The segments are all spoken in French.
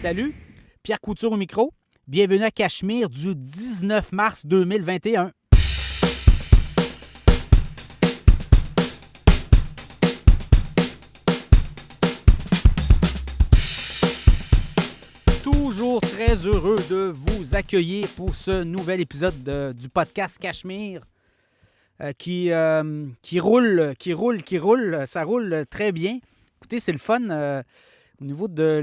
Salut, Pierre Couture au micro. Bienvenue à Cachemire du 19 mars 2021. Toujours très heureux de vous accueillir pour ce nouvel épisode du podcast Cachemire qui roule. Ça roule très bien. Écoutez, c'est le fun au niveau de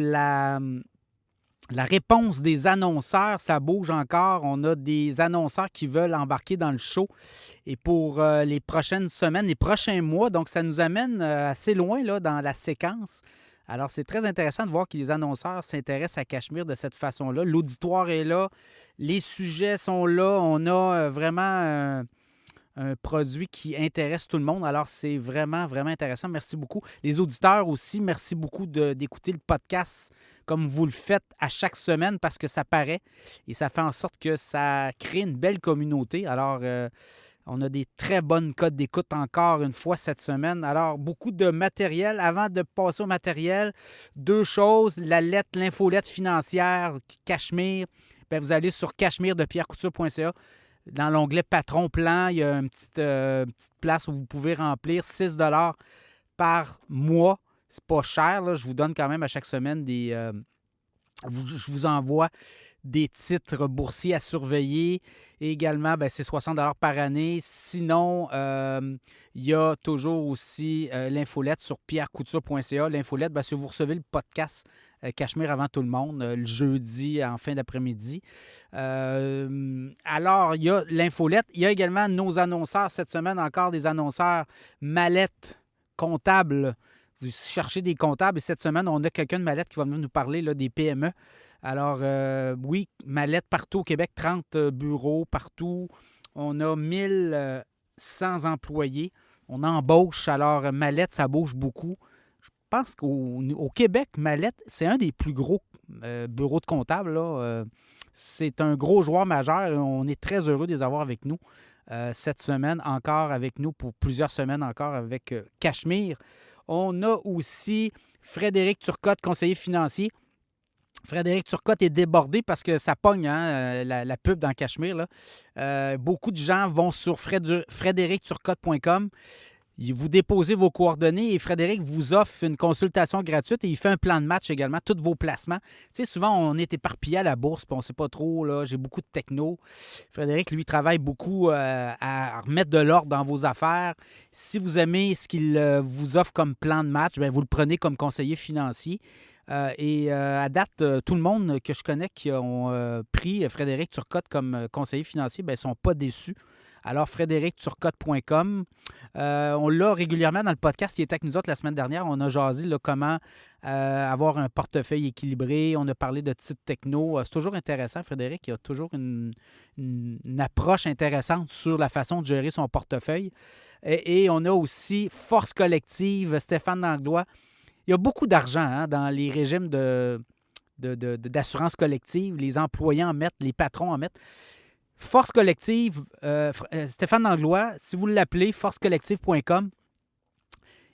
la réponse des annonceurs, ça bouge encore. On a des annonceurs qui veulent embarquer dans le show. Et pour les prochaines semaines, les prochains mois, donc ça nous amène assez loin là, dans la séquence. Alors, c'est très intéressant de voir que les annonceurs s'intéressent à Cachemire de cette façon-là. L'auditoire est là, les sujets sont là. On a vraiment un produit qui intéresse tout le monde. Alors, c'est vraiment, vraiment intéressant. Merci beaucoup. Les auditeurs aussi, merci beaucoup d'écouter le podcast comme vous le faites à chaque semaine parce que ça paraît et ça fait en sorte que ça crée une belle communauté. Alors, on a des très bonnes codes d'écoute encore une fois cette semaine. Alors, beaucoup de matériel. Avant de passer au matériel, deux choses. L'infolette financière, Cachemire. Bien, vous allez sur cachemiredepierrecouture.ca. Dans l'onglet Patron Plan, il y a une petite place où vous pouvez remplir 6 $ par mois. C'est pas cher, là. Je vous donne quand même à chaque semaine je vous envoie des titres boursiers à surveiller. Et également, c'est 60 $ par année. Sinon, il y a toujours aussi l'infolette sur pierrecouture.ca. L'infolette, si vous recevez le podcast Cachemire avant tout le monde, le jeudi en fin d'après-midi. Alors, il y a l'infolette. Il y a également nos annonceurs. Cette semaine, encore des annonceurs Mallette comptable. Vous cherchez des comptables et cette semaine, on a quelqu'un de Mallette qui va venir nous parler là, des PME. Alors, oui, Mallette partout au Québec, 30 bureaux partout. On a 1100 employés. On embauche. Alors, Mallette, ça bouge beaucoup. Je pense qu'au Québec, Mallette, c'est un des plus gros bureaux de comptables. Là. C'est un gros joueur majeur. On est très heureux de les avoir avec nous cette semaine, encore avec nous pour plusieurs semaines encore avec Cachemire. On a aussi Frédéric Turcotte, conseiller financier. Frédéric Turcotte est débordé parce que ça pogne la pub dans Cachemire. Là. Beaucoup de gens vont sur frédéricturcotte.com. Vous déposez vos coordonnées et Frédéric vous offre une consultation gratuite et il fait un plan de match également, tous vos placements. Tu sais, souvent, on est éparpillé à la bourse puis on ne sait pas trop. Là, j'ai beaucoup de techno. Frédéric, lui, travaille beaucoup à remettre de l'ordre dans vos affaires. Si vous aimez ce qu'il vous offre comme plan de match, vous le prenez comme conseiller financier. À date, tout le monde que je connais qui ont pris Frédéric Turcotte comme conseiller financier, ne sont pas déçus. Alors, frédéricturcotte.com. On l'a régulièrement dans le podcast qui était avec nous autres la semaine dernière. On a jasé là, comment avoir un portefeuille équilibré. On a parlé de titres techno. C'est toujours intéressant. Frédéric, il a toujours une approche intéressante sur la façon de gérer son portefeuille. Et on a aussi Force Collective, Stéphane Langlois. Il y a beaucoup d'argent dans les régimes d'assurance collective. Les employés en mettent, les patrons en mettent. Force Collective, Stéphane Langlois, si vous l'appelez, forcecollective.com,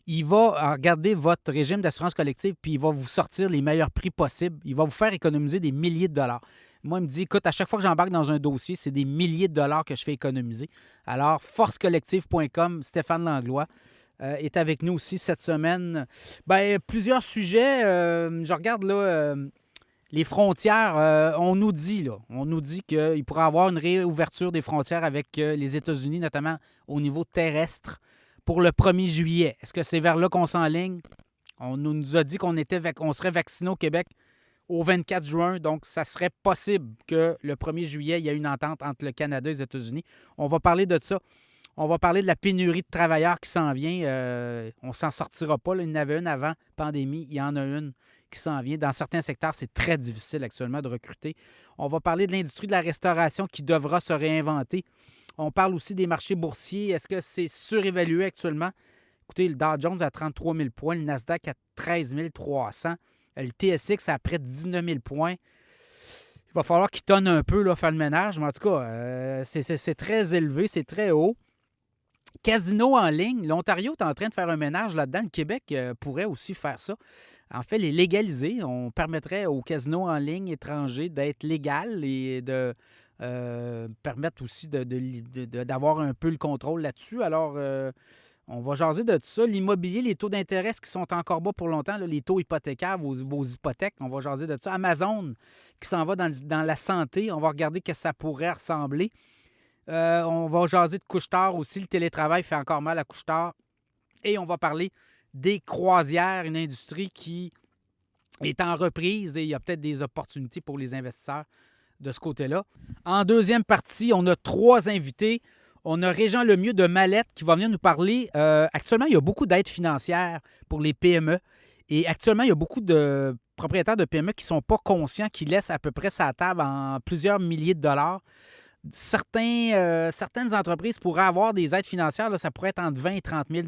il va regarder votre régime d'assurance collective puis il va vous sortir les meilleurs prix possibles. Il va vous faire économiser des milliers de dollars. Moi, il me dit, écoute, à chaque fois que j'embarque dans un dossier, c'est des milliers de dollars que je fais économiser. Alors, forcecollective.com, Stéphane Langlois est avec nous aussi cette semaine. Plusieurs sujets. Je regarde là... Les frontières, on nous dit qu'il pourrait y avoir une réouverture des frontières avec les États-Unis, notamment au niveau terrestre, pour le 1er juillet. Est-ce que c'est vers là qu'on s'enligne? On nous a dit qu'on serait vacciné au Québec au 24 juin, donc ça serait possible que le 1er juillet, il y ait une entente entre le Canada et les États-Unis. On va parler de ça. On va parler de la pénurie de travailleurs qui s'en vient. On ne s'en sortira pas. Là. Il y en avait une avant pandémie. Il y en a une qui s'en vient. Dans certains secteurs, c'est très difficile actuellement de recruter. On va parler de l'industrie de la restauration qui devra se réinventer. On parle aussi des marchés boursiers. Est-ce que c'est surévalué actuellement? Écoutez, le Dow Jones à 33 000 points, le Nasdaq à 13 300, le TSX à près de 19 000 points. Il va falloir qu'il tonne un peu, là, faire le ménage, mais en tout cas, c'est très élevé, c'est très haut. Casino en ligne. L'Ontario est en train de faire un ménage là-dedans. Le Québec pourrait aussi faire ça. en fait, les légaliser. On permettrait aux casinos en ligne étrangers d'être légal et de permettre aussi d'avoir un peu le contrôle là-dessus. Alors, on va jaser de tout ça. L'immobilier, les taux d'intérêt qui sont encore bas pour longtemps, là, les taux hypothécaires, vos hypothèques, on va jaser de ça. Amazon qui s'en va dans la santé, on va regarder ce que ça pourrait ressembler. On va jaser de couche-tard aussi. Le télétravail fait encore mal à couche-tard. Et on va parler des croisières, une industrie qui est en reprise et il y a peut-être des opportunités pour les investisseurs de ce côté-là. En deuxième partie, on a 3 invités. On a Régent Lemieux de Mallette qui va venir nous parler. Actuellement, il y a beaucoup d'aides financières pour les PME. Et actuellement, il y a beaucoup de propriétaires de PME qui ne sont pas conscients, qui laissent à peu près sa table en plusieurs milliers de dollars. Certaines entreprises pourraient avoir des aides financières, là, ça pourrait être entre 20 et 30 000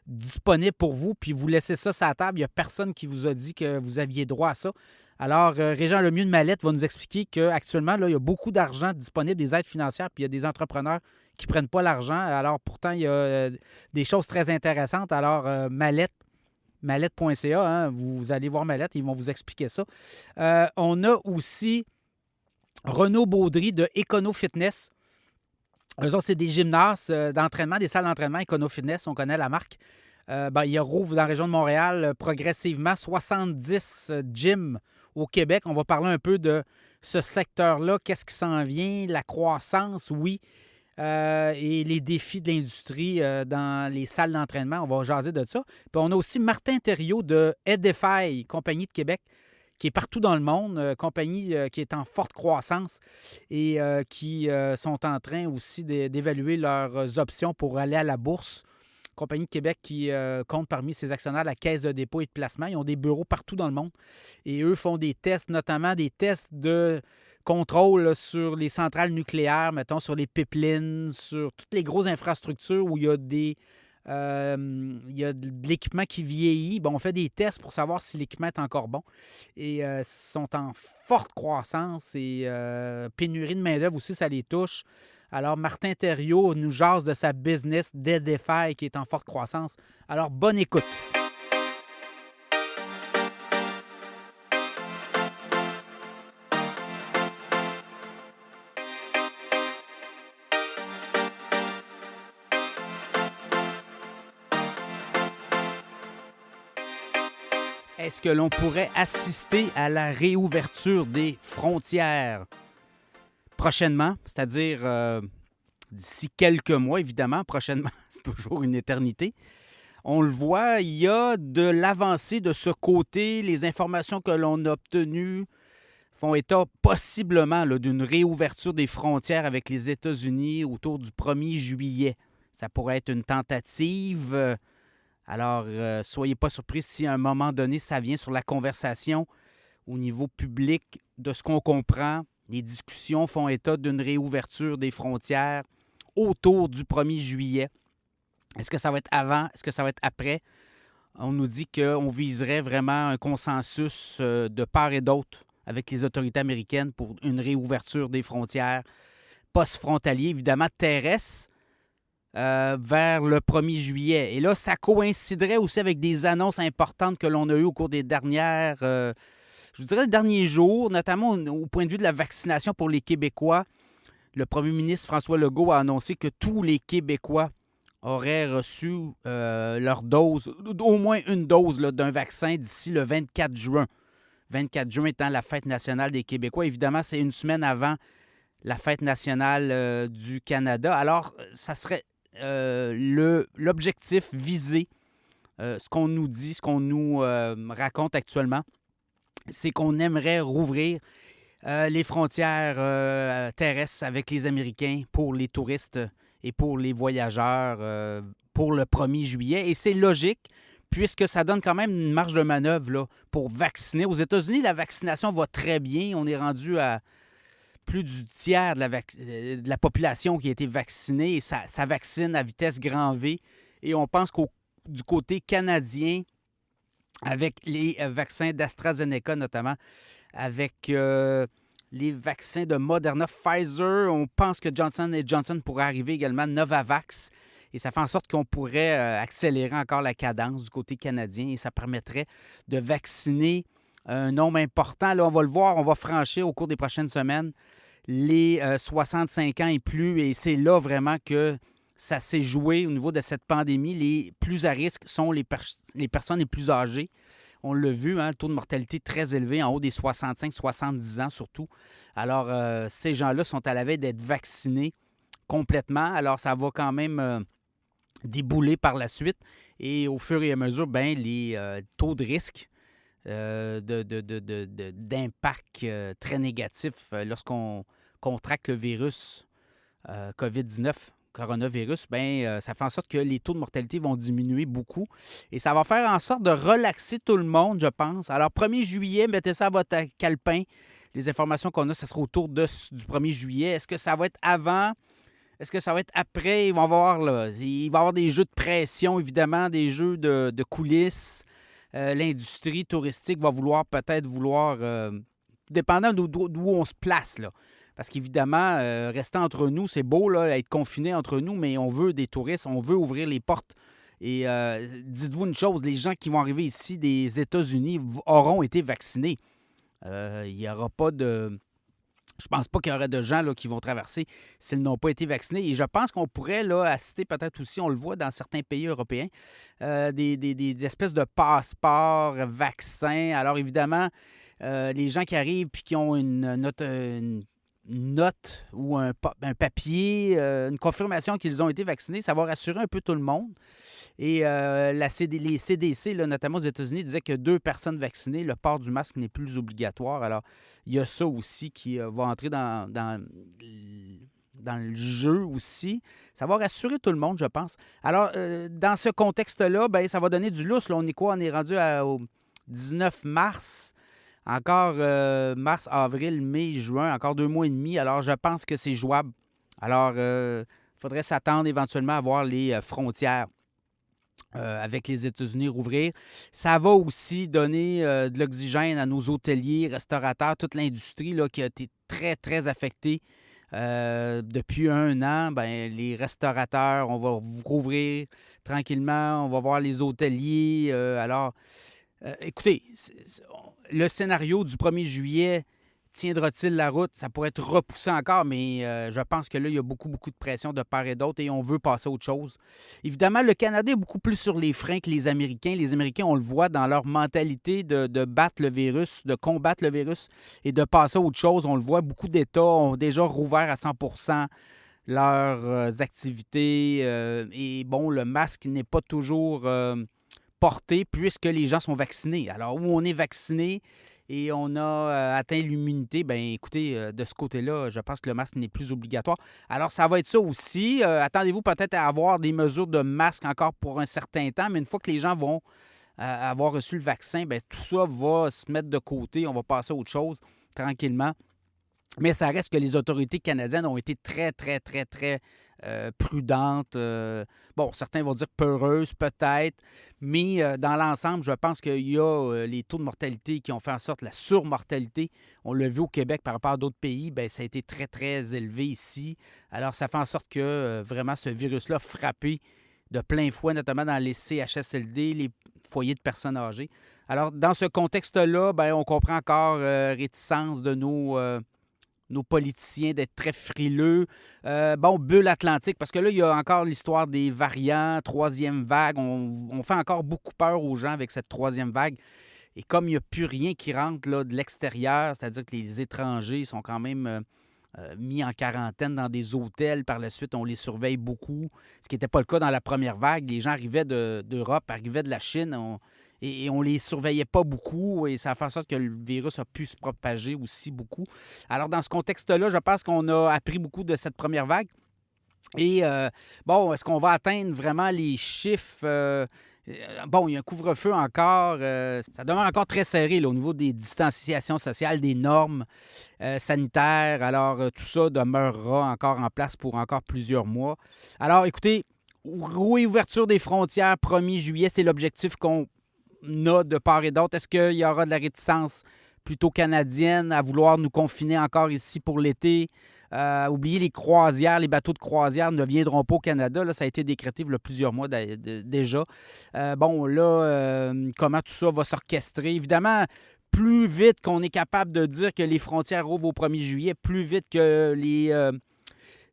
disponibles pour vous, puis vous laissez ça sur la table. Il n'y a personne qui vous a dit que vous aviez droit à ça. Alors, Régent Lemieux de Mallette va nous expliquer qu'actuellement, il y a beaucoup d'argent disponible, des aides financières, puis il y a des entrepreneurs qui ne prennent pas l'argent. Alors, pourtant, il y a des choses très intéressantes. Alors, Mallette.ca, hein, vous allez voir Mallette, ils vont vous expliquer ça. On a aussi Renaud Baudry de Econo Fitness. Eux autres, c'est des gymnases d'entraînement, des salles d'entraînement Econo Fitness, on connaît la marque. Il rouvre dans la région de Montréal progressivement 70 gyms au Québec. On va parler un peu de ce secteur-là, qu'est-ce qui s'en vient, la croissance, oui, et les défis de l'industrie dans les salles d'entraînement. On va jaser de ça. Puis on a aussi Martin Thériault de Edify, compagnie de Québec, qui est partout dans le monde, compagnie qui est en forte croissance et qui sont en train aussi d'évaluer leurs options pour aller à la bourse. Compagnie de Québec qui compte parmi ses actionnaires la Caisse de dépôt et de placement. Ils ont des bureaux partout dans le monde et eux font des tests, notamment des tests de contrôle là, sur les centrales nucléaires, mettons, sur les pipelines, sur toutes les grosses infrastructures où il y a de l'équipement qui vieillit. Bon, on fait des tests pour savoir si l'équipement est encore bon. Et sont en forte croissance et pénurie de main-d'œuvre aussi, ça les touche. Alors, Martin Thériault nous jase de sa business d'Edify qui est en forte croissance. Alors, bonne écoute. Est-ce que l'on pourrait assister à la réouverture des frontières prochainement, c'est-à-dire d'ici quelques mois, évidemment. Prochainement, c'est toujours une éternité. On le voit, il y a de l'avancée de ce côté. Les informations que l'on a obtenues font état possiblement là, d'une réouverture des frontières avec les États-Unis autour du 1er juillet. Ça pourrait être une tentative. Alors, soyez pas surpris si à un moment donné, ça vient sur la conversation au niveau public de ce qu'on comprend. Les discussions font état d'une réouverture des frontières autour du 1er juillet. Est-ce que ça va être avant? Est-ce que ça va être après? On nous dit qu'on viserait vraiment un consensus de part et d'autre avec les autorités américaines pour une réouverture des frontières post-frontaliers, évidemment terrestres, vers le 1er juillet. Et là, ça coïnciderait aussi avec des annonces importantes que l'on a eues au cours des dernières, je vous dirais, les derniers jours, notamment au point de vue de la vaccination pour les Québécois. Le premier ministre François Legault a annoncé que tous les Québécois auraient reçu leur dose, au moins une dose là, d'un vaccin d'ici le 24 juin. 24 juin étant la fête nationale des Québécois. Évidemment, c'est une semaine avant la fête nationale du Canada. Alors, ça serait l'objectif visé, ce qu'on nous dit, ce qu'on nous raconte actuellement, c'est qu'on aimerait rouvrir les frontières terrestres avec les Américains pour les touristes et pour les voyageurs pour le 1er juillet. Et c'est logique, puisque ça donne quand même une marge de manœuvre là, pour vacciner. Aux États-Unis, la vaccination va très bien. On est rendu à plus du tiers de la population qui a été vaccinée et ça vaccine à vitesse grand V. Et on pense du côté canadien, avec les vaccins d'AstraZeneca notamment, avec les vaccins de Moderna, Pfizer, on pense que Johnson & Johnson pourrait arriver également, Novavax. Et ça fait en sorte qu'on pourrait accélérer encore la cadence du côté canadien et ça permettrait de vacciner un nombre important. Là, on va le voir, on va franchir au cours des prochaines semaines les 65 ans et plus. Et c'est là vraiment que ça s'est joué au niveau de cette pandémie. Les plus à risque sont les personnes les plus âgées. On l'a vu, hein, le taux de mortalité très élevé, en haut des 65-70 ans surtout. Alors, ces gens-là sont à la veille d'être vaccinés complètement. Alors, ça va quand même débouler par la suite. Et au fur et à mesure, ben, les taux de risque d'impact très négatif lorsqu'on contracte le virus COVID-19, coronavirus, bien, ça fait en sorte que les taux de mortalité vont diminuer beaucoup. Et ça va faire en sorte de relaxer tout le monde, je pense. Alors, 1er juillet, mettez ça à votre calepin. Les informations qu'on a, ça sera autour du 1er juillet. Est-ce que ça va être avant? Est-ce que ça va être après? Il va y avoir des jeux de pression, évidemment, des jeux de coulisses. L'industrie touristique va peut-être vouloir, dépendant d'où on se place, là. Parce qu'évidemment, rester entre nous, c'est beau, là, être confiné entre nous, mais on veut des touristes, on veut ouvrir les portes. Et dites-vous une chose, les gens qui vont arriver ici des États-Unis auront été vaccinés. Il n'y aura pas de... Je pense pas qu'il y aurait de gens là, qui vont traverser s'ils n'ont pas été vaccinés. Et je pense qu'on pourrait là, assister peut-être aussi, on le voit dans certains pays européens, des espèces de passeports, vaccins. Alors évidemment, les gens qui arrivent et qui ont une note ou un papier, une confirmation qu'ils ont été vaccinés, ça va rassurer un peu tout le monde. Et les CDC, là, notamment aux États-Unis, disaient que 2 personnes vaccinées, le port du masque n'est plus obligatoire. Alors, il y a ça aussi qui va entrer dans le jeu aussi. Ça va rassurer tout le monde, je pense. Alors, dans ce contexte-là, ben, ça va donner du lousse. Là, on est quoi? On est rendu au 19 mars. Encore mars, avril, mai, juin, encore 2 mois et demi. Alors, je pense que c'est jouable. Alors, il faudrait s'attendre éventuellement à voir les frontières avec les États-Unis rouvrir. Ça va aussi donner de l'oxygène à nos hôteliers, restaurateurs, toute l'industrie là, qui a été très, très affectée depuis 1 an. Ben, les restaurateurs, on va rouvrir tranquillement. On va voir les hôteliers. Écoutez, le scénario du 1er juillet, tiendra-t-il la route? Ça pourrait être repoussé encore, mais je pense que là, il y a beaucoup, beaucoup de pression de part et d'autre et on veut passer à autre chose. Évidemment, le Canada est beaucoup plus sur les freins que les Américains. Les Américains, on le voit dans leur mentalité de battre le virus, de combattre le virus et de passer à autre chose. On le voit, beaucoup d'États ont déjà rouvert à 100% leurs activités. Et bon, le masque n'est pas toujours porté puisque les gens sont vaccinés. Alors, où on est vacciné et on a atteint l'immunité, bien, écoutez, de ce côté-là, je pense que le masque n'est plus obligatoire. Alors, ça va être ça aussi. Attendez-vous peut-être à avoir des mesures de masque encore pour un certain temps, mais une fois que les gens vont avoir reçu le vaccin, bien, tout ça va se mettre de côté. On va passer à autre chose tranquillement. Mais ça reste que les autorités canadiennes ont été très, très, très, très prudentes. Bon, certains vont dire peureuses peut-être, mais dans l'ensemble, je pense qu'il y a les taux de mortalité qui ont fait en sorte la surmortalité. On l'a vu au Québec par rapport à d'autres pays, bien, ça a été très, très élevé ici. Alors, ça fait en sorte que vraiment ce virus-là a frappé de plein fouet, notamment dans les CHSLD, les foyers de personnes âgées. Alors, dans ce contexte-là, bien, on comprend encore réticence de nos politiciens d'être très frileux. Bulle atlantique, parce que là, il y a encore l'histoire des variants, 3e vague. On fait encore beaucoup peur aux gens avec cette 3e vague. Et comme il n'y a plus rien qui rentre là, de l'extérieur, c'est-à-dire que les étrangers sont quand même mis en quarantaine dans des hôtels. Par la suite, on les surveille beaucoup, ce qui n'était pas le cas dans la première vague. Les gens arrivaient d'Europe, arrivaient de la Chine, et on ne les surveillait pas beaucoup et ça a fait en sorte que le virus a pu se propager aussi beaucoup. Alors, dans ce contexte-là, je pense qu'on a appris beaucoup de cette première vague. Et, est-ce qu'on va atteindre vraiment les chiffres? Il y a un couvre-feu encore. Ça demeure encore très serré là, au niveau des distanciations sociales, des normes sanitaires. Alors, tout ça demeurera encore en place pour encore plusieurs mois. Alors, écoutez, réouverture des frontières, 1er juillet, c'est l'objectif qu'on a de part et d'autre. Est-ce qu'il y aura de la réticence plutôt canadienne à vouloir nous confiner encore ici pour l'été? Oubliez les croisières, les bateaux de croisière ne viendront pas au Canada. Là, ça a été décrété il y a plusieurs mois déjà. Comment tout ça va s'orchestrer? Évidemment, plus vite qu'on est capable de dire que les frontières ouvrent au 1er juillet, plus vite que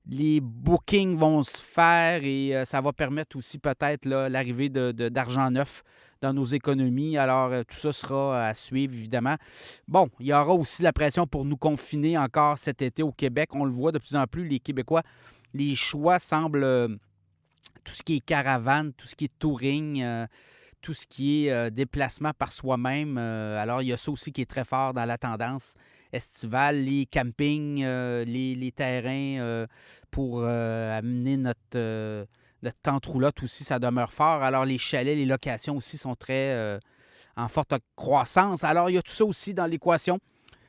les bookings vont se faire et ça va permettre aussi peut-être là, l'arrivée d'argent neuf dans nos économies. Alors, tout ça sera à suivre, évidemment. Bon, il y aura aussi la pression pour nous confiner encore cet été au Québec. On le voit de plus en plus, les Québécois, les choix semblent, tout ce qui est caravane, tout ce qui est touring, tout ce qui est déplacement par soi-même. Alors, il y a ça aussi qui est très fort dans la tendance estivale, les campings, les terrains pour amener notre tente roulotte aussi, ça demeure fort. Alors, les chalets, les locations aussi sont très en forte croissance. Alors, il y a tout ça aussi dans l'équation.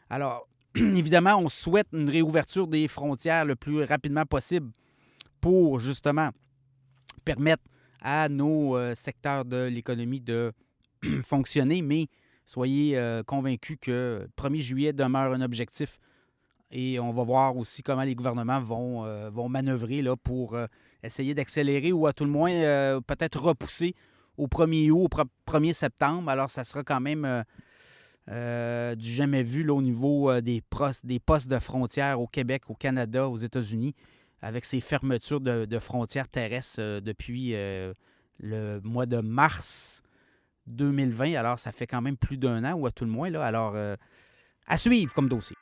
Alors, évidemment, on souhaite une réouverture des frontières le plus rapidement possible pour, justement, permettre à nos secteurs de l'économie de fonctionner, mais soyez convaincus que le 1er juillet demeure un objectif et on va voir aussi comment les gouvernements vont manœuvrer là, pour essayer d'accélérer ou à tout le moins peut-être repousser au 1er août, au 1er septembre. Alors, ça sera quand même du jamais vu là, au niveau des postes de frontières au Québec, au Canada, aux États-Unis, avec ces fermetures de frontières terrestres depuis le mois de mars 2020. Alors, ça fait quand même plus d'un an, ou à tout le moins. Là. Alors, à suivre comme dossier.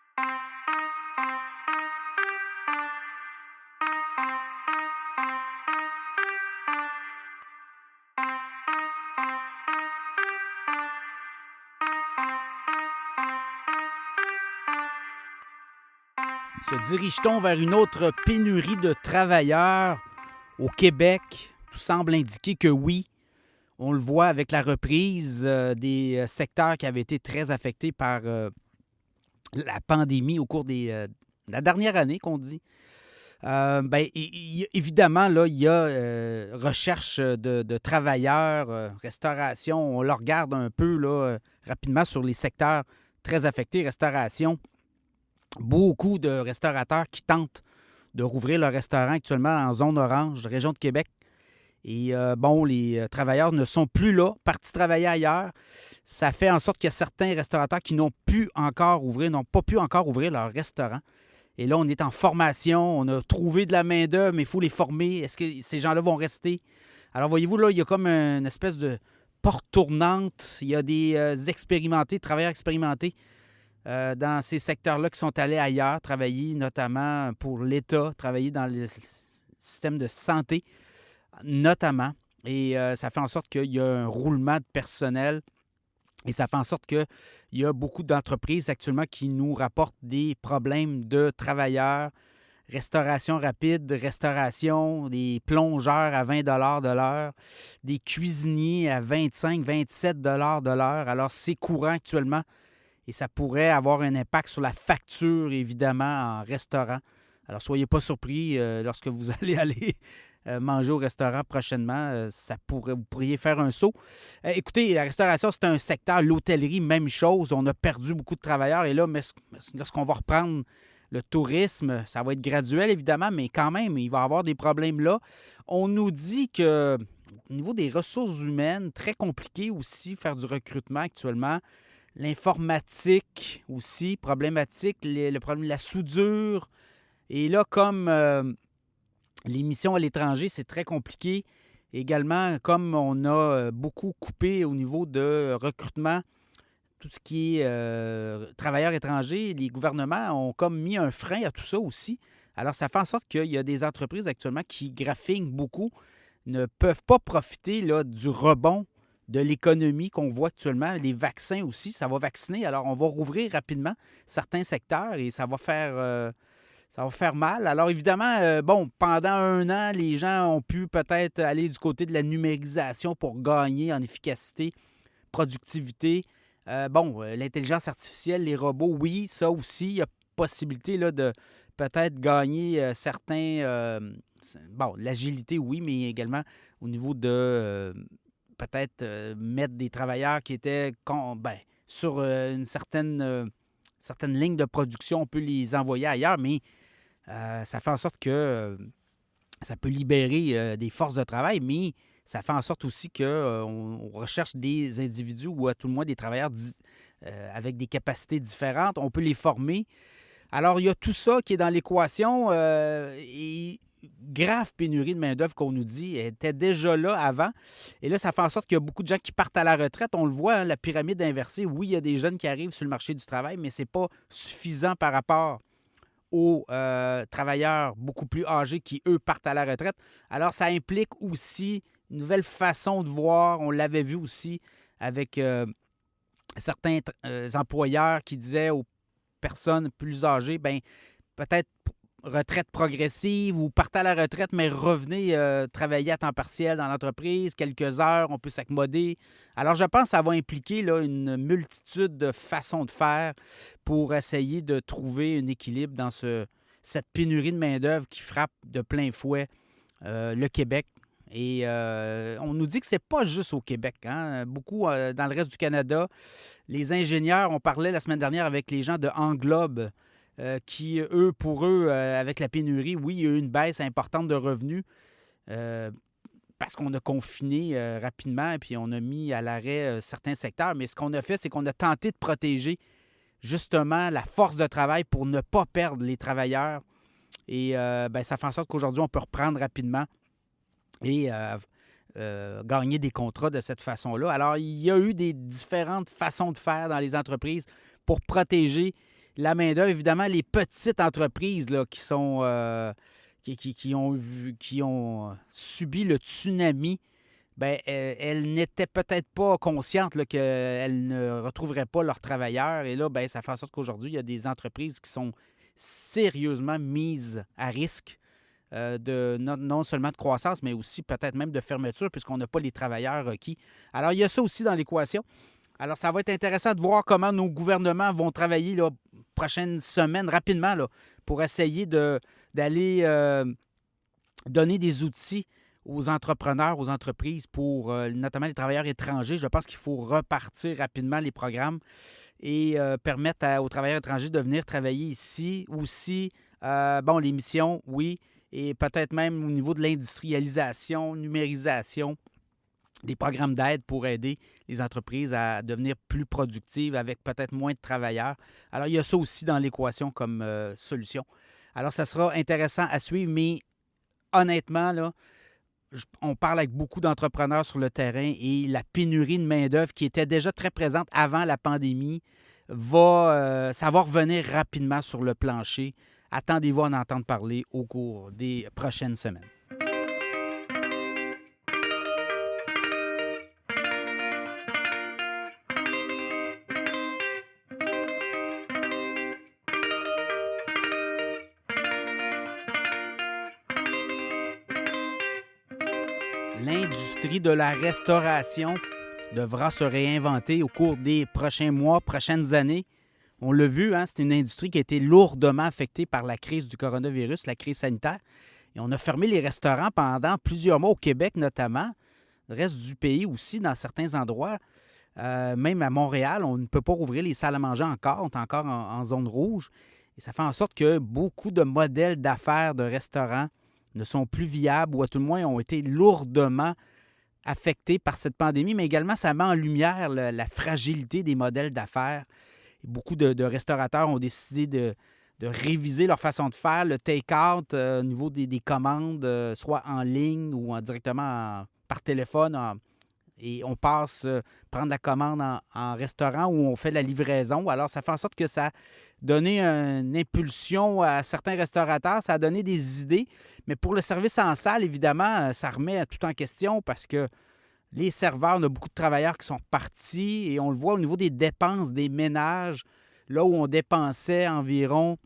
Se dirige-t-on vers une autre pénurie de travailleurs au Québec? Tout semble indiquer que oui. On le voit avec la reprise des secteurs qui avaient été très affectés par la pandémie au cours de la dernière année, qu'on dit. Évidemment, là, il y a recherche de travailleurs, restauration. On le regarde un peu là, rapidement sur les secteurs très affectés, restauration. Beaucoup de restaurateurs qui tentent de rouvrir leur restaurant actuellement en zone orange, région de Québec. Et les travailleurs ne sont plus là, partis travailler ailleurs. Ça fait en sorte qu'il y a certains restaurateurs qui n'ont pas pu encore ouvrir leur restaurant. Et là, on est en formation, on a trouvé de la main-d'œuvre, mais il faut les former. Est-ce que ces gens-là vont rester? Alors, voyez-vous, là, il y a comme une espèce de porte tournante. Il y a des travailleurs expérimentés dans ces secteurs-là qui sont allés ailleurs, travailler notamment pour l'État, travailler dans le système de santé, notamment. Et ça fait en sorte qu'il y a un roulement de personnel et ça fait en sorte qu'il y a beaucoup d'entreprises actuellement qui nous rapportent des problèmes de travailleurs, restauration rapide, restauration, des plongeurs à 20 de l'heure, des cuisiniers à 25-27 de l'heure. Alors, c'est courant actuellement et ça pourrait avoir un impact sur la facture, évidemment, en restaurant. Alors, soyez pas surpris lorsque vous allez manger au restaurant prochainement. Vous pourriez faire un saut. Écoutez, la restauration, c'est un secteur. L'hôtellerie, même chose. On a perdu beaucoup de travailleurs. Et là, lorsqu'on va reprendre le tourisme, ça va être graduel, évidemment, mais quand même, il va y avoir des problèmes là. On nous dit que au niveau des ressources humaines, très compliqué aussi, faire du recrutement actuellement. L'informatique aussi, problématique. Le problème de la soudure. Et là, comme les missions à l'étranger, c'est très compliqué. Également, comme on a beaucoup coupé au niveau de recrutement, tout ce qui est travailleurs étrangers, les gouvernements ont comme mis un frein à tout ça aussi. Alors, ça fait en sorte qu'il y a des entreprises actuellement qui graffinent beaucoup, ne peuvent pas profiter là, du rebond de l'économie qu'on voit actuellement. Les vaccins aussi, ça va vacciner. Alors, on va rouvrir rapidement certains secteurs et ça va faire mal. Alors, évidemment, pendant un an, les gens ont pu peut-être aller du côté de la numérisation pour gagner en efficacité, productivité. L'intelligence artificielle, les robots, oui, ça aussi, il y a possibilité là, de peut-être gagner l'agilité, oui, mais également au niveau de peut-être mettre des travailleurs qui étaient sur une certaine ligne de production, on peut les envoyer ailleurs, mais Ça fait en sorte que ça peut libérer des forces de travail, mais ça fait en sorte aussi qu'on recherche des individus ou à tout le moins des travailleurs avec des capacités différentes. On peut les former. Alors, il y a tout ça qui est dans l'équation et grave pénurie de main-d'œuvre qu'on nous dit elle était déjà là avant. Et là, ça fait en sorte qu'il y a beaucoup de gens qui partent à la retraite. On le voit, hein, la pyramide inversée. Oui, il y a des jeunes qui arrivent sur le marché du travail, mais ce n'est pas suffisant par rapport aux travailleurs beaucoup plus âgés qui, eux, partent à la retraite. Alors, ça implique aussi une nouvelle façon de voir. On l'avait vu aussi avec certains employeurs qui disaient aux personnes plus âgées, ben peut-être retraite progressive ou partez à la retraite, mais revenez travailler à temps partiel dans l'entreprise, quelques heures, on peut s'accommoder. Alors, je pense que ça va impliquer là, une multitude de façons de faire pour essayer de trouver un équilibre dans cette pénurie de main-d'œuvre qui frappe de plein fouet le Québec. Et on nous dit que c'est pas juste au Québec. Hein? Beaucoup dans le reste du Canada. Les ingénieurs, on parlait la semaine dernière avec les gens de Englobe, qui, eux, pour eux, avec la pénurie, oui, il y a eu une baisse importante de revenus parce qu'on a confiné rapidement et puis on a mis à l'arrêt certains secteurs. Mais ce qu'on a fait, c'est qu'on a tenté de protéger justement la force de travail pour ne pas perdre les travailleurs. Et ça fait en sorte qu'aujourd'hui, on peut reprendre rapidement et gagner des contrats de cette façon-là. Alors, il y a eu des différentes façons de faire dans les entreprises pour protéger la main-d'œuvre. Évidemment, les petites entreprises là, qui sont qui ont subi le tsunami, bien, elles n'étaient peut-être pas conscientes là, qu'elles ne retrouveraient pas leurs travailleurs. Et là, bien, ça fait en sorte qu'aujourd'hui, il y a des entreprises qui sont sérieusement mises à risque non seulement de croissance, mais aussi peut-être même de fermeture, puisqu'on n'a pas les travailleurs requis. Alors, il y a ça aussi dans l'équation. Alors, ça va être intéressant de voir comment nos gouvernements vont travailler là, prochaines semaines, rapidement, là, pour essayer d'aller donner des outils aux entrepreneurs, aux entreprises, pour notamment les travailleurs étrangers. Je pense qu'il faut repartir rapidement les programmes et permettre aux travailleurs étrangers de venir travailler ici. Aussi, les missions, oui, et peut-être même au niveau de l'industrialisation, numérisation, des programmes d'aide pour aider les entreprises à devenir plus productives avec peut-être moins de travailleurs. Alors, il y a ça aussi dans l'équation comme solution. Alors, ça sera intéressant à suivre, mais honnêtement, là, on parle avec beaucoup d'entrepreneurs sur le terrain et la pénurie de main-d'œuvre qui était déjà très présente avant la pandémie ça va revenir rapidement sur le plancher. Attendez-vous à en entendre parler au cours des prochaines semaines. L'industrie de la restauration devra se réinventer au cours des prochains mois, prochaines années. On l'a vu, hein, c'est une industrie qui a été lourdement affectée par la crise du coronavirus, la crise sanitaire. Et on a fermé les restaurants pendant plusieurs mois au Québec notamment, le reste du pays aussi, dans certains endroits. Même à Montréal, on ne peut pas rouvrir les salles à manger encore, on est encore en zone rouge. Et ça fait en sorte que beaucoup de modèles d'affaires de restaurants ne sont plus viables ou à tout le moins ont été lourdement affectés par cette pandémie, mais également ça met en lumière la fragilité des modèles d'affaires. Beaucoup de restaurateurs ont décidé de réviser leur façon de faire, le take-out au niveau des commandes, soit en ligne ou directement par téléphone. Et on passe prendre la commande en restaurant où on fait la livraison. Alors, ça fait en sorte que ça a donné une impulsion à certains restaurateurs, ça a donné des idées. Mais pour le service en salle, évidemment, ça remet tout en question parce que les serveurs, on a beaucoup de travailleurs qui sont partis et on le voit au niveau des dépenses des ménages, là où on dépensait environ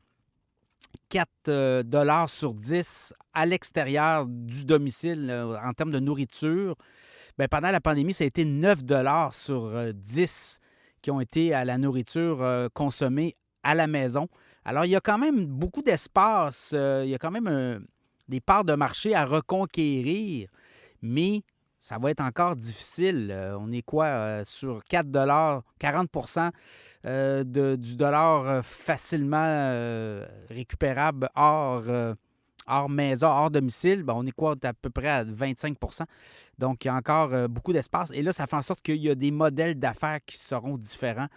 4 $ sur 10 à l'extérieur du domicile en termes de nourriture. Bien, pendant la pandémie, ça a été 9 $ sur 10 qui ont été à la nourriture consommée à la maison. Alors, il y a quand même beaucoup d'espace, il y a quand même des parts de marché à reconquérir, mais ça va être encore difficile. On est quoi? Sur 4 40 du dollar facilement récupérable hors maison, hors domicile. Ben, on est quoi? À peu près à 25. Donc, il y a encore beaucoup d'espace. Et là, ça fait en sorte qu'il y a des modèles d'affaires qui seront différents.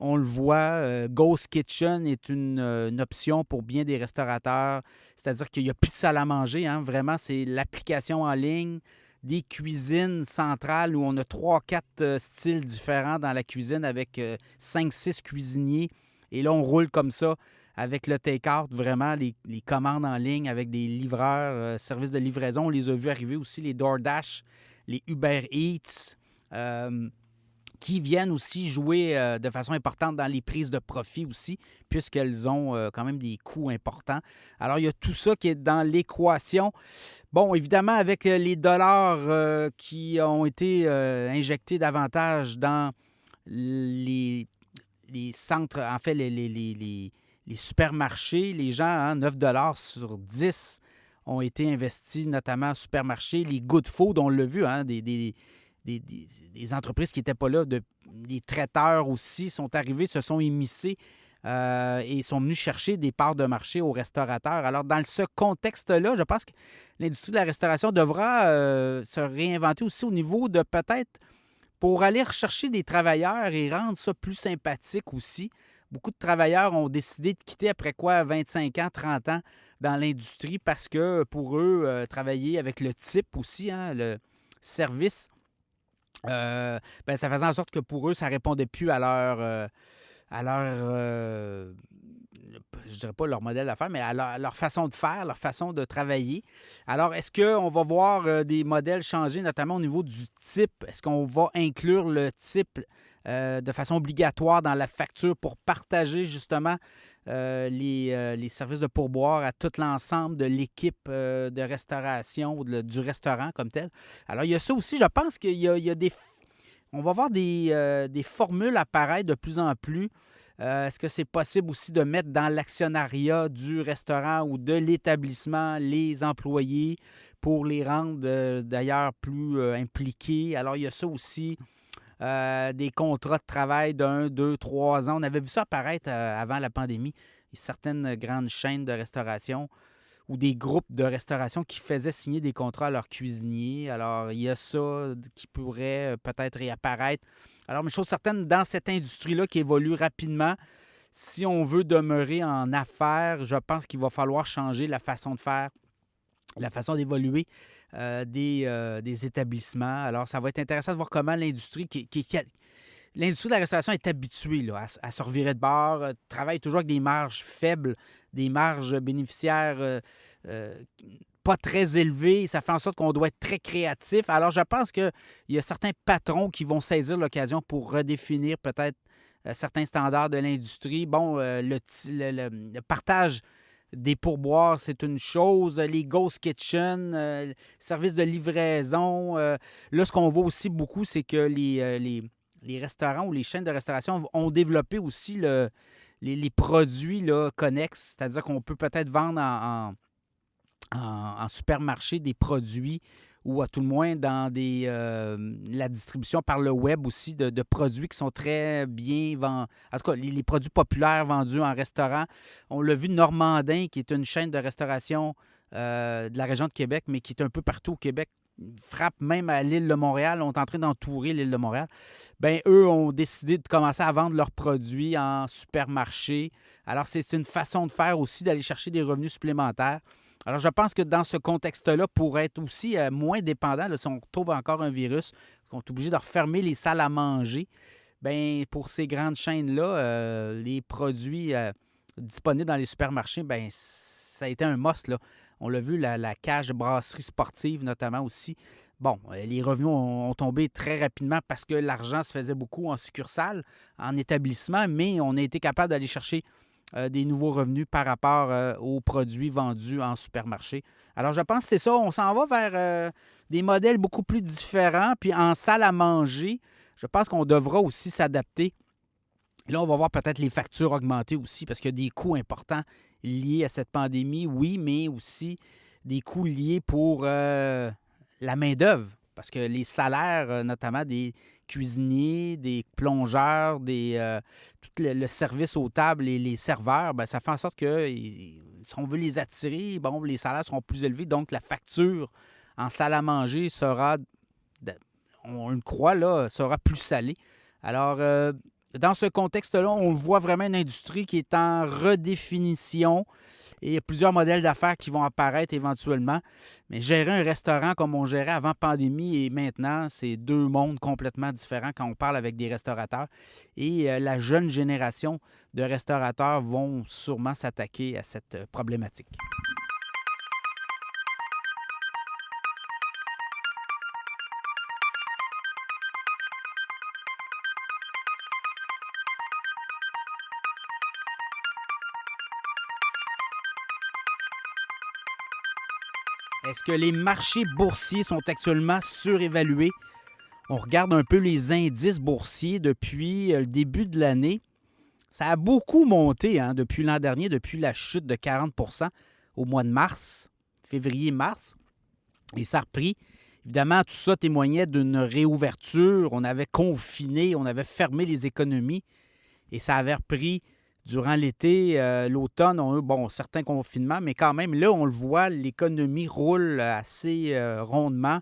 On le voit, Ghost Kitchen est une option pour bien des restaurateurs. C'est-à-dire qu'il n'y a plus de salle à manger. Hein. Vraiment, c'est l'application en ligne, des cuisines centrales où on a 3-4 styles différents dans la cuisine avec 5-6 cuisiniers. Et là, on roule comme ça avec le take-out, vraiment, les commandes en ligne avec des livreurs, services de livraison. On les a vus arriver aussi, les DoorDash, les Uber Eats, qui viennent aussi jouer de façon importante dans les prises de profit aussi, puisqu'elles ont quand même des coûts importants. Alors, il y a tout ça qui est dans l'équation. Bon, évidemment, avec les dollars qui ont été injectés davantage dans les centres, en fait, les supermarchés, les gens, hein, 9 sur 10 ont été investis, notamment en supermarchés. Les Good Food, on l'a vu, hein, des entreprises qui n'étaient pas là, des traiteurs aussi, sont arrivés, se sont immiscés et sont venus chercher des parts de marché aux restaurateurs. Alors, dans ce contexte-là, je pense que l'industrie de la restauration devra se réinventer aussi au niveau de peut-être pour aller rechercher des travailleurs et rendre ça plus sympathique aussi. Beaucoup de travailleurs ont décidé de quitter après quoi, 25 ans, 30 ans dans l'industrie parce que pour eux, travailler avec le type aussi, hein, le service, ça faisait en sorte que pour eux, ça ne répondait plus je dirais pas leur modèle d'affaires, mais à leur façon de faire, leur façon de travailler. Alors, est-ce qu'on va voir des modèles changer, notamment au niveau du type? Est-ce qu'on va inclure le type de façon obligatoire dans la facture pour partager justement les services de pourboire à tout l'ensemble de l'équipe de restauration ou du restaurant comme tel? Alors, il y a ça aussi. Je pense qu'il y a des... On va voir des formules apparaître de plus en plus. Est-ce que c'est possible aussi de mettre dans l'actionnariat du restaurant ou de l'établissement les employés pour les rendre d'ailleurs plus impliqués? Alors, il y a ça aussi. Des contrats de travail d'1, 2, 3 ans. On avait vu ça apparaître avant la pandémie. Certaines grandes chaînes de restauration ou des groupes de restauration qui faisaient signer des contrats à leurs cuisiniers. Alors, il y a ça qui pourrait peut-être réapparaître. Alors, une chose certaine, dans cette industrie-là qui évolue rapidement, si on veut demeurer en affaires, je pense qu'il va falloir changer la façon de faire, la façon d'évoluer des établissements. Alors, ça va être intéressant de voir comment l'industrie l'industrie de la restauration est habituée là, à se revirer de bord, travaille toujours avec des marges faibles, des marges bénéficiaires pas très élevées. Ça fait en sorte qu'on doit être très créatif. Alors, je pense qu'il y a certains patrons qui vont saisir l'occasion pour redéfinir peut-être certains standards de l'industrie. Bon, le partage des pourboires, c'est une chose. Les Ghost Kitchen, services de livraison. Là, ce qu'on voit aussi beaucoup, c'est que les restaurants ou les chaînes de restauration ont développé aussi les produits là, connexes. C'est-à-dire qu'on peut peut-être vendre en supermarché des produits ou à tout le moins dans la distribution par le web aussi de produits qui sont très bien vendus. En tout cas, les produits populaires vendus en restaurant. On l'a vu, Normandin, qui est une chaîne de restauration de la région de Québec, mais qui est un peu partout au Québec, frappe même à l'île de Montréal. On est en train d'entourer l'île de Montréal. Bien, eux ont décidé de commencer à vendre leurs produits en supermarché. Alors, c'est une façon de faire aussi d'aller chercher des revenus supplémentaires. Alors, je pense que dans ce contexte-là, pour être aussi moins dépendant, là, si on trouve encore un virus, qu'on est obligé de refermer les salles à manger, bien, pour ces grandes chaînes-là, les produits disponibles dans les supermarchés, bien, ça a été un must, là. On l'a vu, la cage de brasserie sportive notamment aussi. Bon, les revenus ont tombé très rapidement parce que l'argent se faisait beaucoup en succursale, en établissement, mais on a été capable d'aller chercher des nouveaux revenus par rapport aux produits vendus en supermarché. Alors, je pense que c'est ça. On s'en va vers des modèles beaucoup plus différents. Puis en salle à manger, je pense qu'on devra aussi s'adapter. Là, on va voir peut-être les factures augmenter aussi parce qu'il y a des coûts importants liés à cette pandémie, oui, mais aussi des coûts liés pour la main-d'œuvre. parce que les salaires, notamment des cuisiniers, des plongeurs, tout le service aux tables et les serveurs, ben, ça fait en sorte que si on veut les attirer, bon, les salaires seront plus élevés, donc la facture en salle à manger sera, on le croit, là, sera plus salée. Alors, dans ce contexte-là, on voit vraiment une industrie qui est en redéfinition et il y a plusieurs modèles d'affaires qui vont apparaître éventuellement. Mais gérer un restaurant comme on gérait avant pandémie et maintenant, c'est deux mondes complètement différents quand on parle avec des restaurateurs. Et la jeune génération de restaurateurs vont sûrement s'attaquer à cette problématique. Est-ce que les marchés boursiers sont actuellement surévalués? On regarde un peu les indices boursiers depuis le début de l'année. Ça a beaucoup monté depuis l'an dernier, depuis la chute de 40 au mois de mars, février-mars. Et ça a repris. Évidemment, tout ça témoignait d'une réouverture. On avait confiné, on avait fermé les économies et ça avait repris durant l'été. L'automne, on a eu certains confinements, mais quand même, là, on le voit, l'économie roule assez rondement.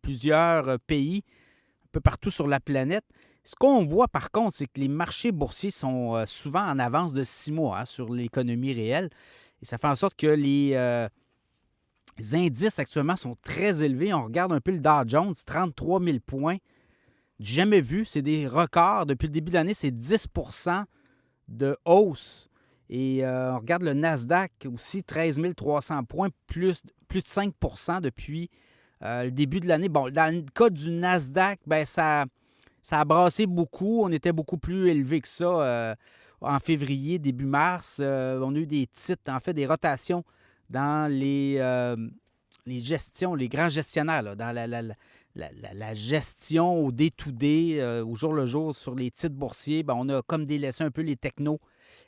Plusieurs pays, un peu partout sur la planète. Ce qu'on voit, par contre, c'est que les marchés boursiers sont souvent en avance de 6 mois sur l'économie réelle. Et ça fait en sorte que les indices actuellement sont très élevés. On regarde un peu le Dow Jones, 33 000 points. Jamais vu. C'est des records. Depuis le début de l'année, c'est 10 de hausse. Et on regarde le Nasdaq aussi, 13 300 points, plus de 5 depuis le début de l'année. Bon, dans le cas du Nasdaq, ben ça a brassé beaucoup. On était beaucoup plus élevé que ça en février, début mars. On a eu des titres, en fait, des rotations dans les gestions, les grands gestionnaires, là, dans la gestion au day-to-day, au jour le jour sur les titres boursiers. Ben, on a comme délaissé un peu les technos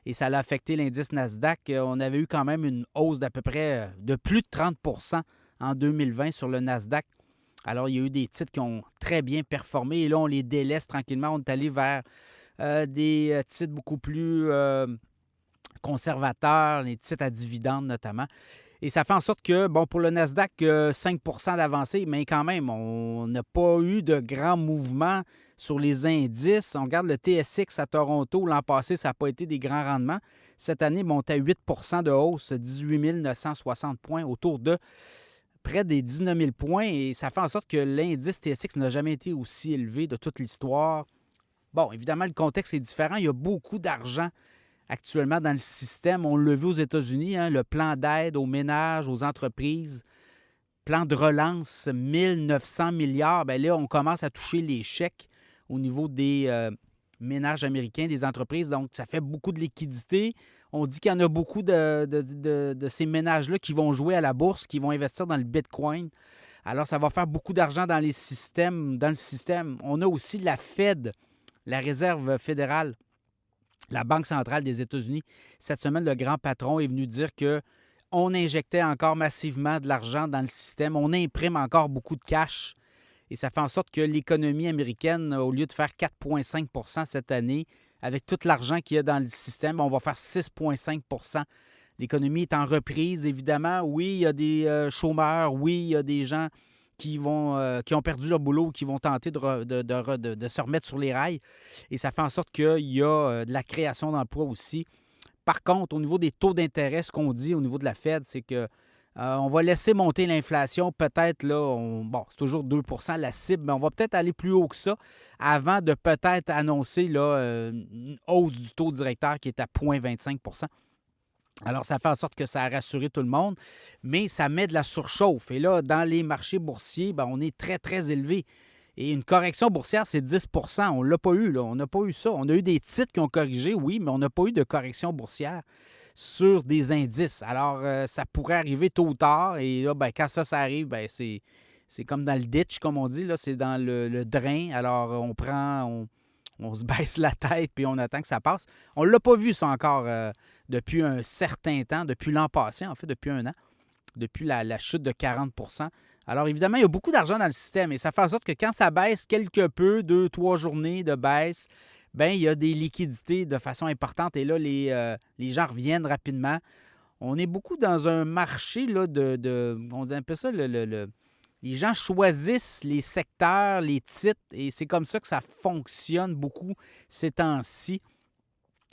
et ça a affecté l'indice Nasdaq. On avait eu quand même une hausse d'à peu près de plus de 30 en 2020 sur le Nasdaq. Alors, il y a eu des titres qui ont très bien performé et là, on les délaisse tranquillement. On est allé vers des titres beaucoup plus conservateurs, les titres à dividendes notamment. Et ça fait en sorte que, bon, pour le Nasdaq, 5 d'avancée, mais quand même, on n'a pas eu de grands mouvements sur les indices. On regarde le TSX à Toronto. L'an passé, ça n'a pas été des grands rendements. Cette année, on est à 8 de hausse, 18 960 points, autour de près des 19 000 points. Et ça fait en sorte que l'indice TSX n'a jamais été aussi élevé de toute l'histoire. Bon, évidemment, le contexte est différent. Il y a beaucoup d'argent actuellement dans le système. On l'a vu aux États-Unis, le plan d'aide aux ménages, aux entreprises, plan de relance, 1 900 milliards. Bien là, on commence à toucher les chèques au niveau des ménages américains, des entreprises. Donc, ça fait beaucoup de liquidités. On dit qu'il y en a beaucoup de ces ménages-là qui vont jouer à la bourse, qui vont investir dans le Bitcoin. Alors, ça va faire beaucoup d'argent dans le système. On a aussi la Fed, la Réserve fédérale, la Banque centrale des États-Unis. Cette semaine, le grand patron est venu dire qu'on injectait encore massivement de l'argent dans le système. On imprime encore beaucoup de cash. Et ça fait en sorte que l'économie américaine, au lieu de faire 4,5 cette année, avec tout l'argent qu'il y a dans le système, on va faire 6,5 L'économie est en reprise, évidemment. Oui, il y a des chômeurs. Oui, il y a des gens qui ont perdu leur boulot, qui vont tenter de se remettre sur les rails. Et ça fait en sorte qu'il y a de la création d'emplois aussi. Par contre, au niveau des taux d'intérêt, ce qu'on dit au niveau de la Fed, c'est que on va laisser monter l'inflation. Peut-être, là, c'est toujours 2 la cible, mais on va peut-être aller plus haut que ça avant de peut-être annoncer là, une hausse du taux directeur qui est à 0,25 Alors, ça fait en sorte que ça a rassuré tout le monde, mais ça met de la surchauffe. Et là, dans les marchés boursiers, on est très, très élevé. Et une correction boursière, c'est 10 On ne l'a pas eu, là. On n'a pas eu ça. On a eu des titres qui ont corrigé, oui, mais on n'a pas eu de correction boursière sur des indices. Alors, ça pourrait arriver tôt ou tard. Et là, quand ça arrive, c'est comme dans le ditch, comme on dit. Là, c'est dans le drain. Alors, on se baisse la tête puis on attend que ça passe. On ne l'a pas vu, ça, encore depuis un certain temps, depuis l'an passé, en fait, depuis un an, depuis la chute de 40 Alors, évidemment, il y a beaucoup d'argent dans le système et ça fait en sorte que quand ça baisse quelque peu, 2, 3 journées de baisse, bien, il y a des liquidités de façon importante et là, les gens reviennent rapidement. On est beaucoup dans un marché là, on appelle ça les gens choisissent les secteurs, les titres, et c'est comme ça que ça fonctionne beaucoup ces temps-ci.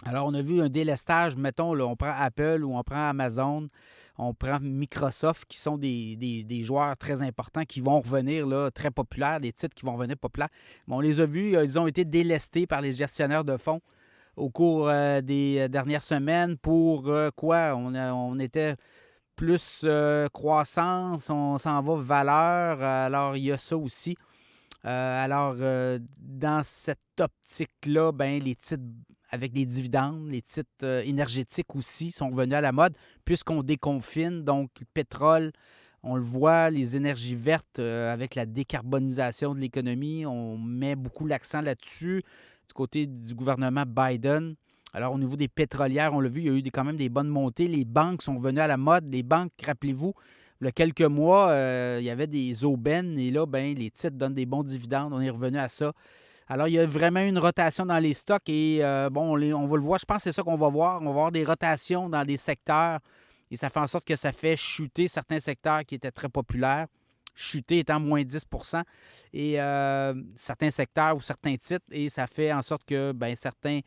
Alors, on a vu un délestage, mettons, là, on prend Apple ou on prend Amazon, on prend Microsoft, qui sont des joueurs très importants qui vont revenir là, très populaires, des titres qui vont revenir populaires. Mais on les a vus, ils ont été délestés par les gestionnaires de fonds au cours des dernières semaines pour quoi? On était plus croissance, on s'en va valeur, alors il y a ça aussi. Dans cette optique-là, ben, les titres avec des dividendes, les titres énergétiques aussi sont revenus à la mode puisqu'on déconfine. Donc, le pétrole, on le voit, les énergies vertes avec la décarbonisation de l'économie, on met beaucoup l'accent là-dessus du côté du gouvernement Biden. Alors, au niveau des pétrolières, on l'a vu, il y a eu quand même des bonnes montées. Les banques sont revenues à la mode. Les banques, rappelez-vous, il y a quelques mois, il y avait des aubaines et là, ben, les titres donnent des bons dividendes. On est revenu à ça. Alors, il y a vraiment une rotation dans les stocks et on va le voir. Je pense que c'est ça qu'on va voir. On va voir des rotations dans des secteurs et ça fait en sorte que ça fait chuter certains secteurs qui étaient très populaires. Chuter étant moins 10 et certains secteurs ou certains titres et ça fait en sorte que ben, certains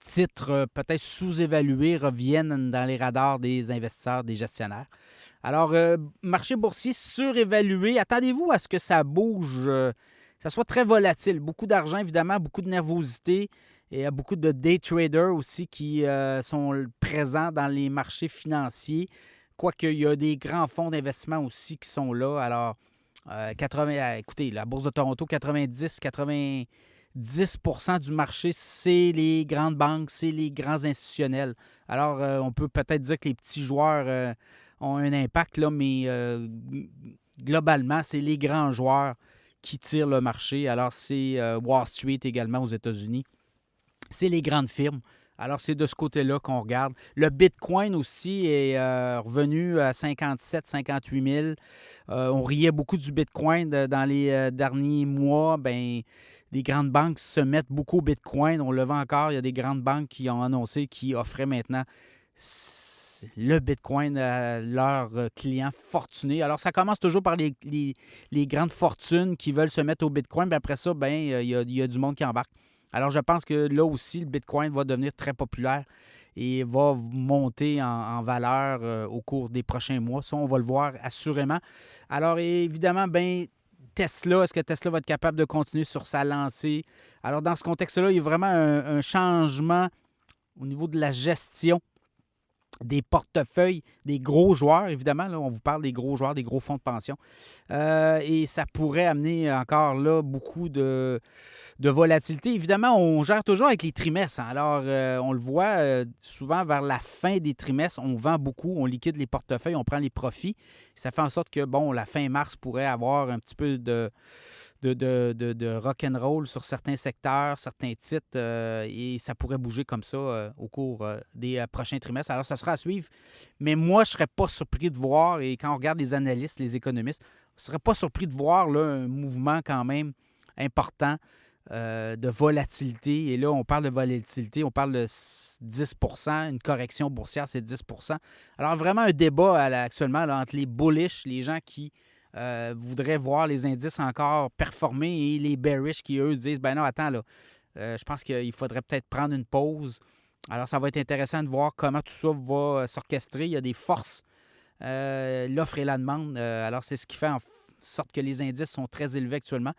titres peut-être sous-évalués reviennent dans les radars des investisseurs, des gestionnaires. Alors, marché boursier surévalué. Attendez-vous à ce que ça bouge, ça soit très volatile. Beaucoup d'argent, évidemment, beaucoup de nervosité. Et il y a beaucoup de day traders aussi qui sont présents dans les marchés financiers. Quoique, il y a des grands fonds d'investissement aussi qui sont là. Alors, écoutez, la Bourse de Toronto, 90% du marché, c'est les grandes banques, c'est les grands institutionnels. Alors, on peut peut-être dire que les petits joueurs ont un impact, là, mais globalement, c'est les grands joueurs qui tirent le marché. Alors, c'est Wall Street également aux États-Unis. C'est les grandes firmes. Alors, c'est de ce côté-là qu'on regarde. Le Bitcoin aussi est revenu à 57-58 000. On riait beaucoup du Bitcoin dans les derniers mois. Ben, les grandes banques se mettent beaucoup au Bitcoin. On le vend encore. Il y a des grandes banques qui ont annoncé qu'ils offraient maintenant le Bitcoin à leurs clients fortunés. Alors, ça commence toujours par les grandes fortunes qui veulent se mettre au Bitcoin. Puis après ça, ben, il y a du monde qui embarque. Alors, je pense que là aussi, le Bitcoin va devenir très populaire et va monter en valeur au cours des prochains mois. Ça, on va le voir assurément. Alors, évidemment, ben, Tesla, est-ce que Tesla va être capable de continuer sur sa lancée? Alors, dans ce contexte-là, il y a vraiment un changement au niveau de la gestion des portefeuilles des gros joueurs, évidemment. Là, on vous parle des gros joueurs, des gros fonds de pension. Et ça pourrait amener encore là beaucoup de volatilité. Évidemment, on gère toujours avec les trimestres. Alors, on le voit souvent vers la fin des trimestres, on vend beaucoup, on liquide les portefeuilles, on prend les profits. Ça fait en sorte que, bon, la fin mars pourrait avoir un petit peu de rock'n'roll sur certains secteurs, certains titres, et ça pourrait bouger comme ça au cours des prochains trimestres. Alors, ça sera à suivre. Mais moi, je ne serais pas surpris de voir, et quand on regarde les analystes, les économistes, je ne serais pas surpris de voir là, un mouvement quand même important de volatilité. Et là, on parle de volatilité, on parle de 10 une correction boursière, c'est 10 Alors, vraiment un débat actuellement là, entre les bullish, les gens qui voudraient voir les indices encore performer et les bearish qui, eux, disent, ben non, attends, là, je pense qu'il faudrait peut-être prendre une pause. Alors, ça va être intéressant de voir comment tout ça va s'orchestrer. Il y a des forces, l'offre et la demande. Alors, c'est ce qui fait en sorte que les indices sont très élevés actuellement.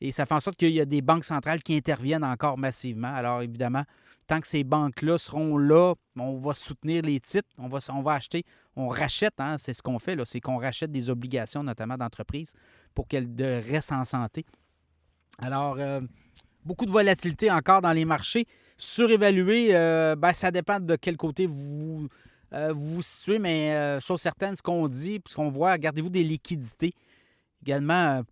Et ça fait en sorte qu'il y a des banques centrales qui interviennent encore massivement. Alors, évidemment, tant que ces banques-là seront là, on va soutenir les titres, on va acheter, on rachète, hein, c'est ce qu'on fait, là, c'est qu'on rachète des obligations, notamment d'entreprises, pour qu'elles restent en santé. Alors, beaucoup de volatilité encore dans les marchés. Surévalué, ça dépend de quel côté vous vous situez, mais chose certaine, ce qu'on dit, puis ce qu'on voit, gardez-vous des liquidités. Également,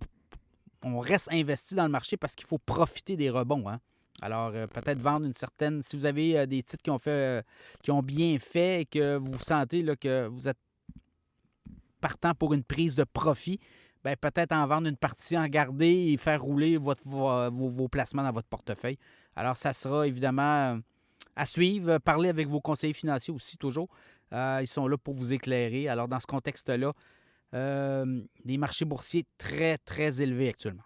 on reste investi dans le marché parce qu'il faut profiter des rebonds. Hein? Alors, peut-être vendre une certaine... Si vous avez des titres qui ont bien fait et que vous sentez là, que vous êtes partant pour une prise de profit, ben peut-être en vendre une partie, en garder et faire rouler vos placements dans votre portefeuille. Alors, ça sera évidemment à suivre. Parlez avec vos conseillers financiers aussi, toujours. Ils sont là pour vous éclairer. Alors, dans ce contexte-là, des marchés boursiers très, très élevés actuellement.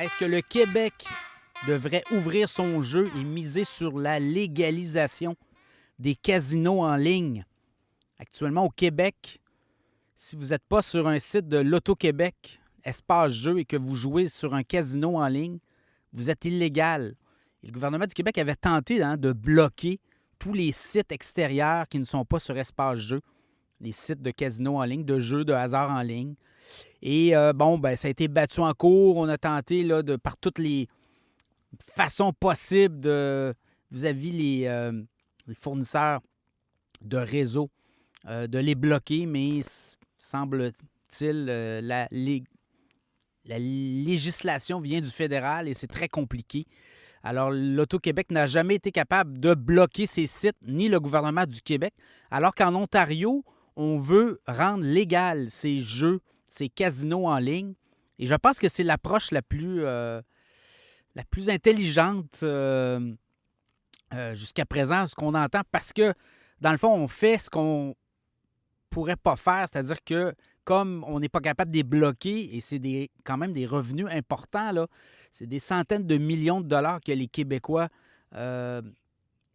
Est-ce que le Québec devrait ouvrir son jeu et miser sur la légalisation des casinos en ligne? Actuellement, au Québec, si vous n'êtes pas sur un site de l'Auto-Québec, espace jeu, et que vous jouez sur un casino en ligne, vous êtes illégal. Et le gouvernement du Québec avait tenté de bloquer tous les sites extérieurs qui ne sont pas sur espace jeu, les sites de casinos en ligne, de jeux de hasard en ligne. Et ça a été battu en cours. On a tenté par toutes les façons possibles vis-à-vis les fournisseurs de réseau de les bloquer, mais semble-t-il, la législation vient du fédéral et c'est très compliqué. Alors, l'Auto-Québec n'a jamais été capable de bloquer ces sites, ni le gouvernement du Québec, alors qu'en Ontario, on veut rendre légal ces jeux, ces casinos en ligne. Et je pense que c'est l'approche la plus intelligente jusqu'à présent, ce qu'on entend, parce que, dans le fond, on fait ce qu'on pourrait pas faire, c'est-à-dire que comme on n'est pas capable de les bloquer, et c'est quand même des revenus importants, là, c'est des centaines de millions de dollars que les Québécois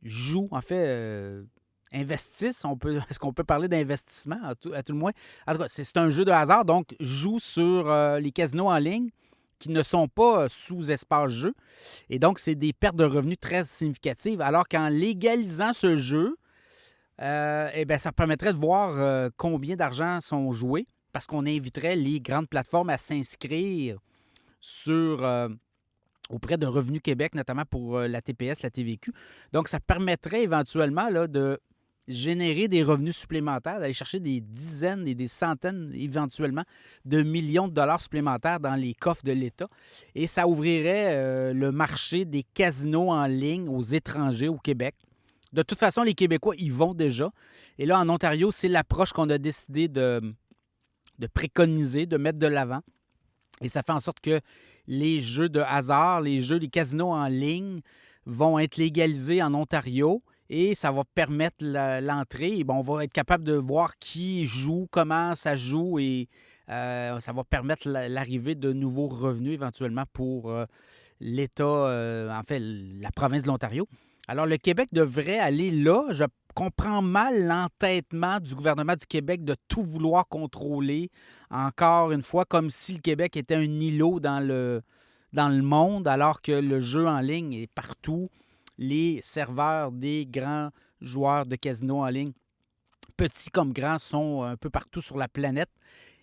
jouent, en fait, investissent. Est-ce qu'on peut parler d'investissement, à tout le moins? En tout cas, c'est un jeu de hasard, donc jouent sur les casinos en ligne qui ne sont pas sous espace jeu. Et donc, c'est des pertes de revenus très significatives, alors qu'en légalisant ce jeu, ça permettrait de voir combien d'argent sont joués, parce qu'on inviterait les grandes plateformes à s'inscrire auprès de Revenu Québec, notamment pour la TPS, la TVQ. Donc, ça permettrait éventuellement de générer des revenus supplémentaires, d'aller chercher des dizaines et des centaines, éventuellement, de millions de dollars supplémentaires dans les coffres de l'État. Et ça ouvrirait le marché des casinos en ligne aux étrangers au Québec. De toute façon, les Québécois y vont déjà. Et là, en Ontario, c'est l'approche qu'on a décidé de préconiser, de mettre de l'avant. Et ça fait en sorte que les jeux de hasard, les casinos en ligne vont être légalisés en Ontario et ça va permettre l'entrée. Et on va être capable de voir qui joue, comment ça joue et ça va permettre l'arrivée de nouveaux revenus éventuellement pour l'État, la province de l'Ontario. Alors, le Québec devrait aller là. Je comprends mal l'entêtement du gouvernement du Québec de tout vouloir contrôler, encore une fois, comme si le Québec était un îlot dans le monde, alors que le jeu en ligne est partout. Les serveurs des grands joueurs de casino en ligne, petits comme grands, sont un peu partout sur la planète.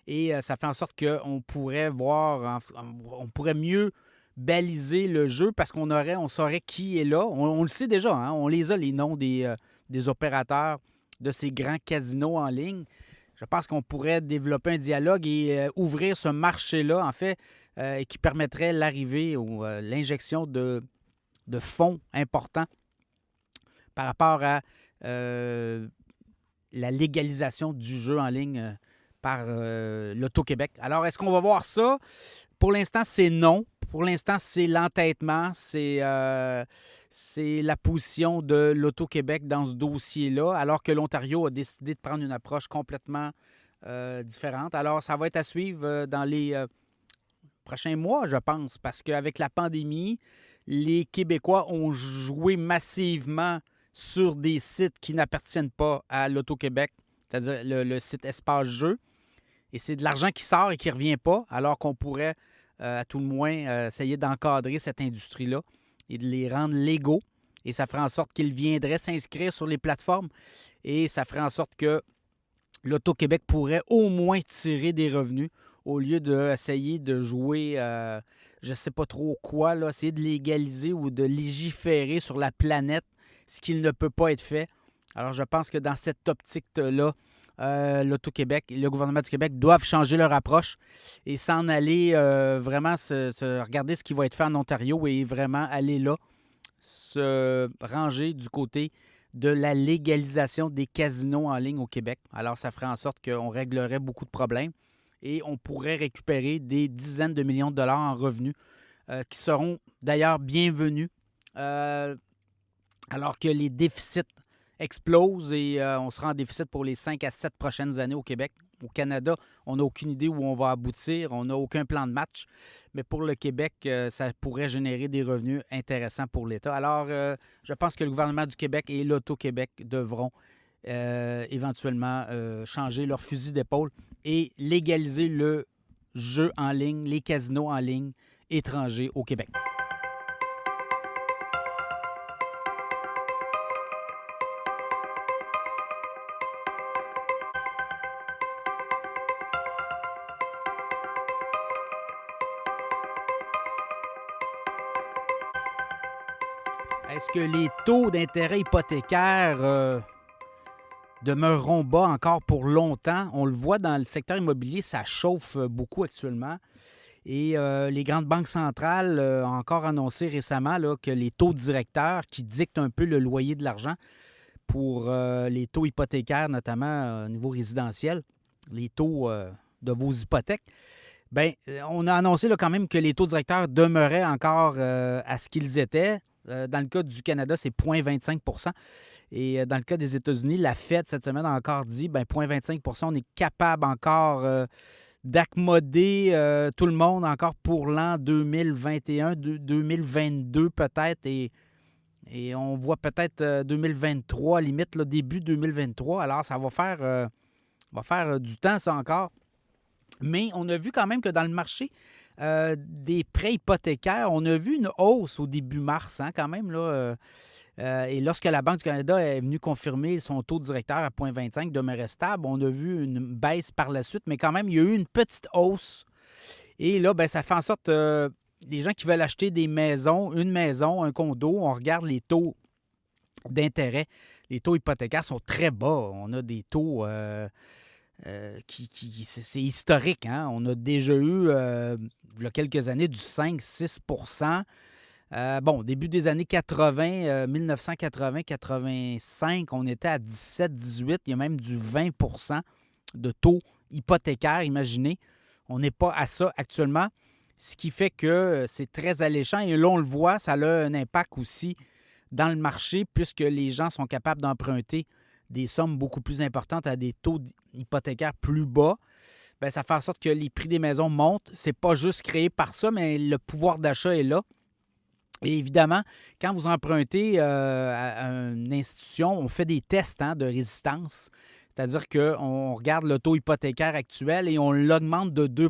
Et ça fait en sorte qu'on pourrait on pourrait mieux baliser le jeu parce on saurait qui est là. On le sait déjà, hein? On les a, les noms des opérateurs de ces grands casinos en ligne. Je pense qu'on pourrait développer un dialogue et ouvrir ce marché-là, en fait, qui permettrait l'arrivée ou l'injection de fonds importants par rapport à la légalisation du jeu en ligne par l'Auto-Québec. Alors, est-ce qu'on va voir ça? Pour l'instant, c'est non. Pour l'instant, c'est l'entêtement, c'est la position de l'Auto-Québec dans ce dossier-là, alors que l'Ontario a décidé de prendre une approche complètement différente. Alors, ça va être à suivre dans les prochains mois, je pense, parce qu'avec la pandémie, les Québécois ont joué massivement sur des sites qui n'appartiennent pas à l'Auto-Québec, c'est-à-dire le site Espace Jeux. Et c'est de l'argent qui sort et qui ne revient pas, alors qu'on pourrait, à tout le moins, essayer d'encadrer cette industrie-là et de les rendre légaux. Et ça ferait en sorte qu'ils viendraient s'inscrire sur les plateformes et ça ferait en sorte que l'Auto-Québec pourrait au moins tirer des revenus au lieu d'essayer de jouer, je ne sais pas trop quoi, là, essayer de légaliser ou de légiférer sur la planète, ce qui ne peut pas être fait. Alors, je pense que dans cette optique-là, l'Auto-Québec et le gouvernement du Québec doivent changer leur approche et s'en aller vraiment regarder ce qui va être fait en Ontario et vraiment aller là, se ranger du côté de la légalisation des casinos en ligne au Québec. Alors, ça ferait en sorte qu'on réglerait beaucoup de problèmes et on pourrait récupérer des dizaines de millions de dollars en revenus qui seront d'ailleurs bienvenus alors que les déficits explosent et on sera en déficit pour les 5 à 7 prochaines années au Québec. Au Canada, on n'a aucune idée où on va aboutir, on n'a aucun plan de match, mais pour le Québec, ça pourrait générer des revenus intéressants pour l'État. Alors, je pense que le gouvernement du Québec et l'Auto-Québec devront éventuellement changer leur fusil d'épaule et légaliser le jeu en ligne, les casinos en ligne étrangers au Québec. Est-ce que les taux d'intérêt hypothécaires demeureront bas encore pour longtemps? On le voit dans le secteur immobilier, ça chauffe beaucoup actuellement. Et les grandes banques centrales ont encore annoncé récemment là, que les taux directeurs qui dictent un peu le loyer de l'argent pour les taux hypothécaires, notamment au niveau résidentiel, les taux de vos hypothèques, bien, on a annoncé là, quand même que les taux directeurs demeuraient encore à ce qu'ils étaient. Dans le cas du Canada, c'est 0,25 %. Et dans le cas des États-Unis, la Fed, cette semaine, a encore dit, bien, 0,25 % on est capable encore d'accommoder tout le monde encore pour l'an 2021, 2022 peut-être. Et on voit peut-être 2023, limite, là, début 2023. Alors, ça va faire du temps, ça encore. Mais on a vu quand même que dans le marché des prêts hypothécaires, on a vu une hausse au début mars, hein, quand même. Là, et lorsque la Banque du Canada est venue confirmer son taux directeur à 0,25 demeurait stable, on a vu une baisse par la suite, mais quand même, il y a eu une petite hausse. Et là, bien, ça fait en sorte les gens qui veulent acheter des maisons, une maison, un condo, on regarde les taux d'intérêt. Les taux hypothécaires sont très bas. On a des taux c'est historique. Hein? On a déjà eu, il y a quelques années, du 5-6 bon, début des années 80, 1980-85, on était à 17-18. Il y a même du 20 de taux hypothécaires, imaginez. On n'est pas à ça actuellement, ce qui fait que c'est très alléchant. Et là, on le voit, ça a un impact aussi dans le marché puisque les gens sont capables d'emprunter des sommes beaucoup plus importantes à des taux hypothécaires plus bas. Bien, ça fait en sorte que les prix des maisons montent. Ce n'est pas juste créé par ça, mais le pouvoir d'achat est là. Et évidemment, quand vous empruntez à une institution, on fait des tests de résistance. C'est-à-dire qu'on regarde le taux hypothécaire actuel et on l'augmente de 2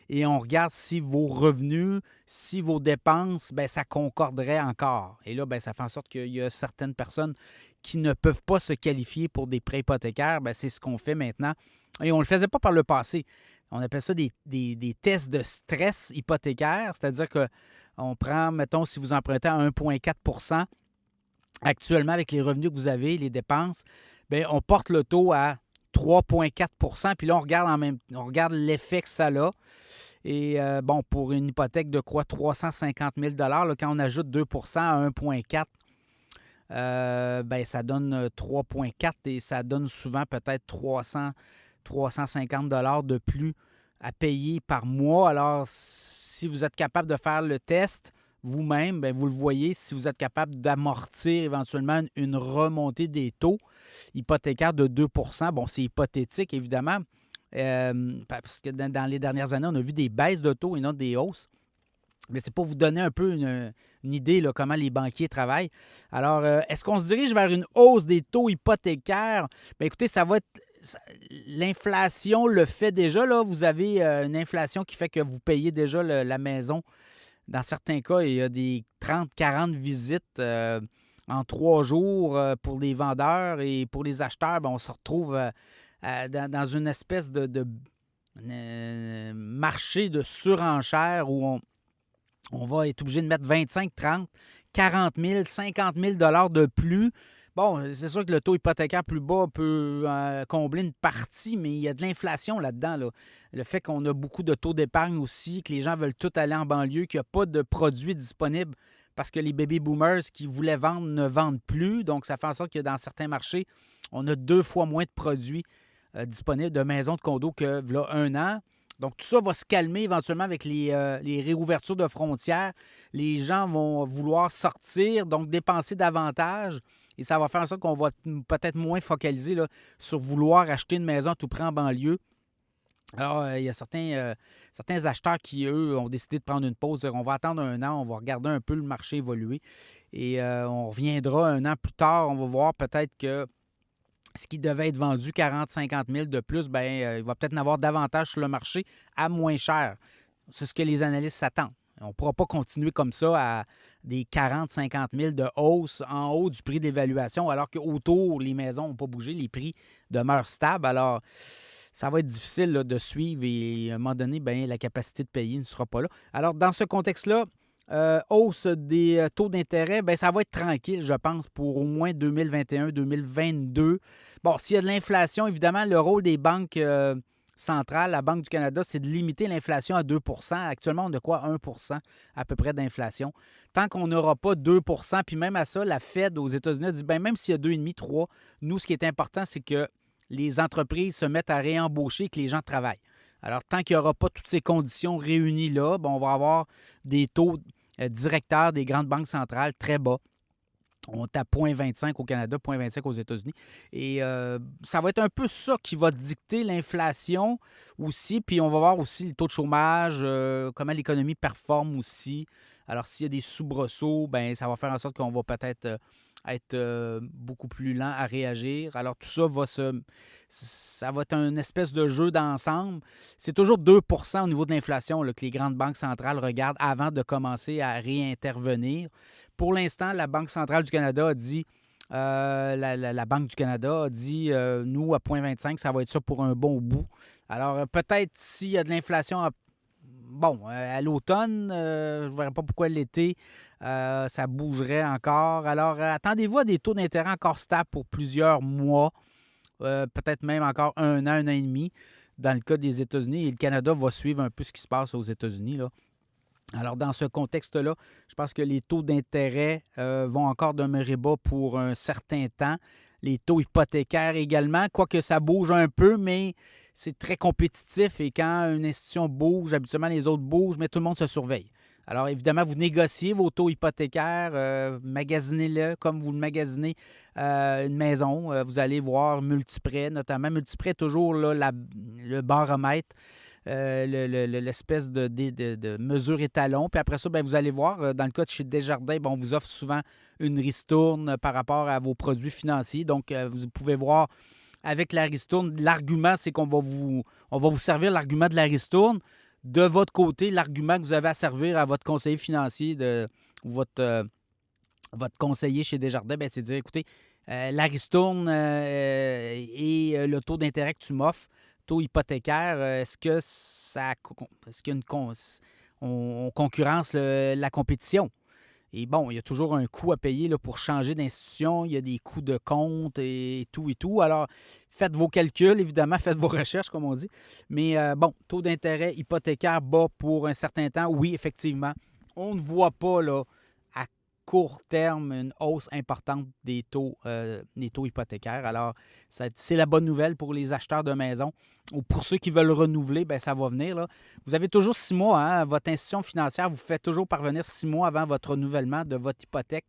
et on regarde si vos revenus, si vos dépenses, bien, ça concorderait encore. Et là, bien, ça fait en sorte qu'il y a certaines personnes qui ne peuvent pas se qualifier pour des prêts hypothécaires. Bien, c'est ce qu'on fait maintenant. Et on ne le faisait pas par le passé. On appelle ça des tests de stress hypothécaire, c'est-à-dire qu'on prend, mettons, si vous empruntez à 1,4 actuellement avec les revenus que vous avez, les dépenses, bien, on porte le taux à 3,4 puis là, on regarde l'effet que ça a. Et bon, pour une hypothèque de quoi 350 000 là, quand on ajoute 2 à 1,4 ben, ça donne 3,4 et ça donne souvent peut-être 350 de plus à payer par mois. Alors, si vous êtes capable de faire le test vous-même, bien, vous le voyez, si vous êtes capable d'amortir éventuellement une remontée des taux hypothécaires de 2 bon, c'est hypothétique, évidemment, parce que dans les dernières années, on a vu des baisses de taux et non des hausses. Mais c'est pour vous donner un peu une idée là, comment les banquiers travaillent. Alors, est-ce qu'on se dirige vers une hausse des taux hypothécaires? Bien, écoutez, ça va être... L'inflation le fait déjà. Là. Vous avez une inflation qui fait que vous payez déjà la maison. Dans certains cas, il y a des 30-40 visites en 3 jours pour les vendeurs. Et pour les acheteurs, bien, on se retrouve dans une espèce de marché de surenchère où on va être obligé de mettre 25, 30, 40 000, 50 000 de plus Bon, c'est sûr que le taux hypothécaire plus bas peut combler une partie, mais il y a de l'inflation là-dedans, là. Le fait qu'on a beaucoup de taux d'épargne aussi, que les gens veulent tout aller en banlieue, qu'il n'y a pas de produits disponibles parce que les baby boomers qui voulaient vendre ne vendent plus. Donc, ça fait en sorte que dans certains marchés, on a 2 fois moins de produits disponibles de maisons de condos que là, un an. Donc, tout ça va se calmer éventuellement avec les réouvertures de frontières. Les gens vont vouloir sortir, donc dépenser davantage. Et ça va faire en sorte qu'on va peut-être moins focaliser là, sur vouloir acheter une maison à tout prix en banlieue. Alors, il y a certains acheteurs qui, eux, ont décidé de prendre une pause. On va attendre un an, on va regarder un peu le marché évoluer. Et on reviendra un an plus tard, on va voir peut-être que ce qui devait être vendu 40-50 000 de plus, il va peut-être en avoir davantage sur le marché à moins cher. C'est ce que les analystes s'attendent. On ne pourra pas continuer comme ça à des 40-50 000 de hausse en haut du prix d'évaluation, alors qu'autour, les maisons n'ont pas bougé, les prix demeurent stables. Alors, ça va être difficile là, de suivre et à un moment donné, la capacité de payer ne sera pas là. Alors, dans ce contexte-là, hausse des taux d'intérêt, ça va être tranquille, je pense, pour au moins 2021-2022. Bon, s'il y a de l'inflation, évidemment, le rôle des banques centrales, la Banque du Canada, c'est de limiter l'inflation à 2 %. Actuellement, on a quoi? 1 % à peu près d'inflation. Tant qu'on n'aura pas 2 %, puis même à ça, la Fed aux États-Unis dit, même s'il y a 2,5, 3, nous, ce qui est important, c'est que les entreprises se mettent à réembaucher et que les gens travaillent. Alors, tant qu'il n'y aura pas toutes ces conditions réunies là, on va avoir des taux directeurs des grandes banques centrales très bas. On est à 0,25 au Canada, 0,25 aux États-Unis. Et ça va être un peu ça qui va dicter l'inflation aussi. Puis on va voir aussi le taux de chômage, comment l'économie performe aussi. Alors, s'il y a des soubresauts, ça va faire en sorte qu'on va peut-être être beaucoup plus lent à réagir. Alors, tout ça ça va être une espèce de jeu d'ensemble. C'est toujours 2 % au niveau de l'inflation là, que les grandes banques centrales regardent avant de commencer à réintervenir. Pour l'instant, la Banque centrale du Canada a dit, la Banque du Canada a dit, nous, à 0,25, ça va être ça pour un bon bout. Alors, peut-être s'il y a de l'inflation à l'automne, je ne verrais pas pourquoi l'été, ça bougerait encore. Alors, attendez-vous à des taux d'intérêt encore stables pour plusieurs mois, peut-être même encore un an et demi, dans le cas des États-Unis. Et le Canada va suivre un peu ce qui se passe aux États-Unis, là. Alors, dans ce contexte-là, je pense que les taux d'intérêt vont encore demeurer bas pour un certain temps. Les taux hypothécaires également, quoique ça bouge un peu, mais c'est très compétitif et quand une institution bouge, habituellement les autres bougent, mais tout le monde se surveille. Alors, évidemment, vous négociez vos taux hypothécaires, magasinez-le comme vous le magasinez une maison. Vous allez voir Multiprêt, notamment. Multiprêt, toujours là, le baromètre. L'espèce de mesure étalon. Puis après ça, vous allez voir, dans le cas de chez Desjardins, on vous offre souvent une ristourne par rapport à vos produits financiers. Donc, vous pouvez voir avec la ristourne, l'argument, c'est on va vous servir l'argument de la ristourne. De votre côté, l'argument que vous avez à servir à votre conseiller financier ou votre conseiller chez Desjardins, c'est de dire, écoutez, la ristourne et le taux d'intérêt que tu m'offres, taux hypothécaire, est-ce qu'on concurrence la compétition? Et bon, il y a toujours un coût à payer là, pour changer d'institution. Il y a des coûts de compte et tout et tout. Alors, faites vos calculs, évidemment, faites vos recherches, comme on dit. Mais taux d'intérêt hypothécaire bas pour un certain temps, oui, effectivement. On ne voit pas là, à court terme une hausse importante des taux hypothécaires. Alors, c'est la bonne nouvelle pour les acheteurs de maisons ou pour ceux qui veulent renouveler, ça va venir. Là. Vous avez toujours 6 mois. Hein, votre institution financière vous fait toujours parvenir 6 mois avant votre renouvellement de votre hypothèque,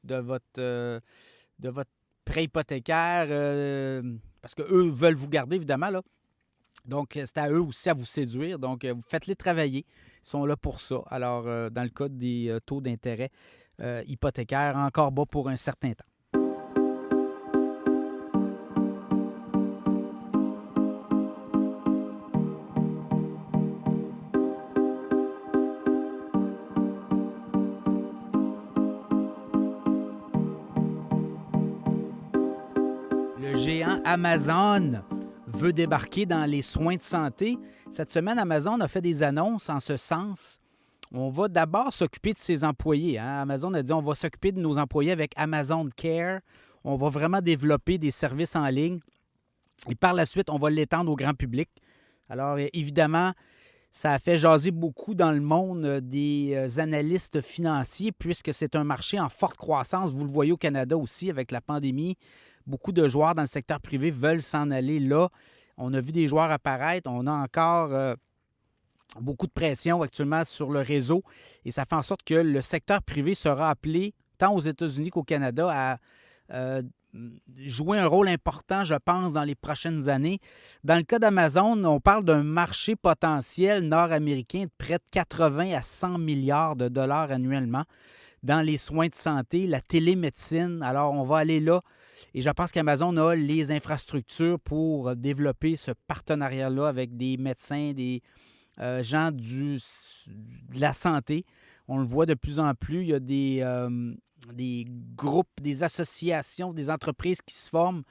de votre prêt hypothécaire, parce qu'eux veulent vous garder, évidemment. Là. Donc, c'est à eux aussi à vous séduire. Donc, vous faites-les travailler. Ils sont là pour ça. Alors, dans le cas des taux d'intérêt hypothécaires, encore bas pour un certain temps. Le géant Amazon veut débarquer dans les soins de santé. Cette semaine, Amazon a fait des annonces en ce sens. On va d'abord s'occuper de ses employés. Hein. Amazon a dit on va s'occuper de nos employés avec Amazon Care. On va vraiment développer des services en ligne et par la suite, on va l'étendre au grand public. Alors, évidemment, ça a fait jaser beaucoup dans le monde des analystes financiers puisque c'est un marché en forte croissance. Vous le voyez au Canada aussi avec la pandémie. Beaucoup de joueurs dans le secteur privé veulent s'en aller là. On a vu des joueurs apparaître. On a encore beaucoup de pression actuellement sur le réseau et ça fait en sorte que le secteur privé sera appelé, tant aux États-Unis qu'au Canada, à jouer un rôle important, je pense, dans les prochaines années. Dans le cas d'Amazon, on parle d'un marché potentiel nord-américain de près de 80 à 100 milliards de dollars annuellement dans les soins de santé, la télémédecine. Alors, on va aller là et je pense qu'Amazon a les infrastructures pour développer ce partenariat-là avec des médecins, des gens de la santé. On le voit de plus en plus. Il y a des groupes, des associations, des entreprises qui se forment,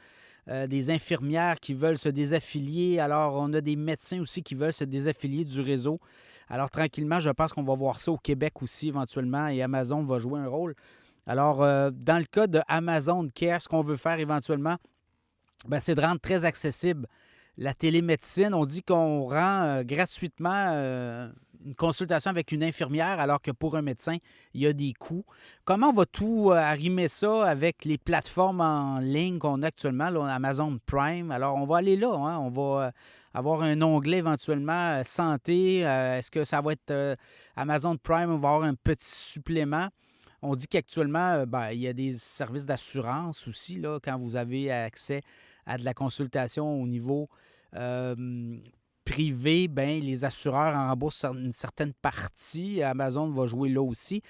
des infirmières qui veulent se désaffilier. Alors, on a des médecins aussi qui veulent se désaffilier du réseau. Alors, tranquillement, je pense qu'on va voir ça au Québec aussi éventuellement et Amazon va jouer un rôle. Alors, dans le cas de Amazon Care, ce qu'on veut faire éventuellement, c'est de rendre très accessible la télémédecine. On dit qu'on rend gratuitement une consultation avec une infirmière, alors que pour un médecin, il y a des coûts. Comment on va tout arrimer ça avec les plateformes en ligne qu'on a actuellement, là, Amazon Prime? Alors, on va aller là. Hein? On va avoir un onglet éventuellement santé. Est-ce que ça va être Amazon Prime? On va avoir un petit supplément. On dit qu'actuellement, il y a des services d'assurance aussi, là, quand vous avez accès à de la consultation au niveau privé, les assureurs en remboursent une certaine partie. Amazon va jouer là aussi.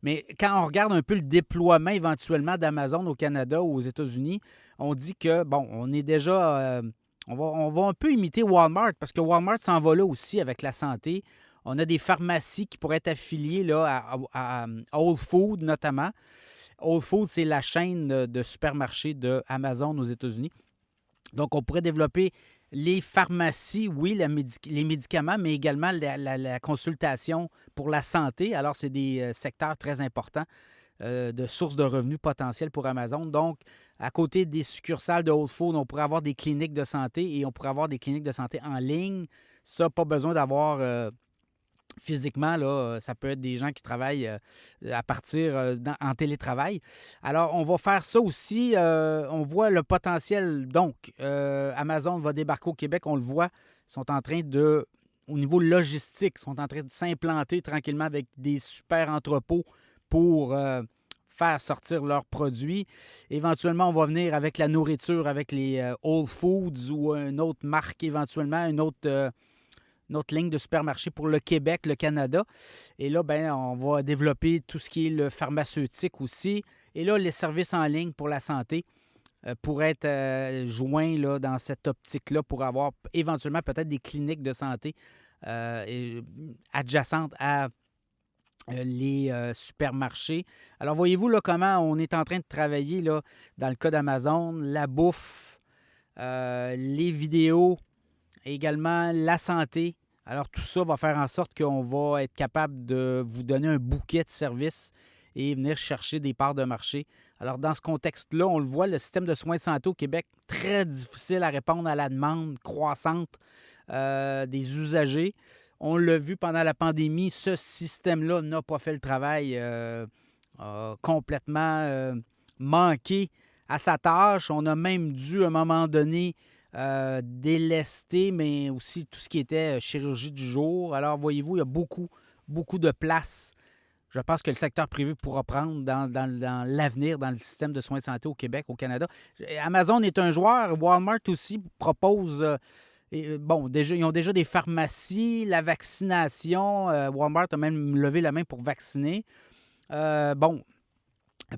Mais quand on regarde un peu le déploiement éventuellement d'Amazon au Canada ou aux États-Unis, on dit que, on est déjà... on va un peu imiter Walmart parce que Walmart s'en va là aussi avec la santé. On a des pharmacies qui pourraient être affiliées là, à Whole Foods notamment. Whole Foods, c'est la chaîne de supermarchés d'Amazon aux États-Unis. Donc, on pourrait développer les pharmacies, oui, les médicaments, mais également la consultation pour la santé. Alors, c'est des secteurs très importants de sources de revenus potentiels pour Amazon. Donc, à côté des succursales de Whole Foods, on pourrait avoir des cliniques de santé et on pourrait avoir des cliniques de santé en ligne. Ça, pas besoin d'avoir... physiquement, là, ça peut être des gens qui travaillent à partir en télétravail. Alors, on va faire ça aussi. On voit le potentiel. Donc, Amazon va débarquer au Québec, on le voit. Ils sont en train de, au niveau logistique, ils sont en train de s'implanter tranquillement avec des super entrepôts pour faire sortir leurs produits. Éventuellement, on va venir avec la nourriture, avec les Whole Foods ou une autre marque éventuellement, une autre ligne de supermarché pour le Québec, le Canada. Et là, on va développer tout ce qui est le pharmaceutique aussi. Et là, les services en ligne pour la santé pourraient être joints là, dans cette optique-là pour avoir éventuellement peut-être des cliniques de santé adjacentes à les supermarchés. Alors, voyez-vous là, comment on est en train de travailler là, dans le cas d'Amazon, la bouffe, les vidéos, également la santé. Alors, tout ça va faire en sorte qu'on va être capable de vous donner un bouquet de services et venir chercher des parts de marché. Alors, dans ce contexte-là, on le voit, le système de soins de santé au Québec, très difficile à répondre à la demande croissante des usagers. On l'a vu pendant la pandémie, ce système-là n'a pas fait le travail, a complètement manqué à sa tâche. On a même dû, à un moment donné, délester, mais aussi tout ce qui était chirurgie du jour. Alors, voyez-vous, il y a beaucoup, beaucoup de place. Je pense que le secteur privé pourra prendre dans l'avenir, dans le système de soins de santé au Québec, au Canada. Amazon est un joueur. Walmart aussi propose... déjà, ils ont déjà des pharmacies, la vaccination. Walmart a même levé la main pour vacciner.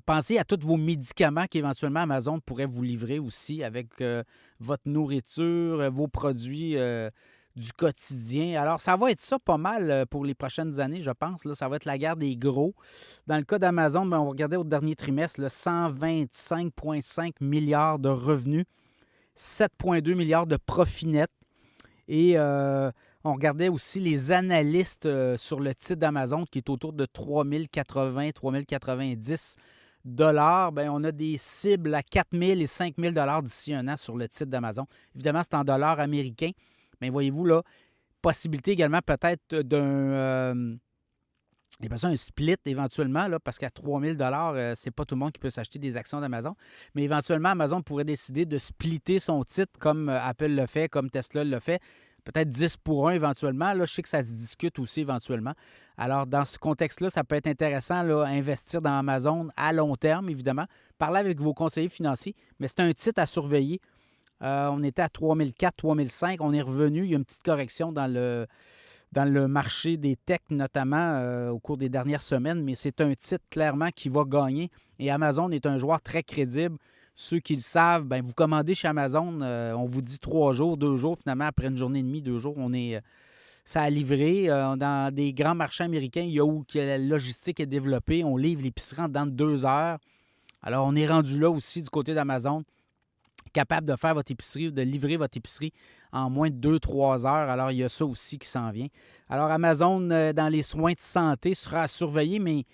Pensez à tous vos médicaments qu'éventuellement Amazon pourrait vous livrer aussi avec votre nourriture, vos produits du quotidien. Alors, ça va être ça pas mal pour les prochaines années, je pense. Là, ça va être la guerre des gros. Dans le cas d'Amazon, on va regarder au dernier trimestre, 125,5 milliards de revenus, 7,2 milliards de profit net. Et on regardait aussi les analystes sur le titre d'Amazon qui est autour de 3080, 3090 ben, on a des cibles à 4 000 et 5 000 d'ici un an sur le titre d'Amazon. Évidemment, c'est en dollars américains, mais voyez-vous, là, possibilité également peut-être il y a besoin d'un split éventuellement, là, parce qu'à 3 000 c'est pas tout le monde qui peut s'acheter des actions d'Amazon. Mais éventuellement, Amazon pourrait décider de splitter son titre comme Apple le fait, comme Tesla le fait. Peut-être 10 pour 1 éventuellement. Là, je sais que ça se discute aussi éventuellement. Alors, dans ce contexte-là, ça peut être intéressant là, investir dans Amazon à long terme, évidemment. Parler avec vos conseillers financiers, mais c'est un titre à surveiller. On était à 3004, 3005. On est revenu. Il y a une petite correction dans le marché des techs, notamment au cours des dernières semaines, mais c'est un titre clairement qui va gagner. Et Amazon est un joueur très crédible. Ceux qui le savent, ben, vous commandez chez Amazon, on vous dit 3 jours, 2 jours, finalement, après une journée et demie, 2 jours, ça a livré. Dans des grands marchés américains, il y a où que la logistique est développée, on livre l'épicerie en dedans de 2 heures. Alors, on est rendu là aussi du côté d'Amazon, capable de faire votre épicerie ou de livrer votre épicerie en moins de 2-3 heures. Alors, il y a ça aussi qui s'en vient. Alors, Amazon, dans les soins de santé, sera à surveiller, mais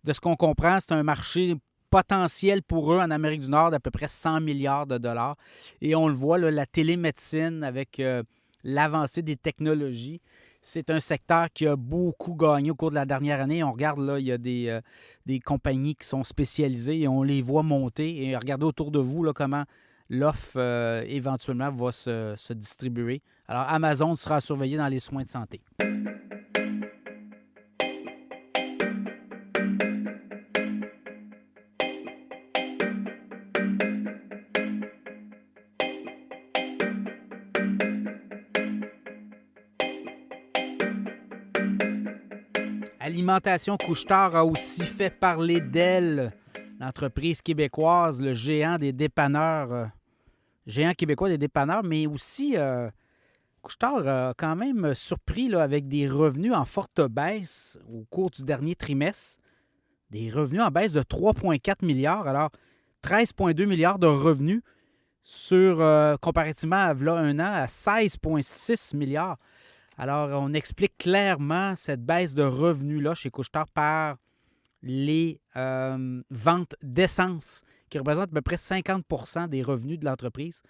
de ce qu'on comprend, c'est un marché potentiel pour eux en Amérique du Nord d'à peu près 100 milliards de dollars. Et on le voit, là, la télémédecine avec l'avancée des technologies, c'est un secteur qui a beaucoup gagné au cours de la dernière année. On regarde, là, il y a des compagnies qui sont spécialisées et on les voit monter. Et regardez autour de vous là, comment l'offre éventuellement va se distribuer. Alors, Amazon sera surveillé dans les soins de santé. Alimentation Couche-Tard a aussi fait parler d'elle. L'entreprise québécoise, le géant des dépanneurs, géant québécois des dépanneurs, mais aussi Couche-Tard a quand même surpris là, avec des revenus en forte baisse au cours du dernier trimestre. Des revenus en baisse de 3,4 milliards. Alors, 13,2 milliards de revenus sur, comparativement à là, un an, à 16,6 milliards. Alors, on explique clairement cette baisse de revenus-là chez Couche-Tard par les ventes d'essence, qui représentent à peu près 50 des revenus de l'entreprise.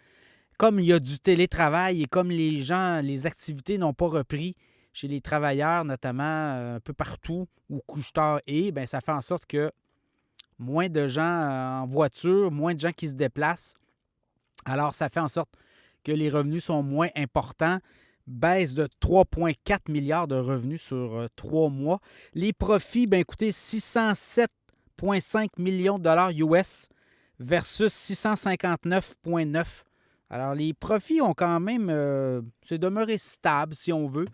Comme il y a du télétravail et comme les gens, les activités n'ont pas repris chez les travailleurs, notamment un peu partout où Couche-Tard est, bien, ça fait en sorte que moins de gens en voiture, moins de gens qui se déplacent. Alors, ça fait en sorte que les revenus sont moins importants. Baisse de 3,4 milliards de revenus sur 3 mois. Les profits, bien écoutez, 607,5 millions de dollars US versus 659,9. Alors, les profits ont quand même, c'est demeuré stable, si on veut.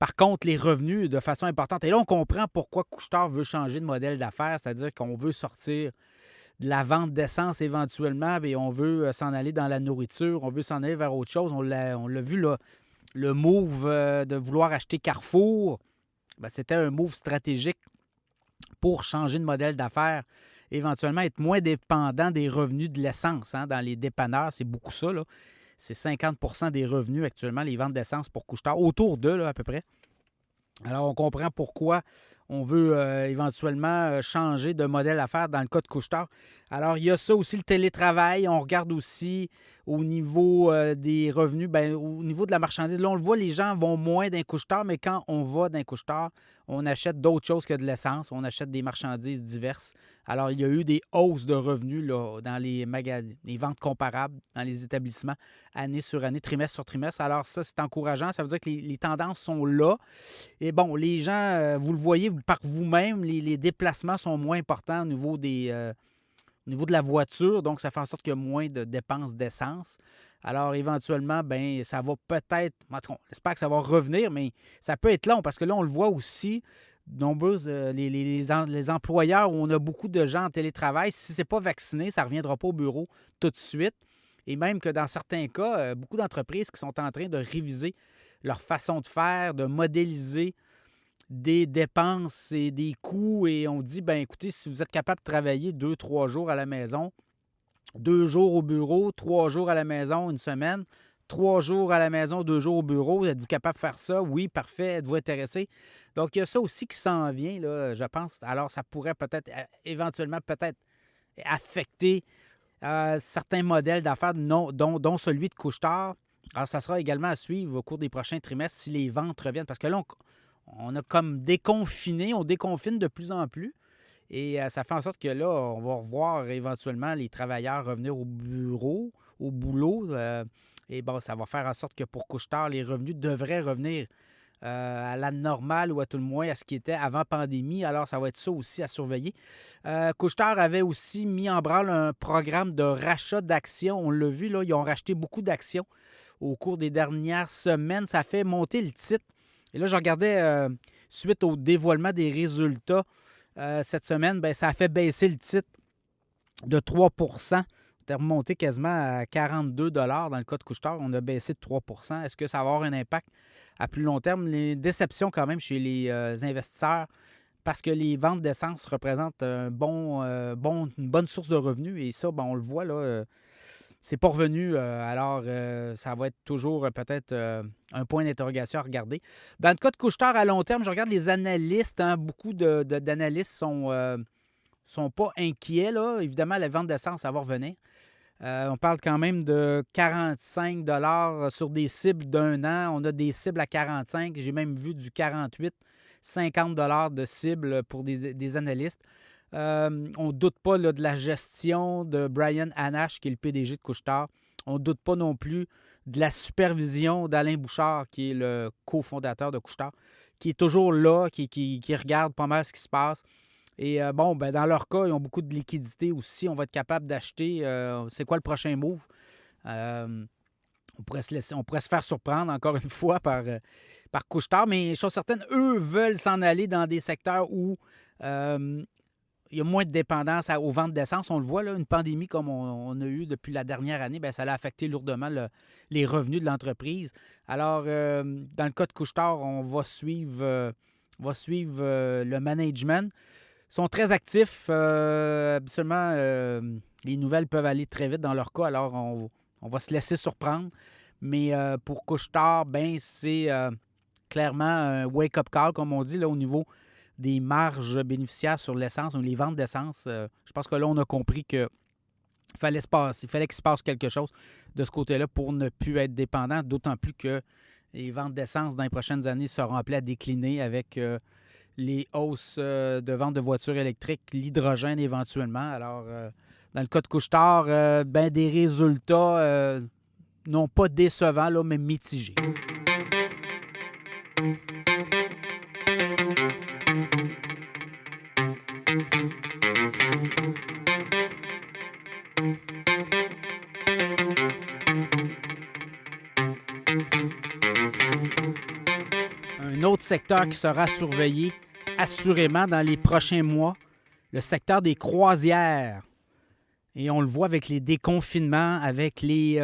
Par contre, les revenus, de façon importante. Et là, on comprend pourquoi Couche-Tard veut changer de modèle d'affaires, c'est-à-dire qu'on veut sortir de la vente d'essence éventuellement, et on veut s'en aller dans la nourriture, on veut s'en aller vers autre chose. On l'a vu, là, le move de vouloir acheter Carrefour, bien, c'était un move stratégique pour changer de modèle d'affaires, éventuellement être moins dépendant des revenus de l'essence. Hein, dans les dépanneurs, c'est beaucoup ça. Là. C'est 50 des revenus actuellement, les ventes d'essence pour Couche-Tard, autour d'eux là, à peu près. Alors, on comprend pourquoi on veut éventuellement changer de modèle d'affaires dans le cas de Couche-Tard. Alors, il y a ça aussi, le télétravail. On regarde aussi au niveau des revenus, bien, au niveau de la marchandise. Là, on le voit, les gens vont moins d'un Couche-Tard, mais quand on va d'un Couche-Tard, on achète d'autres choses que de l'essence. On achète des marchandises diverses. Alors, il y a eu des hausses de revenus là, dans les ventes comparables dans les établissements, année sur année, trimestre sur trimestre. Alors, ça, c'est encourageant. Ça veut dire que les tendances sont là. Et bon, les gens, vous le voyez par vous-même, les déplacements sont moins importants au niveau au niveau de la voiture, donc ça fait en sorte qu'il y a moins de dépenses d'essence. Alors, éventuellement, bien, ça va peut-être, en tout cas, j'espère que ça va revenir, mais ça peut être long parce que là, on le voit aussi, nombreux, les employeurs où on a beaucoup de gens en télétravail, si ce n'est pas vacciné, ça ne reviendra pas au bureau tout de suite. Et même que dans certains cas, beaucoup d'entreprises qui sont en train de réviser leur façon de faire, de modéliser des dépenses et des coûts. Et on dit, bien écoutez, si vous êtes capable de travailler 2-3 jours à la maison, 2 jours au bureau, 3 jours à la maison, une semaine, 3 jours à la maison, 2 jours au bureau, êtes-vous capable de faire ça? Oui, parfait. Êtes-vous intéressé? Donc, il y a ça aussi qui s'en vient, là, je pense. Alors, ça pourrait peut-être, éventuellement, peut-être affecter certains modèles d'affaires, dont celui de Couche-Tard. Alors, ça sera également à suivre au cours des prochains trimestres si les ventes reviennent. Parce que là, on a comme déconfiné, on déconfine de plus en plus. Et ça fait en sorte que là, on va revoir éventuellement les travailleurs revenir au bureau, au boulot. Et bon, ça va faire en sorte que pour Couche-Tard, les revenus devraient revenir à la normale ou à tout le moins à ce qui était avant pandémie. Alors, ça va être ça aussi à surveiller. Couche-Tard avait aussi mis en branle un programme de rachat d'actions. On l'a vu, là, ils ont racheté beaucoup d'actions au cours des dernières semaines. Ça fait monter le titre. Et là, je regardais, suite au dévoilement des résultats cette semaine, bien, ça a fait baisser le titre de 3 %. On est remonté quasiment à 42 dans le cas de Couche-Tard. On a baissé de 3 %. Est-ce que ça va avoir un impact à plus long terme? Les déceptions quand même chez les investisseurs parce que les ventes d'essence représentent une bonne source de revenus. Et ça, ben, on le voit, là, c'est pas revenu. Alors, ça va être toujours peut-être un point d'interrogation à regarder. Dans le cas de Couche-Tard à long terme, je regarde les analystes. Beaucoup d'analystes sont pas inquiets. Là. Évidemment, la vente d'essence, ça va revenir. On parle quand même de 45 sur des cibles d'un an. On a des cibles à 45. J'ai même vu du 48, 50 de cibles pour des analystes. On ne doute pas là, de la gestion de Brian Hannasch, qui est le PDG de Couche-Tard. On ne doute pas non plus de la supervision d'Alain Bouchard, qui est le cofondateur de Couche-Tard, qui est toujours là, qui regarde pas mal ce qui se passe. Et bon, ben, dans leur cas, ils ont beaucoup de liquidités aussi. On va être capable d'acheter. C'est quoi le prochain move? On pourrait se faire surprendre encore une fois par Couche-Tard, mais chose certaine, eux veulent s'en aller dans des secteurs où il y a moins de dépendance aux ventes d'essence. On le voit, là, une pandémie comme on a eu depuis la dernière année, bien, ça a affecté lourdement les revenus de l'entreprise. Alors, dans le cas de Couche-Tard, on va suivre le management. Ils sont très actifs. Absolument, les nouvelles peuvent aller très vite dans leur cas. Alors, on va se laisser surprendre. Mais pour Couche-Tard, ben, c'est clairement un wake-up call, comme on dit, là, au niveau des marges bénéficiaires sur l'essence ou les ventes d'essence. Je pense que là, on a compris qu'il fallait qu'il se passe quelque chose de ce côté-là pour ne plus être dépendant, d'autant plus que les ventes d'essence dans les prochaines années seront appelées à décliner avec les hausses de vente de voitures électriques, l'hydrogène éventuellement. Alors, dans le cas de Couche-Tard, ben, des résultats non pas décevants, là, mais mitigés. Un autre secteur qui sera surveillé assurément dans les prochains mois, le secteur des croisières. Et on le voit avec les déconfinements, avec les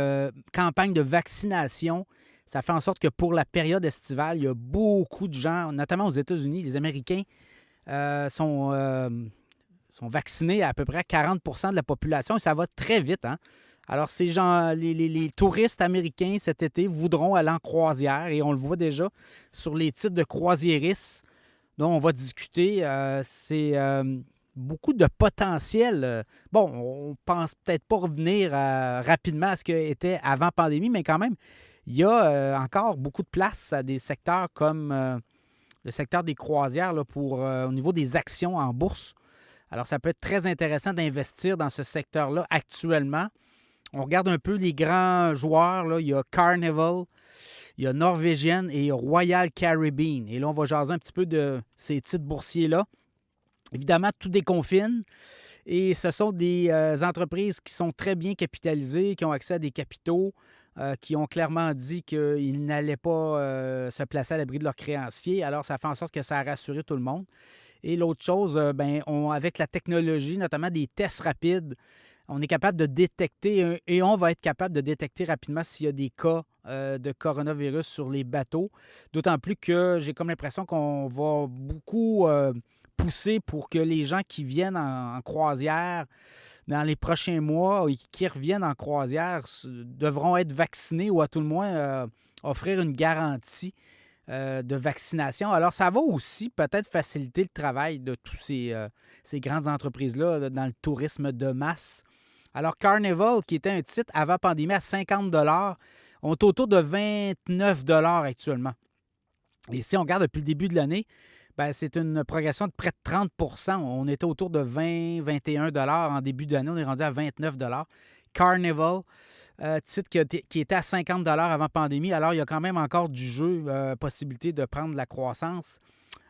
campagnes de vaccination. Ça fait en sorte que pour la période estivale, il y a beaucoup de gens, notamment aux États-Unis, les Américains sont vaccinés à peu près 40 % de la population et ça va très vite. Hein? Alors, ces gens, les touristes américains cet été voudront aller en croisière et on le voit déjà sur les titres de croisiéristes dont on va discuter. C'est beaucoup de potentiel. Bon, on pense peut-être pas revenir rapidement à ce qu'était avant pandémie, mais quand même, il y a encore beaucoup de place à des secteurs comme le secteur des croisières là, au niveau des actions en bourse. Alors, ça peut être très intéressant d'investir dans ce secteur-là actuellement. On regarde un peu les grands joueurs. Là. Il y a Carnival, il y a Norwegian et Royal Caribbean. Et là, on va jaser un petit peu de ces titres boursiers-là. Évidemment, tout déconfine. Et ce sont des entreprises qui sont très bien capitalisées, qui ont accès à des capitaux, qui ont clairement dit qu'ils n'allaient pas se placer à l'abri de leurs créanciers. Alors, ça fait en sorte que ça a rassuré tout le monde. Et l'autre chose, avec la technologie, notamment des tests rapides, on est capable de détecter et on va être capable de détecter rapidement s'il y a des cas de coronavirus sur les bateaux. D'autant plus que j'ai comme l'impression qu'on va beaucoup pousser pour que les gens qui viennent en croisière dans les prochains mois et qui reviennent en croisière devront être vaccinés ou à tout le moins offrir une garantie de vaccination. Alors, ça va aussi peut-être faciliter le travail de tous ces grandes entreprises-là dans le tourisme de masse. Alors, Carnival, qui était un titre avant pandémie à 50 on est autour de 29 actuellement. Et si on regarde depuis le début de l'année, ben, c'est une progression de près de 30 On était autour de 20-21 en début d'année. On est rendu à 29 Carnival, titre qui était à 50 avant pandémie. Alors, il y a quand même encore du jeu, possibilité de prendre de la croissance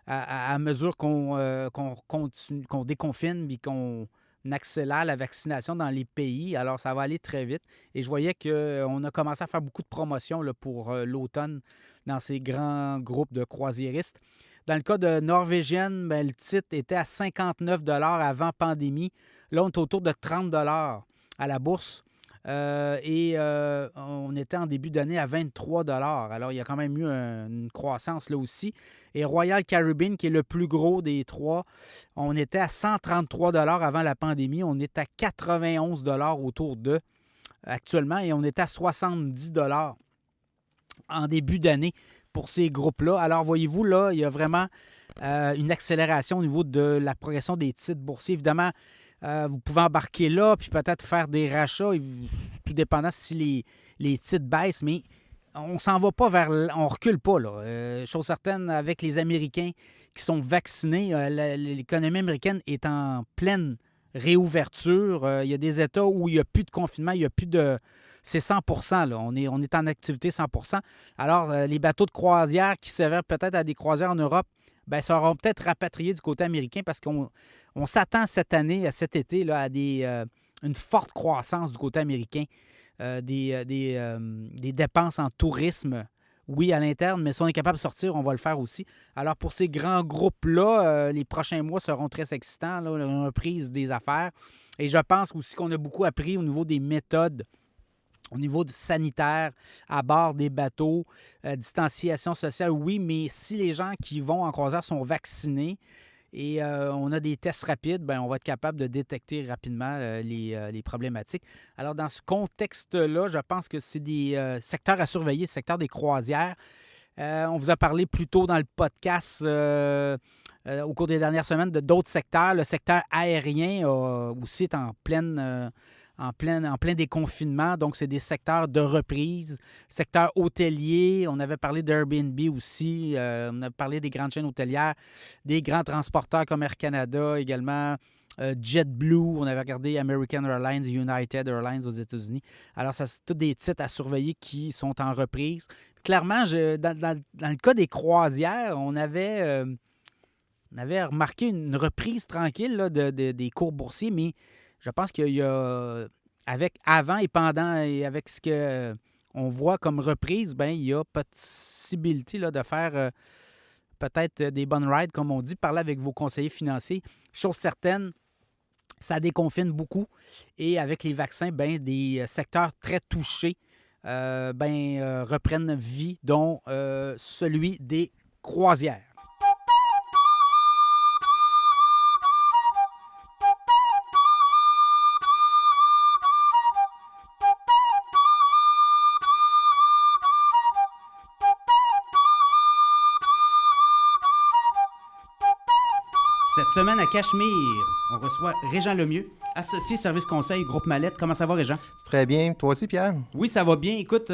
à mesure qu'on continue, qu'on déconfine et qu'on accélère la vaccination dans les pays. Alors, ça va aller très vite. Et je voyais qu'on a commencé à faire beaucoup de promotions là, pour l'automne dans ces grands groupes de croisiéristes. Dans le cas de Norvégienne, ben, le titre était à 59 avant pandémie. Là, on est autour de 30 à la bourse. On était en début d'année à 23 Alors, il y a quand même eu une croissance là aussi. Et Royal Caribbean, qui est le plus gros des trois, on était à 133 avant la pandémie. On est à 91 autour d'eux actuellement et on est à 70 en début d'année pour ces groupes-là. Alors, voyez-vous, là, il y a vraiment une accélération au niveau de la progression des titres boursiers. Évidemment, vous pouvez embarquer là, puis peut-être faire des rachats, tout dépendant si les titres baissent, mais on s'en va pas vers... On recule pas, là. Chose certaine, avec les Américains qui sont vaccinés, l'économie américaine est en pleine réouverture. Il y a des États où il n'y a plus de confinement, il n'y a plus de... C'est 100 là. On est en activité 100 Alors, les bateaux de croisière qui servent peut-être à des croisières en Europe, bien, seront peut-être rapatriés du côté américain parce qu'on s'attend cette année, cet été, là, à une forte croissance du côté américain, des dépenses en tourisme, oui, à l'interne, mais si on est capable de sortir, on va le faire aussi. Alors, pour ces grands groupes-là, les prochains mois seront très excitants, là, la reprise des affaires. Et je pense aussi qu'on a beaucoup appris au niveau des méthodes, au niveau sanitaire, à bord des bateaux, distanciation sociale, oui, mais si les gens qui vont en croisière sont vaccinés et on a des tests rapides, bien, on va être capable de détecter rapidement les problématiques. Alors, dans ce contexte-là, je pense que c'est des secteurs à surveiller, le secteur des croisières. On vous a parlé plus tôt dans le podcast au cours des dernières semaines de d'autres secteurs. Le secteur aérien aussi est en plein déconfinement. Donc, c'est des secteurs de reprise. Secteur hôtelier, on avait parlé d'Airbnb aussi. On a parlé des grandes chaînes hôtelières, des grands transporteurs comme Air Canada également. JetBlue, on avait regardé American Airlines, United Airlines aux États-Unis. Alors, ça, c'est tous des titres à surveiller qui sont en reprise. Clairement, dans le cas des croisières, on avait remarqué une reprise tranquille là, des cours boursiers, mais je pense qu'il y a, avec avant et pendant, et avec ce qu'on voit comme reprise, bien, il y a possibilité là, de faire peut-être des bonnes rides, comme on dit, parler avec vos conseillers financiers. Chose certaine, ça déconfine beaucoup. Et avec les vaccins, bien, des secteurs très touchés reprennent vie, dont celui des croisières. Cette semaine à Cachemire, on reçoit Régent Lemieux, associé service conseil Groupe Mallette. Comment ça va, Régent? Très bien. Toi aussi, Pierre? Oui, ça va bien. Écoute,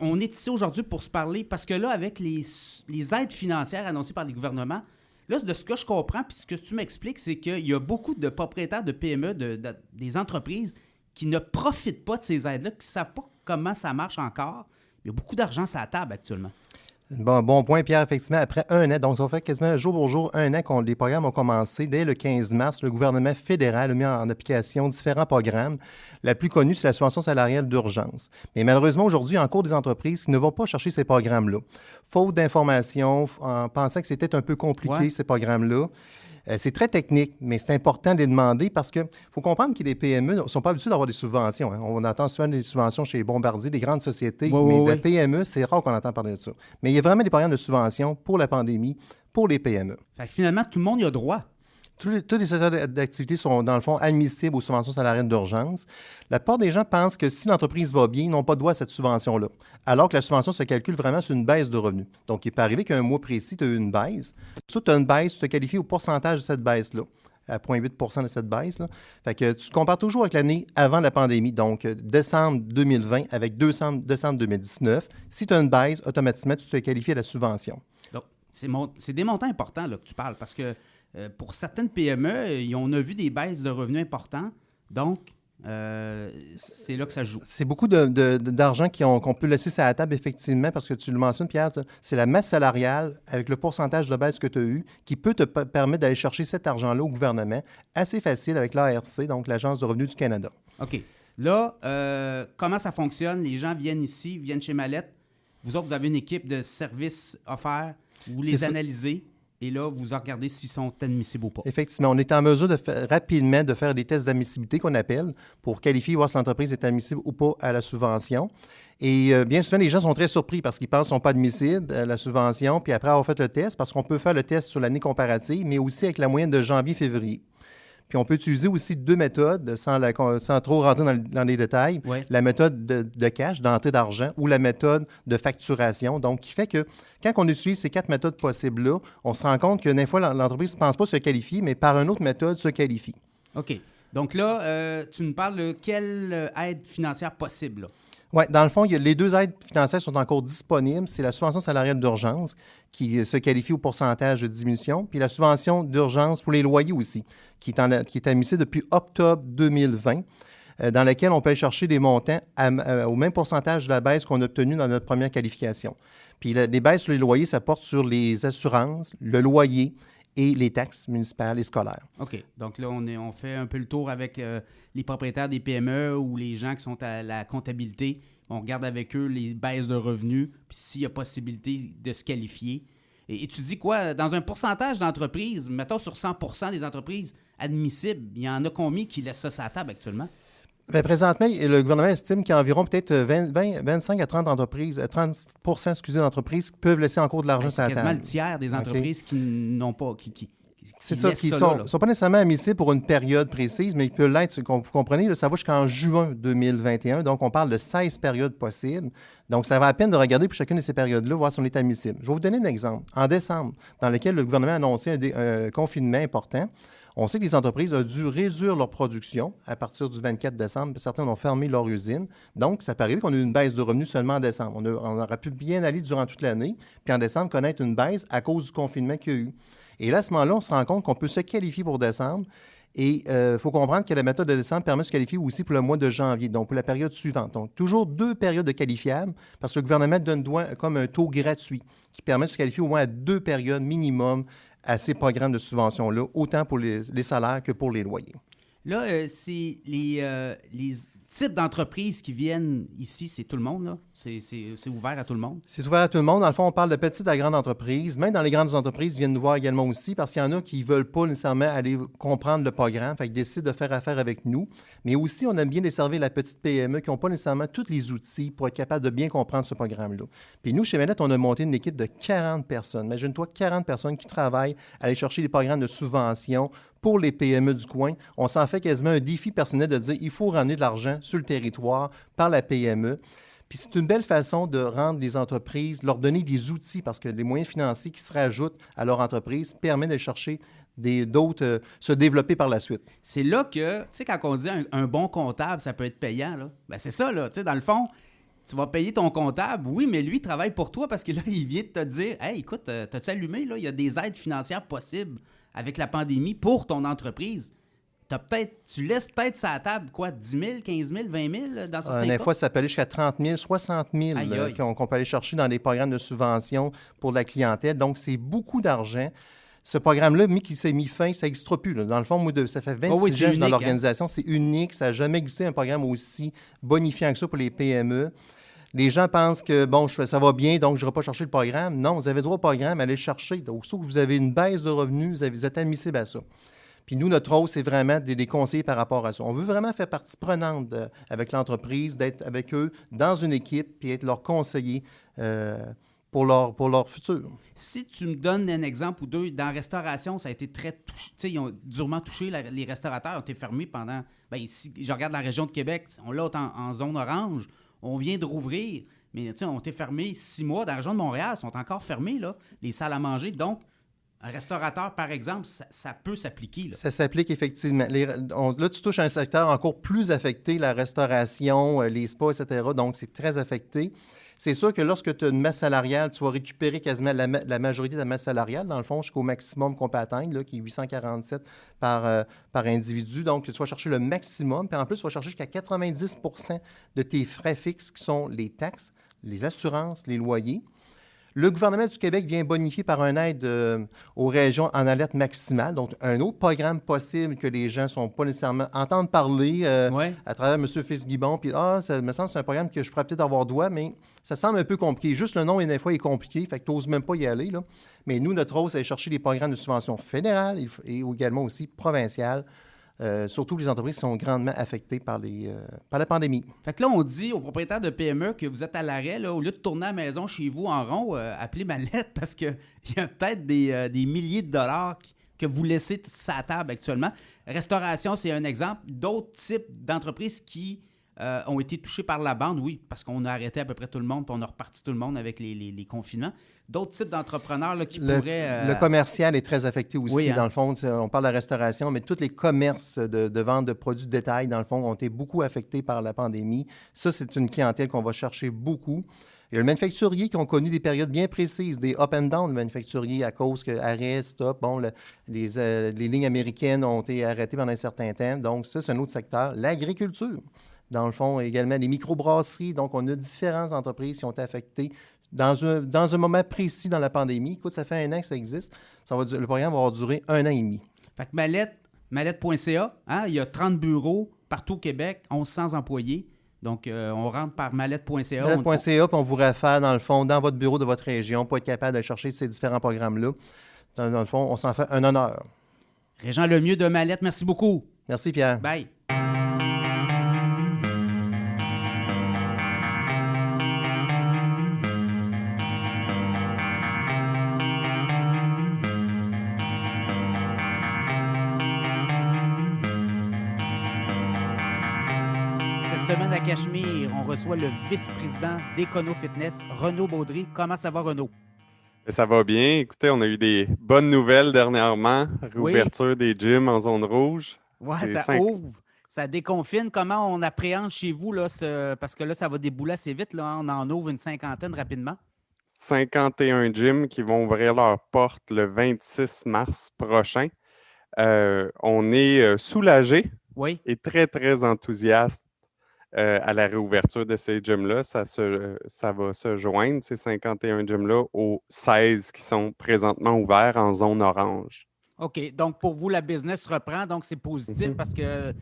on est ici aujourd'hui pour se parler parce que là, avec les aides financières annoncées par les gouvernements, là, de ce que je comprends, puis ce que tu m'expliques, c'est qu'il y a beaucoup de propriétaires de PME, des entreprises qui ne profitent pas de ces aides-là, qui ne savent pas comment ça marche encore. Il y a beaucoup d'argent sur la table actuellement. Bon point, Pierre. Effectivement, après un an, donc ça fait quasiment jour pour jour, un an que les programmes ont commencé. Dès le 15 mars, le gouvernement fédéral a mis en application différents programmes. La plus connue, c'est la subvention salariale d'urgence. Mais malheureusement, aujourd'hui, en cours des entreprises qui ne vont pas chercher ces programmes-là. Faute d'informations, en pensant que c'était un peu compliqué, ces programmes-là. C'est très technique, mais c'est important de les demander parce qu'il faut comprendre que les PME ne sont pas habitués d'avoir des subventions. Hein. On entend souvent des subventions chez les Bombardier, des grandes sociétés, mais la PME, c'est rare qu'on entend parler de ça. Mais il y a vraiment des programmes de subventions pour la pandémie, pour les PME. Fait que finalement, tout le monde y a droit. Tous les secteurs d'activité sont, dans le fond, admissibles aux subventions salariales d'urgence. La plupart des gens pensent que si l'entreprise va bien, ils n'ont pas droit à cette subvention-là, alors que la subvention se calcule vraiment sur une baisse de revenus. Donc, il peut arriver qu'un mois précis, tu as eu une baisse. Si tu as une baisse, tu te qualifies au pourcentage de cette baisse-là, à 0,8 de cette baisse-là. Fait que tu te compares toujours avec l'année avant la pandémie, donc décembre 2020 avec décembre 2019. Si tu as une baisse, automatiquement, tu te qualifies à la subvention. Donc, c'est des montants importants là, que tu parles, parce que pour certaines PME, on a vu des baisses de revenus importants. Donc, c'est là que ça joue. C'est beaucoup d'argent qu'on peut laisser sur la table, effectivement, parce que tu le mentionnes, Pierre, c'est la masse salariale avec le pourcentage de baisse que tu as eu qui peut te permettre d'aller chercher cet argent-là au gouvernement assez facile avec l'ARC, donc l'Agence de revenus du Canada. OK. Là, comment ça fonctionne? Les gens viennent ici, viennent chez Mallette. Vous autres, vous avez une équipe de services offerts. Vous les analysez. Et là, vous regardez s'ils sont admissibles ou pas. Effectivement, on est en mesure rapidement de faire des tests d'admissibilité qu'on appelle pour qualifier, voir si l'entreprise est admissible ou pas à la subvention. Et bien souvent, les gens sont très surpris parce qu'ils pensent qu'ils ne sont pas admissibles à la subvention. Puis après avoir fait le test, parce qu'on peut faire le test sur l'année comparative, mais aussi avec la moyenne de janvier-février. Puis on peut utiliser aussi deux méthodes, sans trop rentrer dans les détails. Ouais. La méthode de cash, d'entrée d'argent, ou la méthode de facturation. Donc, qui fait que quand on utilise ces 4 méthodes possibles-là, on se rend compte que des fois, l'entreprise ne pense pas se qualifier, mais par une autre méthode se qualifie. OK. Donc là, tu nous parles de quelle aide financière possible, là? Oui, dans le fond, les deux aides financières sont encore disponibles. C'est la subvention salariale d'urgence qui se qualifie au pourcentage de diminution, puis la subvention d'urgence pour les loyers aussi, qui est admissible depuis octobre 2020, dans laquelle on peut aller chercher des montants au même pourcentage de la baisse qu'on a obtenue dans notre première qualification. Puis les baisses sur les loyers, ça porte sur les assurances, le loyer et les taxes municipales et scolaires. OK. Donc là, on fait un peu le tour avec les propriétaires des PME ou les gens qui sont à la comptabilité. On regarde avec eux les baisses de revenus, puis s'il y a possibilité de se qualifier. Et tu dis quoi? Dans un pourcentage d'entreprises, mettons sur 100% des entreprises admissibles, il y en a combien qui laissent ça sur la table actuellement? Bien, présentement, le gouvernement estime qu'il y a environ peut-être 25 à 30 entreprises, 30% d'entreprises qui peuvent laisser encore de l'argent sur la table. C'est quasiment le tiers des entreprises qui n'ont pas... C'est ça, qui ne sont pas nécessairement admissibles pour une période précise, mais ils peuvent l'être. Vous comprenez, là, ça va jusqu'en juin 2021. Donc, on parle de 16 périodes possibles. Donc, ça va à peine de regarder pour chacune de ces périodes-là, voir si on est admissible. Je vais vous donner un exemple. En décembre, dans lequel le gouvernement a annoncé un confinement important, on sait que les entreprises ont dû réduire leur production à partir du 24 décembre. Certains ont fermé leur usine. Donc, ça peut arriver qu'on ait une baisse de revenus seulement en décembre. On aurait pu bien aller durant toute l'année, puis en décembre, connaître une baisse à cause du confinement qu'il y a eu. Et là, à ce moment-là, on se rend compte qu'on peut se qualifier pour décembre. Et il faut comprendre que la méthode de décembre permet de se qualifier aussi pour le mois de janvier, donc pour la période suivante. Donc, toujours 2 périodes de qualifiables, parce que le gouvernement donne comme un taux gratuit qui permet de se qualifier au moins à 2 périodes minimum à ces programmes de subvention-là, autant pour les salaires que pour les loyers. Là, c'est les types d'entreprises qui viennent ici, c'est tout le monde, là? C'est ouvert à tout le monde? C'est ouvert à tout le monde. Dans le fond, on parle de petites à grandes entreprises. Même dans les grandes entreprises, ils viennent nous voir également aussi parce qu'il y en a qui ne veulent pas nécessairement aller comprendre le programme, fait qu'ils décident de faire affaire avec nous. Mais aussi, on aime bien desservir la petite PME qui n'ont pas nécessairement tous les outils pour être capable de bien comprendre ce programme-là. Puis nous, chez Mallette, on a monté une équipe de 40 personnes. Imagine-toi 40 personnes qui travaillent à aller chercher des programmes de subvention pour les PME du coin. On s'en fait quasiment un défi personnel de dire il faut ramener de l'argent sur le territoire par la PME. Puis c'est une belle façon de rendre les entreprises, leur donner des outils parce que les moyens financiers qui se rajoutent à leur entreprise permettent de chercher d'autres, se développer par la suite. C'est là que, tu sais, quand on dit un bon comptable, ça peut être payant, là. Bien, c'est ça, là. Tu sais, dans le fond, tu vas payer ton comptable, oui, mais lui, il travaille pour toi parce que là, il vient de te dire « Hey, écoute, t'as-tu allumé, là? Il y a des aides financières possibles avec la pandémie pour ton entreprise. » Tu laisses peut-être sur la table, quoi, 10 000, 15 000, 20 000 dans certains cas? Des fois, ça peut aller jusqu'à 30 000, 60 000 qu'on peut aller chercher dans des programmes de subvention pour la clientèle. Donc, c'est beaucoup d'argent. Ce programme-là, qui s'est mis fin, ça n'existe plus. Là. Dans le fond, ça fait 26 ans que je suis dans l'organisation. Hein? C'est unique. Ça n'a jamais existé un programme aussi bonifiant que ça pour les PME. Les gens pensent que, bon, ça va bien, donc je ne vais pas chercher le programme. Non, vous avez droit au programme, allez le chercher. Donc, sauf que vous avez une baisse de revenus, vous êtes admissible à ça. Puis nous, notre rôle, c'est vraiment de les conseiller par rapport à ça. On veut vraiment faire partie prenante avec l'entreprise, d'être avec eux dans une équipe, puis être leur conseiller pour leur futur. Si tu me donnes un exemple ou deux, dans la restauration, ça a été très touché. Tu sais, ils ont durement touché, les restaurateurs ont été fermés pendant. Ben, ici, je regarde la région de Québec, on l'a en zone orange, on vient de rouvrir, mais tu sais, on a été fermés 6 mois. Dans la région de Montréal, ils sont encore fermés, là, les salles à manger. Donc, un restaurateur, par exemple, ça peut s'appliquer. Là. Ça s'applique effectivement. Là, tu touches à un secteur encore plus affecté, la restauration, les spas, etc. Donc, c'est très affecté. C'est sûr que lorsque tu as une masse salariale, tu vas récupérer quasiment la majorité de la masse salariale, dans le fond, jusqu'au maximum qu'on peut atteindre, là, qui est 847 par individu. Donc, tu vas chercher le maximum. Puis en plus, tu vas chercher jusqu'à 90 de tes frais fixes, qui sont les taxes, les assurances, les loyers. Le gouvernement du Québec vient bonifier par une aide aux régions en alerte maximale. Donc, un autre programme possible que les gens ne sont pas nécessairement entendent parler à travers M. Fitzgibbon. Puis, ça me semble que c'est un programme que je pourrais peut-être avoir droit, mais ça semble un peu compliqué. Juste le nom, des fois, est compliqué. Fait que tu n'oses même pas y aller. Là. Mais nous, notre rôle, c'est d'aller chercher des programmes de subvention fédérales et également aussi provinciales. Surtout les entreprises qui sont grandement affectées par la pandémie. Fait que là, on dit aux propriétaires de PME que vous êtes à l'arrêt, là, au lieu de tourner à la maison chez vous en rond, appelez Mallette parce qu'il y a peut-être des milliers de dollars que vous laissez sur la table actuellement. Restauration, c'est un exemple. D'autres types d'entreprises qui ont été touchées par la bande, oui, parce qu'on a arrêté à peu près tout le monde puis on a reparti tout le monde avec les confinements. D'autres types d'entrepreneurs là, qui pourraient... Le commercial est très affecté aussi, oui, hein? Dans le fond. On parle de la restauration, mais tous les commerces de vente de produits de détail, dans le fond, ont été beaucoup affectés par la pandémie. Ça, c'est une clientèle qu'on va chercher beaucoup. Il y a le manufacturier qui ont connu des périodes bien précises, des up and down, le manufacturier, à cause que arrêt, stop, les lignes américaines ont été arrêtées pendant un certain temps. Donc, ça, c'est un autre secteur. L'agriculture, dans le fond, également les microbrasseries. Donc, on a différentes entreprises qui ont été affectées dans un moment précis dans la pandémie. Écoute, ça fait 1 an que ça existe. Le programme va durer 1 an et demi. Fait que Mallette.ca, hein, il y a 30 bureaux partout au Québec, 1100 employés. Donc, on rentre par Mallette.ca. Mallette.ca, puis on vous réfère, dans le fond, dans votre bureau de votre région pour être capable de chercher ces différents programmes-là. Dans le fond, on s'en fait un honneur. Régent Lemieux de Mallette, merci beaucoup. Merci, Pierre. Bye. Cette semaine à Cachemire, on reçoit le vice-président d'Econo Fitness, Renaud Baudry. Comment ça va, Renaud? Ça va bien. Écoutez, on a eu des bonnes nouvelles dernièrement. Réouverture des gyms en zone rouge. Oui, ça ouvre, ça déconfine. Comment on appréhende chez vous, là, parce que là, ça va débouler assez vite. Là, on en ouvre une 50aine rapidement. 51 gyms qui vont ouvrir leurs portes le 26 mars prochain. On est soulagé et très, très enthousiaste à la réouverture de ces gyms-là. Ça va se joindre, ces 51 gyms-là, aux 16 qui sont présentement ouverts en zone orange. OK. Donc, pour vous, la business reprend. Donc, c'est positif parce que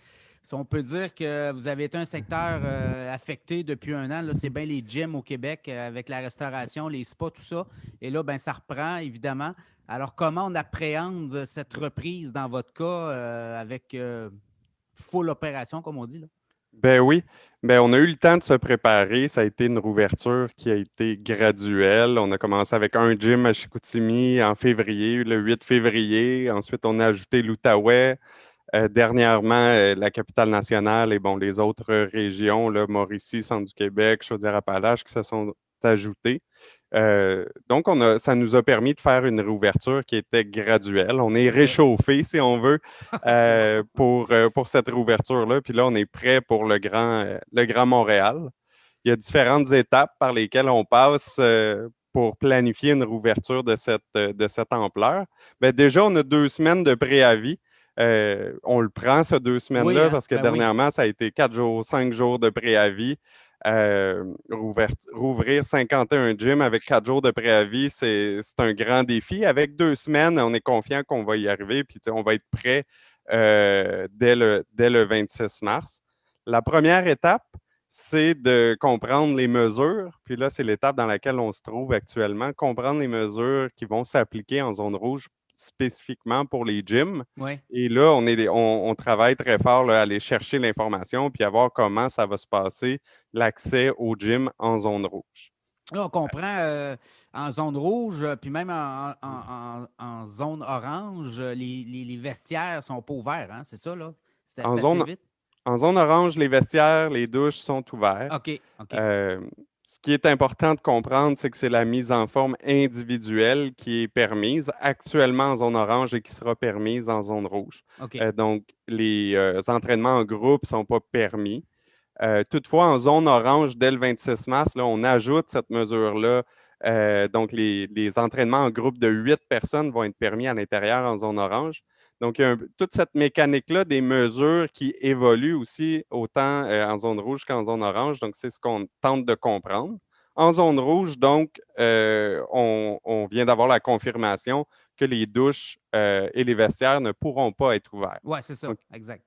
si on peut dire que vous avez été un secteur affecté depuis 1 an, là, c'est bien les gyms au Québec avec la restauration, les spas, tout ça. Et là, ben, ça reprend, évidemment. Alors, comment on appréhende cette reprise dans votre cas avec full opération, comme on dit, là? Ben oui, on a eu le temps de se préparer. Ça a été une rouverture qui a été graduelle. On a commencé avec un gym à Chicoutimi en février, le 8 février. Ensuite, on a ajouté l'Outaouais. Dernièrement, la capitale nationale et les autres régions, là, Mauricie, Centre du Québec, Chaudière-Appalaches, qui se sont ajoutées. Donc, ça nous a permis de faire une réouverture qui était graduelle. On est réchauffé, si on veut, pour cette réouverture-là. Puis là, on est prêt pour le Grand Montréal. Il y a différentes étapes par lesquelles on passe pour planifier une réouverture de cette ampleur. Bien, déjà, on a 2 semaines de préavis. On le prend, ces 2 semaines-là, parce que dernièrement, ça a été 4 jours, 5 jours de préavis. Rouvrir 51 gyms avec 4 jours de préavis, c'est un grand défi. Avec 2 semaines, on est confiant qu'on va y arriver, puis on va être prêt dès le 26 mars. La première étape, c'est de comprendre les mesures, puis là, c'est l'étape dans laquelle on se trouve actuellement, comprendre les mesures qui vont s'appliquer en zone rouge spécifiquement pour les gyms. Oui. Et là, on travaille très fort là, à aller chercher l'information puis à voir comment ça va se passer, l'accès au gym en zone rouge. Là, on comprend en zone rouge, puis même en zone orange, les vestiaires sont pas ouverts, hein? C'est ça, là? En C'est assez zone, vite? en zone orange, les vestiaires, les douches sont ouverts. OK, OK, Euh, Ce qui est important de comprendre, c'est que c'est la mise en forme individuelle qui est permise actuellement en zone orange et qui sera permise en zone rouge. OK. Donc, les entraînements en groupe ne sont pas permis. Toutefois, en zone orange, dès le 26 mars, là, on ajoute cette mesure-là. Donc, les entraînements en groupe de 8 personnes vont être permis à l'intérieur en zone orange. Donc, il y a toute cette mécanique-là des mesures qui évoluent aussi autant en zone rouge qu'en zone orange. Donc, c'est ce qu'on tente de comprendre. En zone rouge, donc, on vient d'avoir la confirmation que les douches et les vestiaires ne pourront pas être ouverts. Ouais, c'est ça, Donc, exact.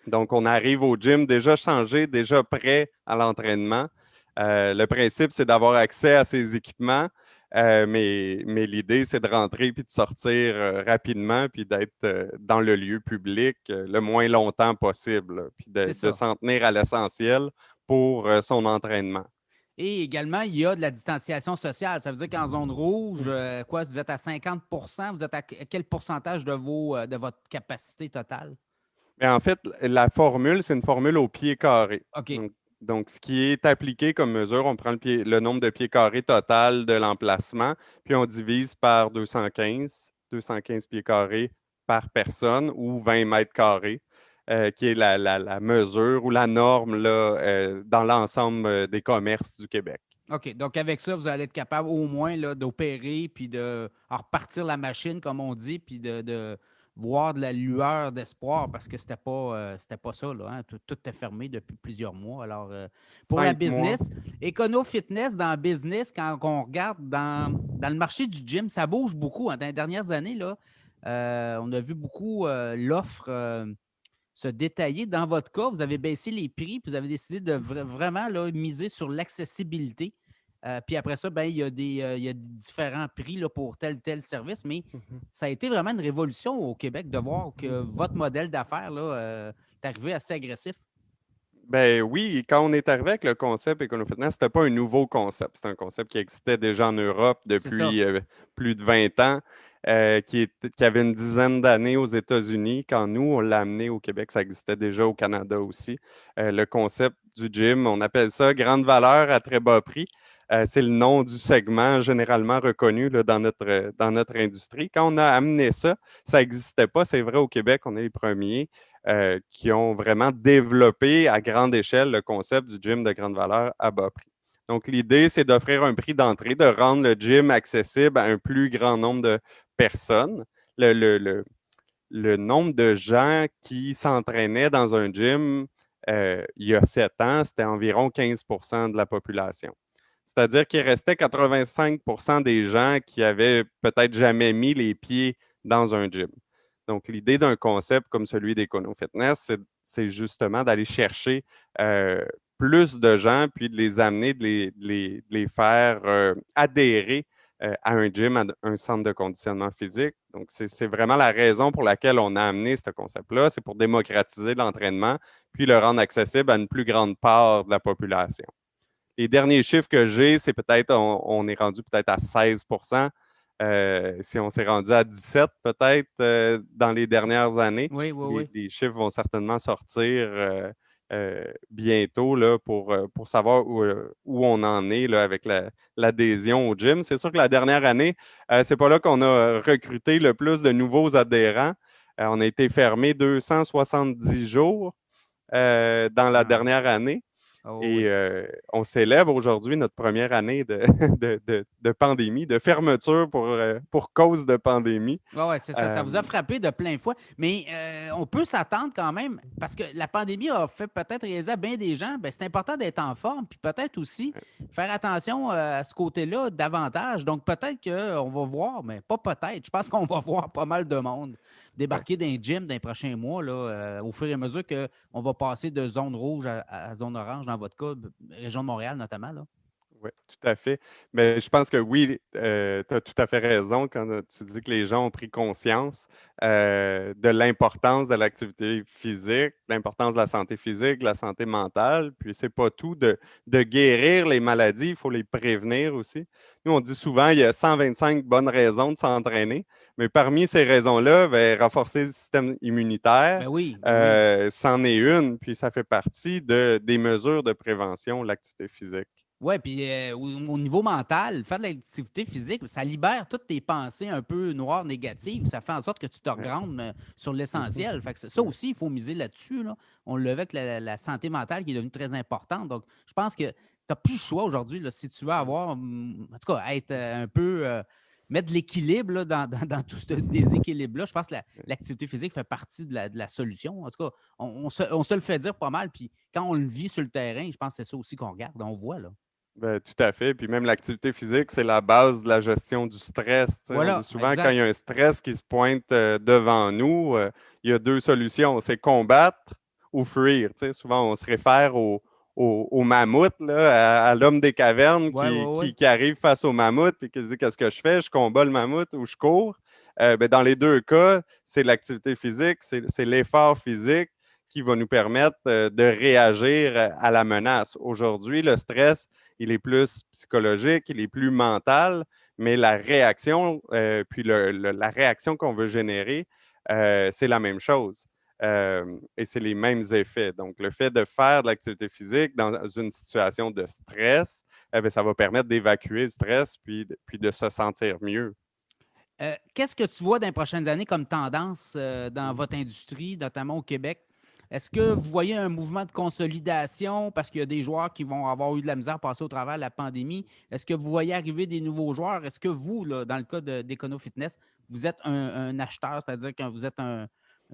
donc, on arrive au gym déjà changé, déjà prêt à l'entraînement. Le principe, c'est d'avoir accès à ces équipements, mais l'idée, c'est de rentrer puis de sortir rapidement puis d'être dans le lieu public le moins longtemps possible, là, puis C'est de ça. s'en tenir à l'essentiel pour son entraînement. Et également, il y a de la distanciation sociale. Ça veut dire qu'en zone rouge, quoi, vous êtes à 50, vous êtes à quel pourcentage de votre capacité totale? Mais en fait, la formule, c'est une formule au pied carré. OK. Donc, ce qui est appliqué comme mesure, on prend le nombre de pieds carrés total de l'emplacement, puis on divise par 215 pieds carrés par personne ou 20 mètres carrés, qui est la mesure ou la norme là, dans l'ensemble des commerces du Québec. OK. Donc, avec ça, vous allez être capable au moins là, d'opérer puis de repartir la machine, comme on dit, puis de voir de la lueur d'espoir parce que c'était pas ça. Là, hein. Tout est fermé depuis plusieurs mois. Alors, pour la 5 mois. business, Econo Fitness dans le business, quand on regarde dans le marché du gym, ça bouge beaucoup. Hein. Dans les dernières années, là, on a vu beaucoup l'offre se détailler. Dans votre cas, vous avez baissé les prix, puis vous avez décidé de vraiment là, miser sur l'accessibilité. Puis après ça, ben, il y a des différents prix là, pour tel service, mais ça a été vraiment une révolution au Québec de voir que votre modèle d'affaires là, est arrivé assez agressif. Ben oui, quand on est arrivé avec le concept EconoFitness, c'était pas un nouveau concept. C'est un concept qui existait déjà en Europe C'est ça. depuis plus de 20 ans, qui avait une dizaine d'années aux États-Unis. Quand nous, on l'a amené au Québec, ça existait déjà au Canada aussi. Le concept du gym, on appelle ça grande valeur à très bas prix. C'est le nom du segment généralement reconnu là, dans notre industrie. Quand on a amené ça, ça n'existait pas. C'est vrai, au Québec, on est les premiers qui ont vraiment développé à grande échelle le concept du gym de grande valeur à bas prix. Donc, l'idée, c'est d'offrir un prix d'entrée, de rendre le gym accessible à un plus grand nombre de personnes. Le nombre de gens qui s'entraînaient dans un gym il y a 7 ans, c'était environ 15% de la population. C'est-à-dire qu'il restait 85% des gens qui avaient peut-être jamais mis les pieds dans un gym. Donc, l'idée d'un concept comme celui d'EconoFitness, c'est justement d'aller chercher plus de gens, puis de les amener, de les faire adhérer à un gym, à un centre de conditionnement physique. Donc, c'est vraiment la raison pour laquelle on a amené ce concept-là. C'est pour démocratiser l'entraînement, puis le rendre accessible à une plus grande part de la population. Les derniers chiffres que j'ai, c'est peut-être, on est rendu peut-être à 16%. Si on s'est rendu à 17 peut-être dans les dernières années, Oui, oui, oui. les chiffres vont certainement sortir bientôt là, pour savoir où on en est là, avec l'adhésion au gym. C'est sûr que la dernière année, c'est pas là qu'on a recruté le plus de nouveaux adhérents. On a été fermé 270 jours dans la Ah, dernière année. oh, Et oui. on célèbre aujourd'hui notre première année de pandémie, de fermeture pour cause de pandémie. Oui, ouais, c'est ça. Ça Euh, vous a frappé de plein fouet. Mais on peut s'attendre quand même, parce que la pandémie a fait peut-être réaliser à bien des gens, ben, c'est important d'être en forme, puis peut-être aussi faire attention à ce côté-là davantage. Donc peut-être qu'on va voir, mais pas peut-être. Je pense qu'on va voir pas mal de monde ouais. débarquer dans les gyms dans les prochains mois, là, au fur et à mesure qu'on va passer de zone rouge à zone orange, dans votre cas, région de Montréal notamment. Là. Oui, tout à fait. Mais je pense que oui, tu as tout à fait raison quand tu dis que les gens ont pris conscience de l'importance de l'activité physique, l'importance de la santé physique, de la santé mentale. Puis c'est pas tout de guérir les maladies, il faut les prévenir aussi. Nous, on dit souvent il y a 125 bonnes raisons de s'entraîner, mais parmi ces raisons-là, ben, renforcer le système immunitaire, Ben oui. c'en est une, puis ça fait partie des mesures de prévention, l'activité physique. Oui, puis au niveau mental, faire de l'activité physique, ça libère toutes tes pensées un peu noires, négatives. Ça fait en sorte que tu te Ouais. regrandes sur Mhm. l'essentiel. Fait que ça Ouais. aussi, il faut miser là-dessus. Là. On le voit avec la santé mentale qui est devenue très importante. Donc, je pense que tu n'as plus le choix aujourd'hui là, si tu veux avoir, en tout cas, être un peu, mettre de l'équilibre là, dans tout ce déséquilibre-là. Je pense que l'activité physique fait partie de la solution. En tout cas, on se le fait dire pas mal. Puis quand on le vit sur le terrain, je pense que c'est ça aussi qu'on regarde, on voit. Là. Ben, tout à fait. Puis même l'activité physique, c'est la base de la gestion du stress. Tu sais. On dit Voilà, souvent quand il y a exact. un stress qui se pointe devant nous, il y a deux solutions. C'est combattre ou fuir. Tu sais. Souvent, on se réfère au mammouth, là, à l'homme des cavernes Ouais, ouais, ouais. qui arrive face au mammouth et qui se dit qu'est-ce que je fais? Je combats le mammouth ou je cours. Ben, dans les deux cas, c'est l'activité physique, c'est l'effort physique qui va nous permettre de réagir à la menace. Aujourd'hui, le stress, il est plus psychologique, il est plus mental, mais la réaction, puis la réaction qu'on veut générer, c'est la même chose. Et c'est les mêmes effets. Donc, le fait de faire de l'activité physique dans une situation de stress, bien, ça va permettre d'évacuer le stress puis de se sentir mieux. Qu'est-ce que tu vois dans les prochaines années comme tendance dans Mm. votre industrie, notamment au Québec? Est-ce que vous voyez un mouvement de consolidation parce qu'il y a des joueurs qui vont avoir eu de la misère à passer au travers de la pandémie? Est-ce que vous voyez arriver des nouveaux joueurs? Est-ce que vous, là, dans le cas d'Econo Fitness, vous êtes un acheteur, c'est-à-dire que vous êtes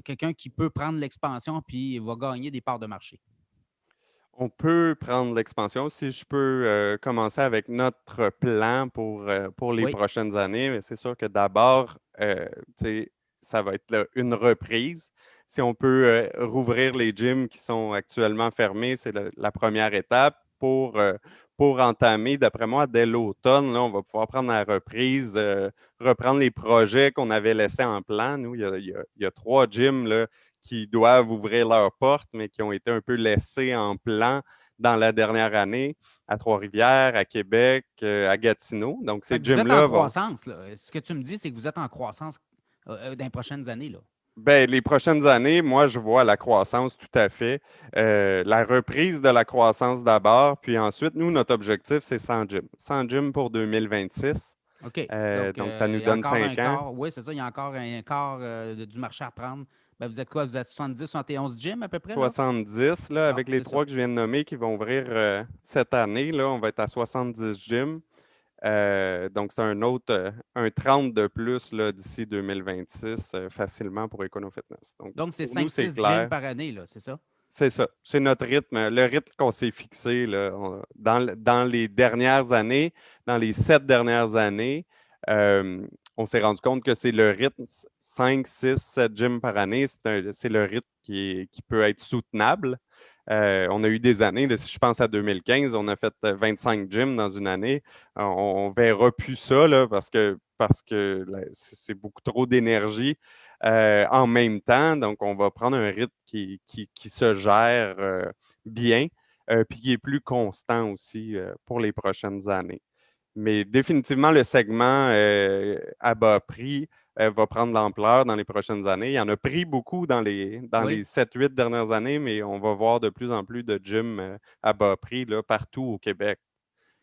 quelqu'un qui peut prendre l'expansion puis va gagner des parts de marché? On peut prendre l'expansion. Si je peux commencer avec notre plan pour les Oui, prochaines années, mais c'est sûr que d'abord, tu sais, ça va être là, une reprise. Si on peut rouvrir les gyms qui sont actuellement fermés, c'est la première étape pour entamer, d'après moi, dès l'automne, là, on va pouvoir prendre la reprise, reprendre les projets qu'on avait laissés en plan. Nous, il y a 3 gyms là, qui doivent ouvrir leurs portes, mais qui ont été un peu laissés en plan dans la dernière année à Trois-Rivières, à Québec, à Gatineau. Donc, ces fait que vous êtes en gyms-là vont. croissance. Là. Ce que tu me dis, c'est que vous êtes en croissance dans les prochaines années. Là. Ben, les prochaines années, moi, je vois la croissance tout à fait. La reprise de la croissance d'abord, puis ensuite, nous, notre objectif, c'est 100 gyms. 100 gyms pour 2026. OK. Donc, Donc, ça nous il y a donne encore un 5 ans. quart. Oui, c'est ça. Il y a encore un quart du marché à prendre. Ben, vous êtes quoi? Vous êtes 70, 71 gyms à peu près, là? 70, là, Ah, avec les c'est ça. 3 que je viens de nommer qui vont ouvrir cette année, là, on va être à 70 gyms. Donc, c'est un 30 de plus là, d'ici 2026 facilement pour EconoFitness. Donc, Donc, c'est pour nous, c'est 5-6 gyms clair. par année, là, c'est ça? C'est ça. C'est notre rythme, le rythme qu'on s'est fixé là, dans les dernières années, dans les 7 dernières années. euh, on s'est rendu compte que c'est le rythme 5, 6, 7 gyms par année. C'est le rythme qui peut être soutenable. On a eu des années, là, si je pense à 2015, on a fait 25 gyms dans une année. On ne verra plus ça là, parce que là, c'est beaucoup trop d'énergie en même temps. Donc, on va prendre un rythme qui se gère bien, puis qui est plus constant aussi pour les prochaines années. Mais définitivement, le segment à bas prix va prendre l'ampleur dans les prochaines années. Il y en a pris beaucoup dans les Oui. 7-8 dernières années, mais on va voir de plus en plus de gyms à bas prix là, partout au Québec.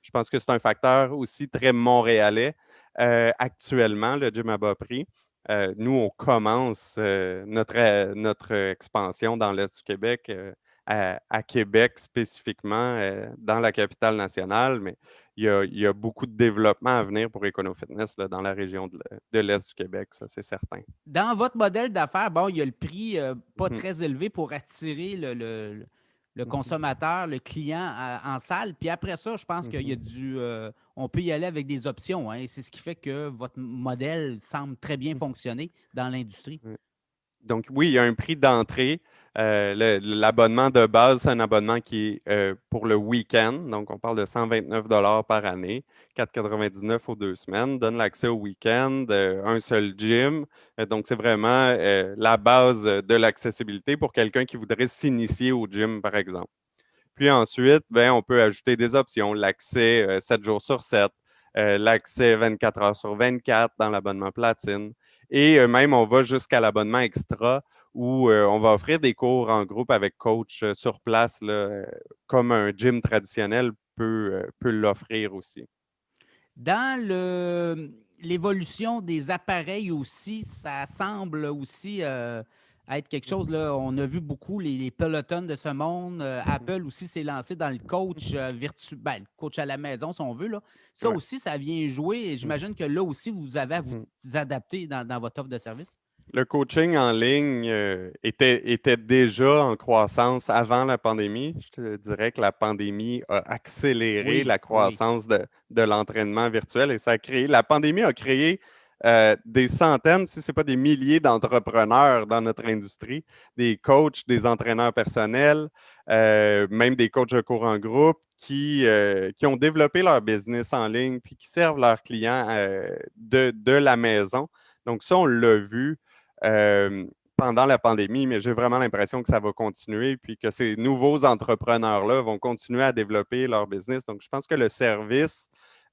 Je pense que c'est un facteur aussi très montréalais. Actuellement, le gym à bas prix, nous, on commence notre expansion dans l'Est du Québec, à Québec spécifiquement, dans la capitale nationale, mais il y a beaucoup de développement à venir pour EconoFitness là, dans la région de l'Est du Québec, ça c'est certain. Dans votre modèle d'affaires, bon, il y a le prix pas Mhm, très élevé pour attirer le mhm, consommateur, le client en salle. Puis après ça, je pense qu'il y a mhm, on peut y aller avec des options. Hein, et c'est ce qui fait que votre modèle semble très bien mhm. fonctionner dans l'industrie. Donc oui, il y a un prix d'entrée L'abonnement de base, c'est un abonnement qui est pour le week-end. Donc, on parle de 129 par année, 4,99 aux 2 semaines. Donne l'accès au week-end, un seul gym. Donc, c'est vraiment la base de l'accessibilité pour quelqu'un qui voudrait s'initier au gym, par exemple. Puis ensuite, ben, on peut ajouter des options, l'accès 7 jours sur 7, l'accès 24 heures sur 24 dans l'abonnement platine. Et même, on va jusqu'à l'abonnement extra où on va offrir des cours en groupe avec coach sur place, là, comme un gym traditionnel peut l'offrir aussi. Dans l'évolution des appareils aussi, ça semble aussi être quelque chose, là, on a vu beaucoup les Peloton de ce monde. Apple aussi s'est lancé dans le coach virtuel, le coach à la maison, si on veut. Là. Ça Ouais. aussi, ça vient jouer. Et j'imagine que là aussi, vous avez à vous adapter dans votre offre de service. Le coaching en ligne était déjà en croissance avant la pandémie. Je te dirais que la pandémie a accéléré la croissance de l'entraînement virtuel et ça a créé. La pandémie a créé des centaines, si ce n'est pas des milliers d'entrepreneurs dans notre industrie, des coachs, des entraîneurs personnels, même des coachs de cours en groupe qui ont développé leur business en ligne puis qui servent leurs clients de la maison. Donc, ça, on l'a vu pendant la pandémie, mais j'ai vraiment l'impression que ça va continuer puis que ces nouveaux entrepreneurs-là vont continuer à développer leur business. Donc, je pense que le service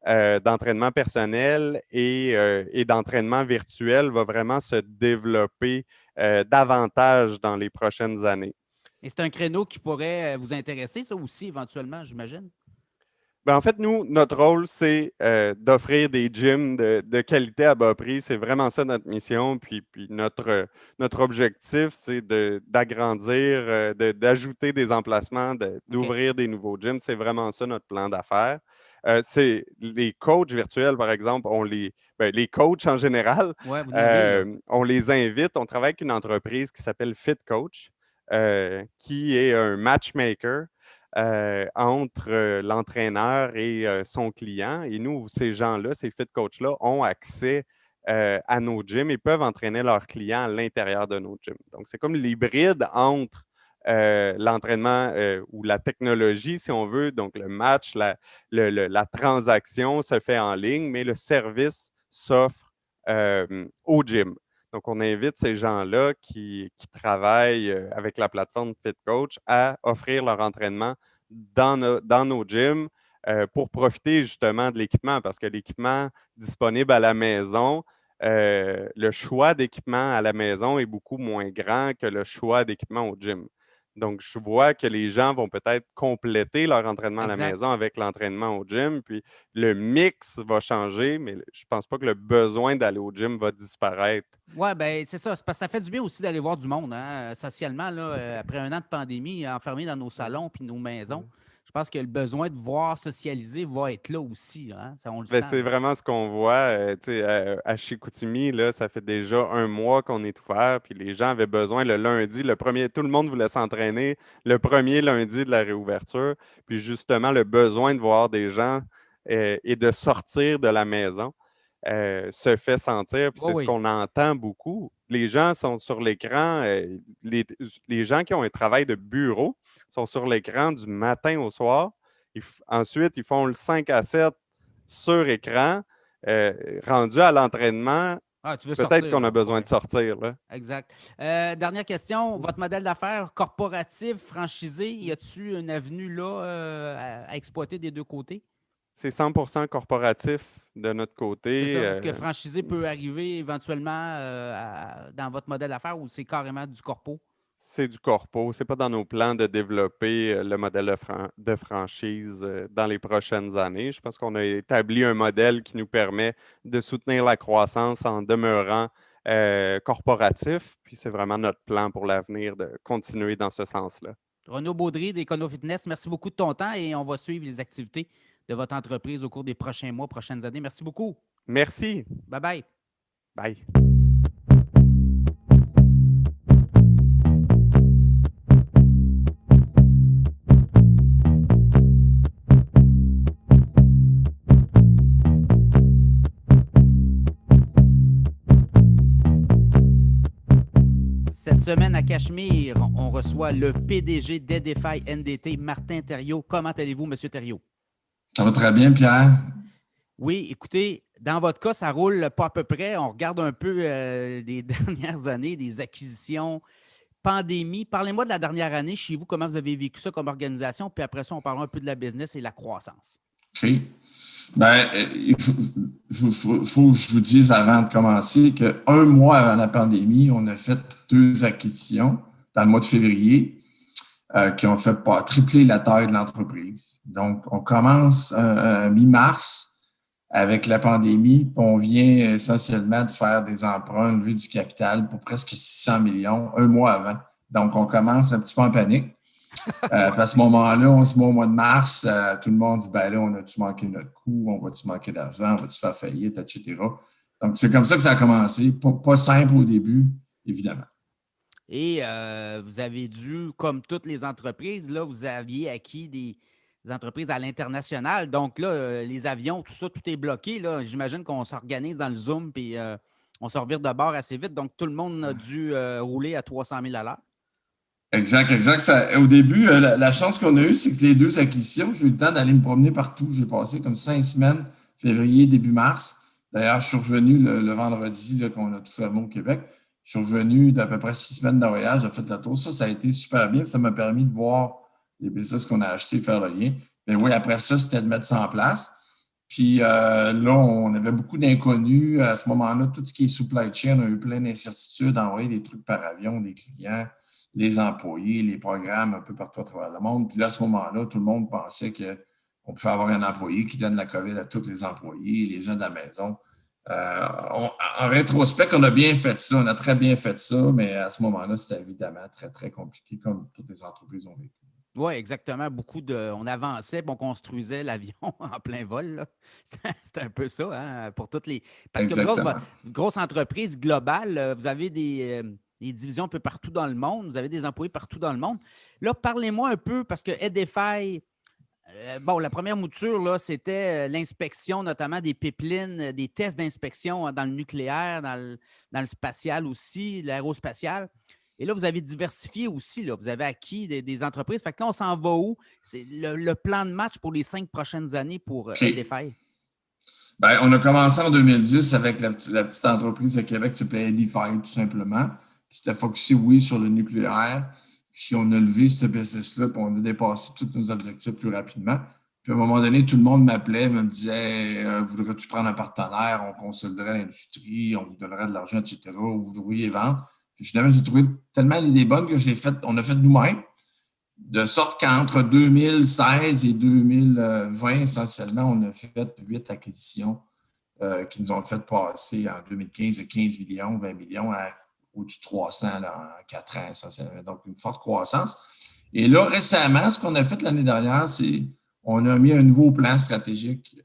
d'entraînement personnel et d'entraînement virtuel va vraiment se développer davantage dans les prochaines années. Et c'est un créneau qui pourrait vous intéresser, ça aussi, éventuellement, j'imagine? Ben, en fait, nous, notre rôle, c'est d'offrir des gyms de qualité à bas prix. C'est vraiment ça notre mission. Puis notre objectif, c'est d'agrandir, d'ajouter des emplacements, d'ouvrir des nouveaux gyms. C'est vraiment ça notre plan d'affaires. C'est les coachs virtuels, par exemple, les coachs en général, ouais, vous n'avez, on les invite. On travaille avec une entreprise qui s'appelle Fit Coach, qui est un matchmaker. Entre l'entraîneur et son client. Et nous, ces gens-là, ces fit coachs-là, ont accès à nos gyms et peuvent entraîner leurs clients à l'intérieur de nos gyms. Donc, c'est comme l'hybride entre l'entraînement ou la technologie, si on veut. Donc, le match, la transaction se fait en ligne, mais le service s'offre au gym. Donc, on invite ces gens-là qui travaillent avec la plateforme FitCoach à offrir leur entraînement dans nos gyms pour profiter justement de l'équipement parce que l'équipement disponible à la maison, le choix d'équipement à la maison est beaucoup moins grand que le choix d'équipement au gym. Donc, je vois que les gens vont peut-être compléter leur entraînement à la maison avec l'entraînement au gym, puis le mix va changer, mais je ne pense pas que le besoin d'aller au gym va disparaître. Oui, bien, c'est ça. C'est parce que ça fait du bien aussi d'aller voir du monde, hein, socialement, là, après un an de pandémie, enfermés dans nos salons puis nos maisons. Je pense que le besoin de voir socialiser va être là aussi. Hein? Ça, on le sent. C'est vraiment ce qu'on voit. À Chicoutimi, là, ça fait déjà 1 mois qu'on est ouvert, puis les gens avaient besoin le lundi, tout le monde voulait s'entraîner le premier lundi de la réouverture. Puis justement, le besoin de voir des gens et de sortir de la maison se fait sentir. Puis c'est ce qu'on entend beaucoup. Les gens sont sur l'écran, les gens qui ont un travail de bureau sont sur l'écran du matin au soir. Ensuite, ils font le 5 à 7 sur écran, rendu à l'entraînement. Peut-être qu'on a besoin de sortir. Là. Exact. Dernière question. Votre modèle d'affaires corporatif, franchisé, y a-t-il une avenue là à exploiter des deux côtés? C'est 100% corporatif de notre côté. C'est ça. Est-ce que franchisé peut arriver éventuellement dans votre modèle d'affaires ou c'est carrément du corpo? C'est du corpo. Ce n'est pas dans nos plans de développer le modèle de franchise dans les prochaines années. Je pense qu'on a établi un modèle qui nous permet de soutenir la croissance en demeurant corporatif. Puis c'est vraiment notre plan pour l'avenir de continuer dans ce sens-là. Renaud Baudry d'Econo Fitness, merci beaucoup de ton temps et on va suivre les activités de votre entreprise au cours des prochains mois, prochaines années. Merci beaucoup. Merci. Bye-bye. Bye. Cette semaine à Cachemire, on reçoit le PDG d'Edify NDT, Martin Thériault. Comment allez-vous, M. Thériault? Ça va très bien, Pierre. Oui, écoutez, dans votre cas, ça roule pas à peu près. On regarde un peu les dernières années, des acquisitions, pandémie. Parlez-moi de la dernière année chez vous, comment vous avez vécu ça comme organisation, puis après ça, on parlera un peu de la business et la croissance. OK. Bien, il faut que je vous dise avant de commencer qu'un mois avant la pandémie, on a fait 2 acquisitions dans le mois de février qui ont fait tripler la taille de l'entreprise. Donc, on commence mi-mars avec la pandémie, puis on vient essentiellement de faire des emprunts, lever du capital pour presque 600 millions un mois avant. Donc, on commence un petit peu en panique. À ce moment-là, on se met au mois de mars, tout le monde dit, ben là, on a-tu manqué notre coup, on va-tu manquer d'argent, on va-tu faire faillite, etc. Donc, c'est comme ça que ça a commencé. Pas simple au début, évidemment. Et vous avez dû, comme toutes les entreprises, là, vous aviez acquis des entreprises à l'international. Donc là, les avions, tout ça, tout est bloqué. Là. J'imagine qu'on s'organise dans le Zoom et on se revire de bord assez vite. Donc, tout le monde a dû rouler à 300 000 à l'heure. Exact. Au début, la chance qu'on a eue, c'est que les 2 acquisitions, j'ai eu le temps d'aller me promener partout. J'ai passé comme 5 semaines, février, début mars. D'ailleurs, je suis revenu le vendredi là, qu'on a tout fermé au Québec. Je suis revenu d'à peu près 6 semaines de voyage, j'ai fait le tour. Ça a été super bien. Ça m'a permis de voir les business qu'on a achetés, faire le lien. Mais oui, après ça, c'était de mettre ça en place. Puis là, on avait beaucoup d'inconnus. À ce moment-là, tout ce qui est supply chain, on a eu plein d'incertitudes, envoyer des trucs par avion, des clients, les employés, les programmes un peu partout à travers le monde. Puis là, à ce moment-là, tout le monde pensait qu'on pouvait avoir un employé qui donne la COVID à tous les employés, les gens de la maison. En rétrospect, on a bien fait ça, on a très bien fait ça, mais à ce moment-là, c'était évidemment très, très compliqué, comme toutes les entreprises ont vécu. Oui, exactement. On avançait, puis on construisait l'avion en plein vol. Là. C'était un peu ça, hein, pour toutes les. Parce Exactement. que grosse entreprise globale, vous avez des divisions un peu partout dans le monde, vous avez des employés partout dans le monde. Là, parlez-moi un peu, parce que Edify, la première mouture, là, c'était l'inspection, notamment des pipelines, des tests d'inspection dans le nucléaire, dans le spatial aussi, l'aérospatial. Et là, vous avez diversifié aussi. Là. Vous avez acquis des entreprises. Fait que là, on s'en va où? C'est le plan de match pour les 5 prochaines années pour Edify. Bien, on a commencé en 2010 avec la petite entreprise de Québec qui s'appelait Edify, tout simplement. Puis c'était focusé, oui, sur le nucléaire. Puis on a levé ce business-là, puis on a dépassé tous nos objectifs plus rapidement. Puis à un moment donné, tout le monde m'appelait, me disait voudrais-tu prendre un partenaire, on consoliderait l'industrie, on vous donnerait de l'argent, etc., ou vous devriez vendre. Puis finalement, j'ai trouvé tellement l'idée bonne que on a fait nous-mêmes, de sorte qu'entre 2016 et 2020, essentiellement, on a fait 8 acquisitions qui nous ont fait passer en 2015 de 15 millions, 20 millions à au-dessus de 300 là, en 4 ans, essentiellement. Donc, une forte croissance. Et là, récemment, ce qu'on a fait l'année dernière, c'est on a mis un nouveau plan stratégique.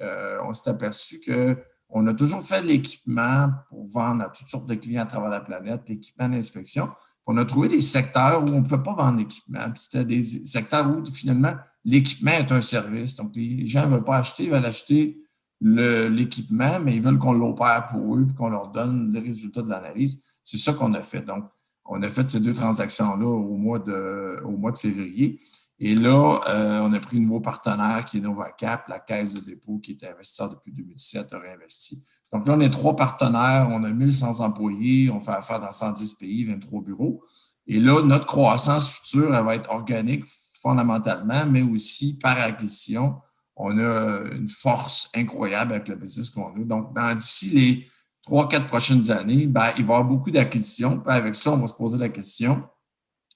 On s'est aperçu qu'on a toujours fait de l'équipement pour vendre à toutes sortes de clients à travers la planète, l'équipement d'inspection. On a trouvé des secteurs où on ne pouvait pas vendre l'équipement. Puis c'était des secteurs où, finalement, l'équipement est un service. Donc, les gens ne veulent pas acheter, ils veulent acheter l'équipement, mais ils veulent qu'on l'opère pour eux et qu'on leur donne les résultats de l'analyse. C'est ça qu'on a fait. Donc, on a fait ces 2 transactions-là au mois de février. Et là, on a pris un nouveau partenaire qui est NovaCap, la caisse de dépôt qui est investisseur depuis 2007, a réinvesti. Donc là, on est 3 partenaires, on a 1100 employés, on fait affaire dans 110 pays, 23 bureaux. Et là, notre croissance future, elle va être organique fondamentalement, mais aussi par acquisition. On a une force incroyable avec le business qu'on a. Donc, d'ici les 3-4 prochaines années, il va y avoir beaucoup d'acquisitions. Puis avec ça, on va se poser la question,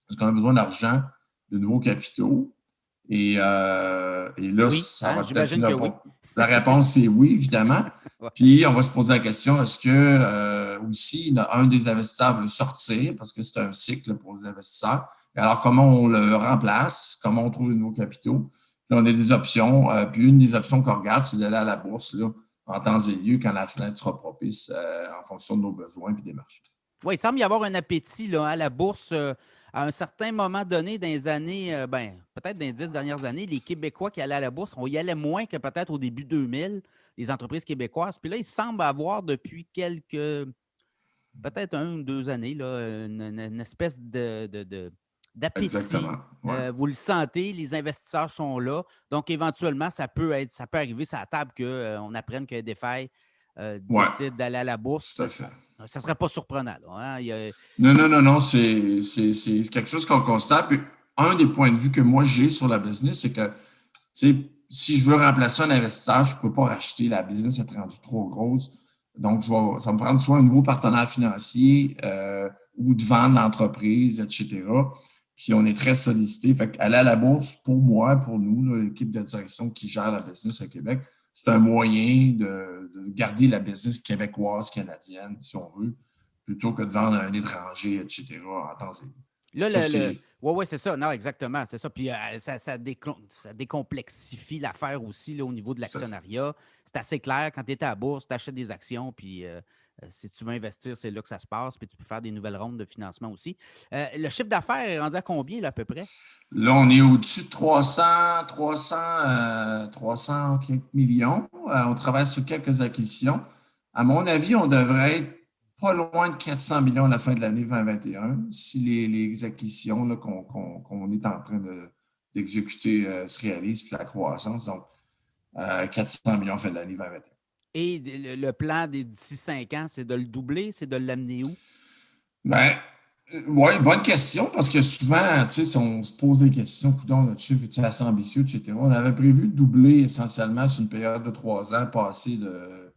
est-ce qu'on a besoin d'argent, de nouveaux capitaux? Et là, oui, ça va peut-être une réponse. Oui. La réponse, c'est oui, évidemment. Ouais. Puis, on va se poser la question, est-ce que aussi un des investisseurs veut sortir, parce que c'est un cycle pour les investisseurs. Et alors, comment on le remplace? Comment on trouve de nouveaux capitaux? Puis, on a des options. Puis, une des options qu'on regarde, c'est d'aller à la bourse là, en temps et lieu quand la fenêtre sera propice en fonction de nos besoins et des marchés. Oui, il semble y avoir un appétit là, à la bourse. À un certain moment donné, dans les années, peut-être dans les 10 dernières années, les Québécois qui allaient à la bourse, on y allait moins que peut-être au début 2000, les entreprises québécoises. Puis là, il semble avoir depuis quelques peut-être 1 ou 2 années, là, une espèce d'appétit. Exactement. Ouais. Vous le sentez, les investisseurs sont là. Donc, éventuellement, ça peut arriver sur la table qu'on apprenne que DeFi Ouais, décide d'aller à la bourse. tout à fait. Ça ne serait pas surprenant. Là, hein? Non. C'est quelque chose qu'on constate. Puis, un des points de vue que moi j'ai sur la business, c'est que, tu sais, si je veux remplacer un investisseur, je ne peux pas racheter. La business est rendue trop grosse. Donc, ça va me prendre soit un nouveau partenaire financier ou de vendre l'entreprise, etc. Puis, on est très sollicité. Fait qu'aller à la bourse, pour moi, pour nous, là, l'équipe de direction qui gère la business à Québec, c'est un moyen de garder la business québécoise, canadienne, si on veut, plutôt que de vendre à un étranger, etc. en temps et lieu. Là, Ça, c'est ouais, c'est ça. Non, exactement, c'est ça. Puis ça décomplexifie l'affaire aussi là, au niveau de tout à fait. l'actionnariat. C'est assez clair. Quand tu es à la bourse, tu achètes des actions, puis si tu veux investir, c'est là que ça se passe. Puis tu peux faire des nouvelles rondes de financement aussi. Le chiffre d'affaires est rendu à combien, là, à peu près? Là, on est au-dessus de 300 quelques millions. On travaille sur quelques acquisitions. À mon avis, on devrait être pas loin de 400 millions à la fin de l'année 2021 si les acquisitions là, qu'on est en train d'exécuter se réalisent, puis la croissance. Donc, 400 millions à la fin de l'année 2021. Et le plan d'ici 5 ans, c'est de le doubler, c'est de l'amener où? Ben, oui, bonne question, parce que souvent, tu sais, si on se pose des questions, coudonc, notre chiffre est assez ambitieux, etc. On avait prévu de doubler essentiellement sur une période de 3 ans, passer de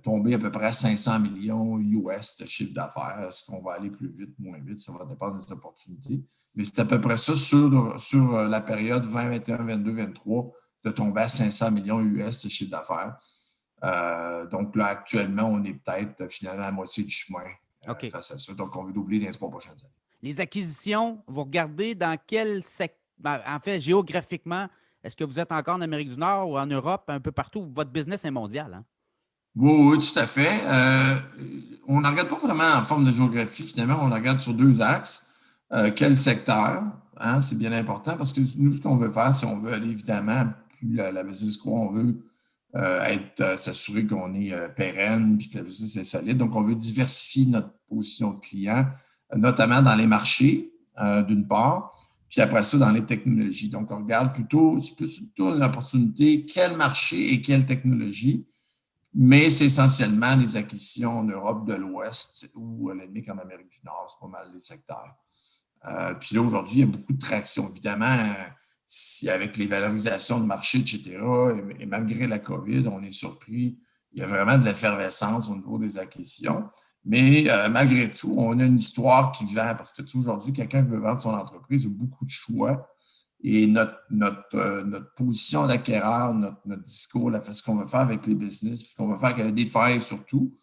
tomber à peu près à 500 millions US de chiffre d'affaires. Est-ce qu'on va aller plus vite, moins vite? Ça va dépendre des opportunités. Mais c'est à peu près ça sur la période 2021, 22, 23, de tomber à 500 millions US de chiffre d'affaires. Donc là, actuellement, on est peut-être finalement à la moitié du chemin OK. face à ça. Donc, on veut doubler dans les 3 prochaines années. Les acquisitions, vous regardez dans quel secteur, en fait, géographiquement, est-ce que vous êtes encore en Amérique du Nord ou en Europe, un peu partout? Votre business est mondial, hein? Oui, tout à fait. On ne regarde pas vraiment en forme de géographie, finalement, on regarde sur 2 axes. Quel secteur, hein, c'est bien important parce que nous, ce qu'on veut faire, si on veut aller évidemment, plus la business croît, on veut s'assurer qu'on est pérenne et que la business est solide. Donc, on veut diversifier notre position de client, notamment dans les marchés, d'une part, puis après ça, dans les technologies. Donc, on regarde plutôt, c'est plutôt une opportunité, quel marché et quelle technologie, mais c'est essentiellement des acquisitions en Europe de l'Ouest ou à la limite en Amérique du Nord, c'est pas mal les secteurs. Puis là, aujourd'hui, il y a beaucoup de traction. Évidemment, si avec les valorisations de marché, etc., et malgré la COVID, on est surpris. Il y a vraiment de l'effervescence au niveau des acquisitions. Mais malgré tout, on a une histoire qui vend parce que aujourd'hui, quelqu'un qui veut vendre son entreprise a beaucoup de choix. Et notre position d'acquéreur, notre discours, ce qu'on veut faire avec les business, puis ce qu'on veut faire avec les DeFi surtout,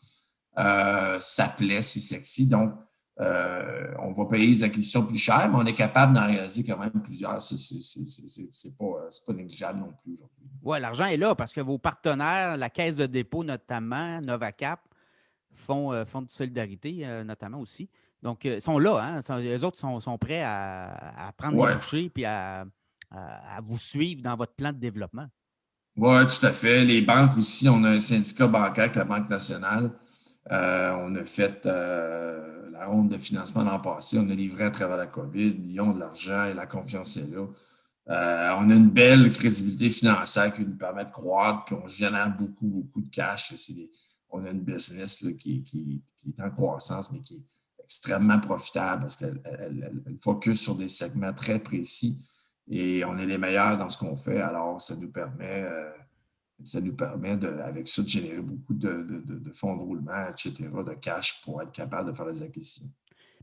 ça plaît, c'est sexy. Donc, on va payer les acquisitions plus chères, mais on est capable d'en réaliser quand même plusieurs. C'est pas négligeable non plus aujourd'hui. Oui, l'argent est là parce que vos partenaires, la Caisse de dépôt notamment, Novacap, font de solidarité notamment aussi. Donc, ils sont là. Hein? Les autres sont prêts à prendre les Ouais. bouchées puis à vous suivre dans votre plan de développement. Oui, tout à fait. Les banques aussi, on a un syndicat bancaire avec la Banque nationale. On a fait la ronde de financement l'an passé. On a livré à travers la COVID. Ils ont de l'argent et la confiance est là. On a une belle crédibilité financière qui nous permet de croître, puis on génère beaucoup de cash. On a une business là, qui est en croissance, mais qui est extrêmement profitable parce qu'elle focus sur des segments très précis et on est les meilleurs dans ce qu'on fait. Alors, ça nous permet avec ça, de générer beaucoup de fonds de roulement, etc., de cash pour être capable de faire les acquisitions.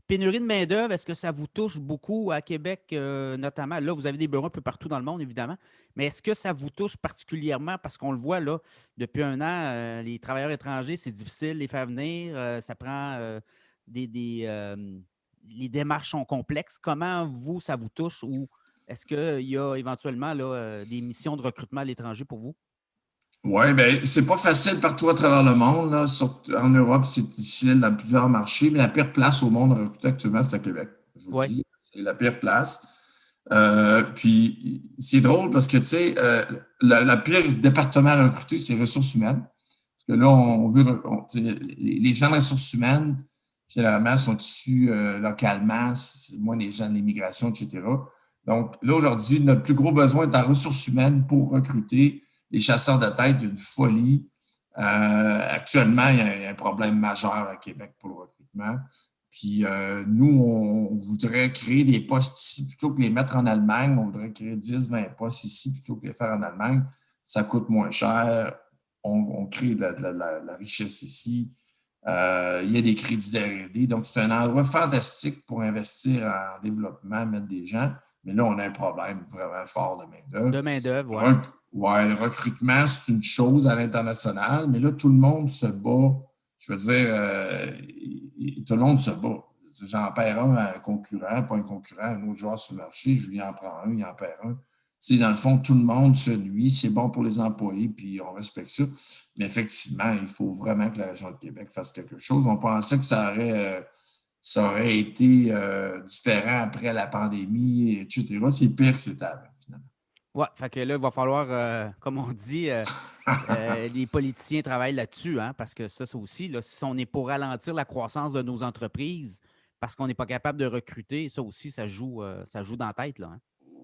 Pénurie de main-d'œuvre, est-ce que ça vous touche beaucoup à Québec, notamment? Là, vous avez des bureaux un peu partout dans le monde, évidemment. Mais est-ce que ça vous touche particulièrement? Parce qu'on le voit, là, depuis 1 an, les travailleurs étrangers, c'est difficile de les faire venir. Ça prend les démarches sont complexes. Comment, vous, ça vous touche? Ou est-ce qu'il y a éventuellement là, des missions de recrutement à l'étranger pour vous? Oui, bien, c'est pas facile partout à travers le monde. Là. En Europe, c'est difficile dans plusieurs marchés, mais la pire place au monde à recruter actuellement, c'est à Québec. Je vous le dis, c'est la pire place. Puis, c'est drôle parce que, tu sais, le pire département à recruter, c'est ressources humaines. Parce que là, les gens de ressources humaines, généralement, sont issus localement, c'est moins les gens de l'immigration, etc. Donc, là, aujourd'hui, notre plus gros besoin est en ressources humaines pour recruter les chasseurs de tête d'une folie. Actuellement, il y a un problème majeur à Québec pour le recrutement. Puis nous, on voudrait créer des postes ici plutôt que les mettre en Allemagne. On voudrait créer 10-20 postes ici plutôt que les faire en Allemagne. Ça coûte moins cher. On crée de la richesse ici. Il y a des crédits d'R&D. Donc, c'est un endroit fantastique pour investir en développement, mettre des gens. Mais là, on a un problème vraiment fort de main-d'œuvre. De main-d'œuvre, oui. Le recrutement, c'est une chose à l'international, mais là, tout le monde se bat. Je veux dire, tout le monde se bat. J'en perds un concurrent, pas un concurrent, un autre joueur sur le marché, je lui en prends un, il en perd un. Dans le fond, tout le monde se nuit, c'est bon pour les employés, puis on respecte ça. Mais effectivement, il faut vraiment que la région de Québec fasse quelque chose. On pensait que ça aurait été différent après la pandémie, etc. C'est pire que c'était avant, finalement. Oui, fait que là, il va falloir, comme on dit, les politiciens travaillent là-dessus, hein, parce que ça aussi, là, si on est pour ralentir la croissance de nos entreprises, parce qu'on n'est pas capable de recruter, ça aussi, ça joue dans la tête, là. Hein.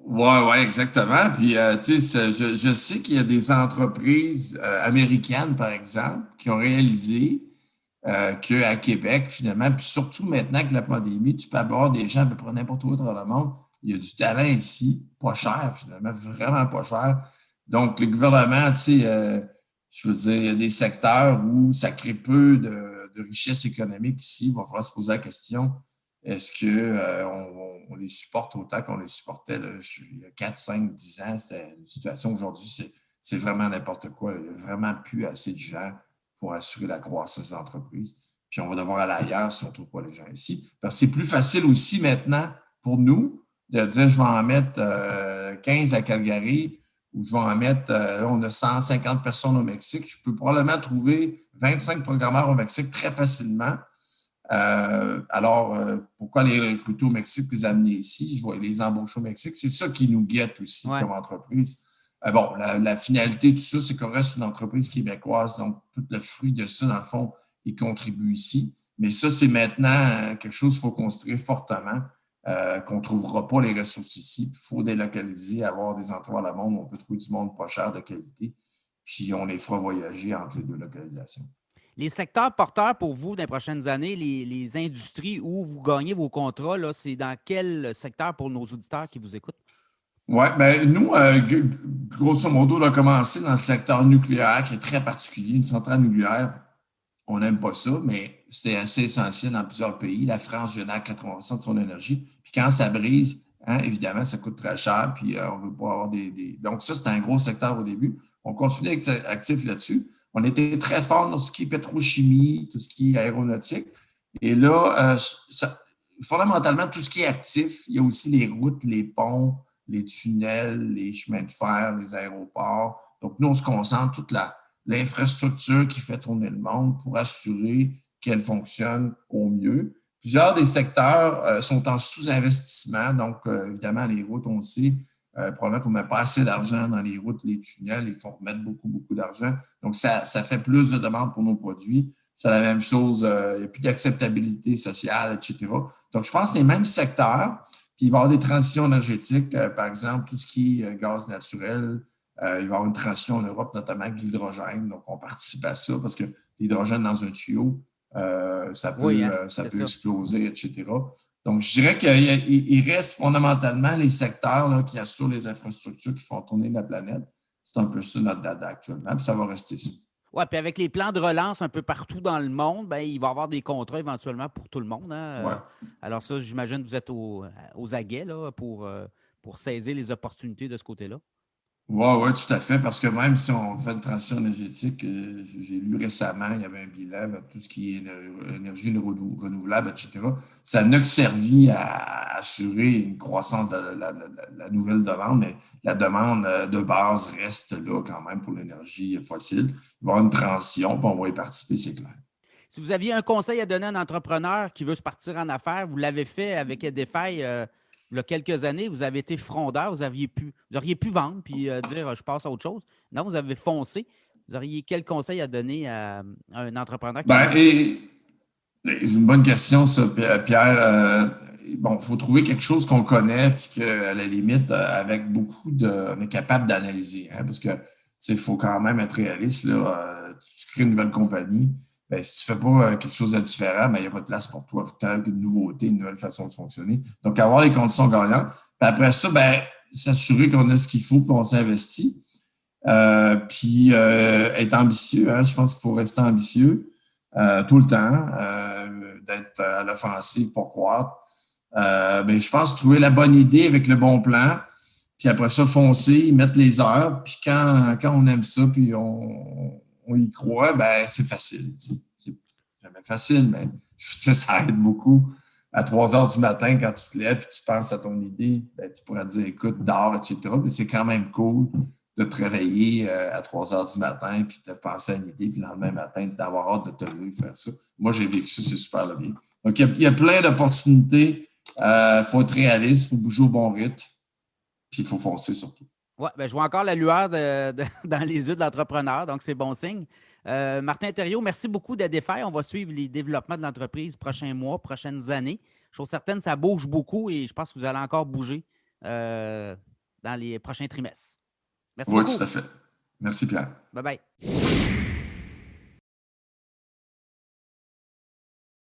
Oui, exactement. Puis, tu sais, je sais qu'il y a des entreprises américaines, par exemple, qui ont réalisé qu'à Québec, finalement, puis surtout maintenant que la pandémie, tu peux avoir des gens à peu près n'importe où dans le monde. Il y a du talent ici, pas cher, finalement, vraiment pas cher. Donc, le gouvernement, tu sais, je veux dire, il y a des secteurs où ça crée peu de richesse économique ici. Il va falloir se poser la question, est-ce qu'on les supporte autant qu'on les supportait là, il y a 4, 5, 10 ans? C'était une situation aujourd'hui, c'est vraiment n'importe quoi. Il n'y a vraiment plus assez de gens pour assurer la croissance des entreprises. Puis on va devoir aller ailleurs si on ne trouve pas les gens ici. Parce que c'est plus facile aussi maintenant pour nous de dire je vais en mettre 15 à Calgary ou je vais en mettre, là, on a 150 personnes au Mexique. Je peux probablement trouver 25 programmeurs au Mexique très facilement. Alors, pourquoi les recruter au Mexique, les amener ici? Je vais les embaucher au Mexique. C'est ça qui nous guette aussi comme entreprise. Bon, la finalité de tout ça, c'est qu'on reste une entreprise québécoise. Donc, tout le fruit de ça, dans le fond, il contribue ici. Mais ça, c'est maintenant quelque chose qu'il faut construire fortement, qu'on ne trouvera pas les ressources ici. Il faut délocaliser, avoir des endroits dans le monde où on peut trouver du monde pas cher de qualité. Puis, on les fera voyager entre les deux localisations. Les secteurs porteurs pour vous dans les prochaines années, les industries où vous gagnez vos contrats, là, c'est dans quel secteur pour nos auditeurs qui vous écoutent? Oui, bien, nous, grosso modo, on a commencé dans le secteur nucléaire qui est très particulier. Une centrale nucléaire, on n'aime pas ça, mais c'est assez essentiel dans plusieurs pays. La France génère 80% de son énergie. Puis quand ça brise, hein, évidemment, ça coûte très cher, puis on ne veut pas avoir des... Donc ça, c'est un gros secteur au début. On continue d'être actif là-dessus. On était très fort dans ce qui est pétrochimie, tout ce qui est aéronautique. Et là, fondamentalement, tout ce qui est actif, il y a aussi les routes, les ponts, les tunnels, les chemins de fer, les aéroports. Donc, nous, on se concentre toute l'infrastructure qui fait tourner le monde pour assurer qu'elle fonctionne au mieux. Plusieurs des secteurs sont en sous-investissement. Donc, évidemment, les routes, on le sait, probablement qu'on ne met pas assez d'argent dans les routes, les tunnels. Il faut remettre beaucoup, beaucoup d'argent. Donc, ça fait plus de demandes pour nos produits. C'est la même chose. Il n'y a plus d'acceptabilité sociale, etc. Donc, je pense que les mêmes secteurs. Puis, il va y avoir des transitions énergétiques, par exemple, tout ce qui est gaz naturel. Il va y avoir une transition en Europe, notamment avec l'hydrogène. Donc, on participe à ça parce que l'hydrogène dans un tuyau, ça peut exploser, etc. Donc, je dirais qu'il reste fondamentalement les secteurs là, qui assurent les infrastructures qui font tourner la planète. C'est un peu ça notre dada actuellement, puis ça va rester ça. Oui, puis avec les plans de relance un peu partout dans le monde, bien, il va y avoir des contrats éventuellement pour tout le monde. Hein? Ouais. Alors ça, j'imagine que vous êtes aux aguets là, pour saisir les opportunités de ce côté-là. Oui, tout à fait, parce que même si on fait une transition énergétique, j'ai lu récemment, il y avait un bilan, tout ce qui est énergie renouvelable, etc., ça n'a que servi à assurer une croissance de la nouvelle demande, mais la demande de base reste là quand même pour l'énergie fossile. Il va y avoir une transition, puis on va y participer, c'est clair. Si vous aviez un conseil à donner à un entrepreneur qui veut se partir en affaires, vous l'avez fait avec Edify il y a quelques années, vous avez été frondeur, vous auriez pu vendre puis dire je passe à autre chose. Non, vous avez foncé. Vous auriez quel conseil à donner à un entrepreneur qui C'est une bonne question, ça, Pierre. Bon, il faut trouver quelque chose qu'on connaît, puis qu'à la limite, avec beaucoup on est capable d'analyser, hein, parce que, tu sais, il faut quand même être réaliste, là. Tu crées une nouvelle compagnie, ben, si tu ne fais pas quelque chose de différent, ben, il n'y a pas de place pour toi. Il faut que tu aies une nouveauté, une nouvelle façon de fonctionner. Donc, avoir les conditions gagnantes. Puis après ça, ben, s'assurer qu'on a ce qu'il faut, puis on s'investit. Puis être ambitieux, hein, je pense qu'il faut rester ambitieux tout le temps, d'être à l'offensive pour croître. Ben, je pense trouver la bonne idée avec le bon plan, puis après ça, foncer, mettre les heures, puis quand on aime ça, puis on y croit, ben c'est facile. C'est jamais facile, mais je sais, ça aide beaucoup. À 3 heures du matin, quand tu te lèves et tu penses à ton idée, ben, tu pourrais dire, écoute, dors, etc. Mais c'est quand même cool de te réveiller à 3 heures du matin, puis de penser à une idée, puis le lendemain matin, d'avoir hâte de te lever et faire ça. Moi, j'ai vécu ça, c'est super bien. Donc, il y a plein d'opportunités. Il faut être réaliste, il faut bouger au bon rythme, puis il faut foncer surtout. Oui, ben, je vois encore la lueur dans les yeux de l'entrepreneur, donc c'est bon signe. Martin Thériault, merci beaucoup de défaire. On va suivre les développements de l'entreprise prochains mois, prochaines années. Je suis certaine que ça bouge beaucoup et je pense que vous allez encore bouger dans les prochains trimestres. Merci Oui, beaucoup. tout à fait. Merci, Pierre. Bye bye.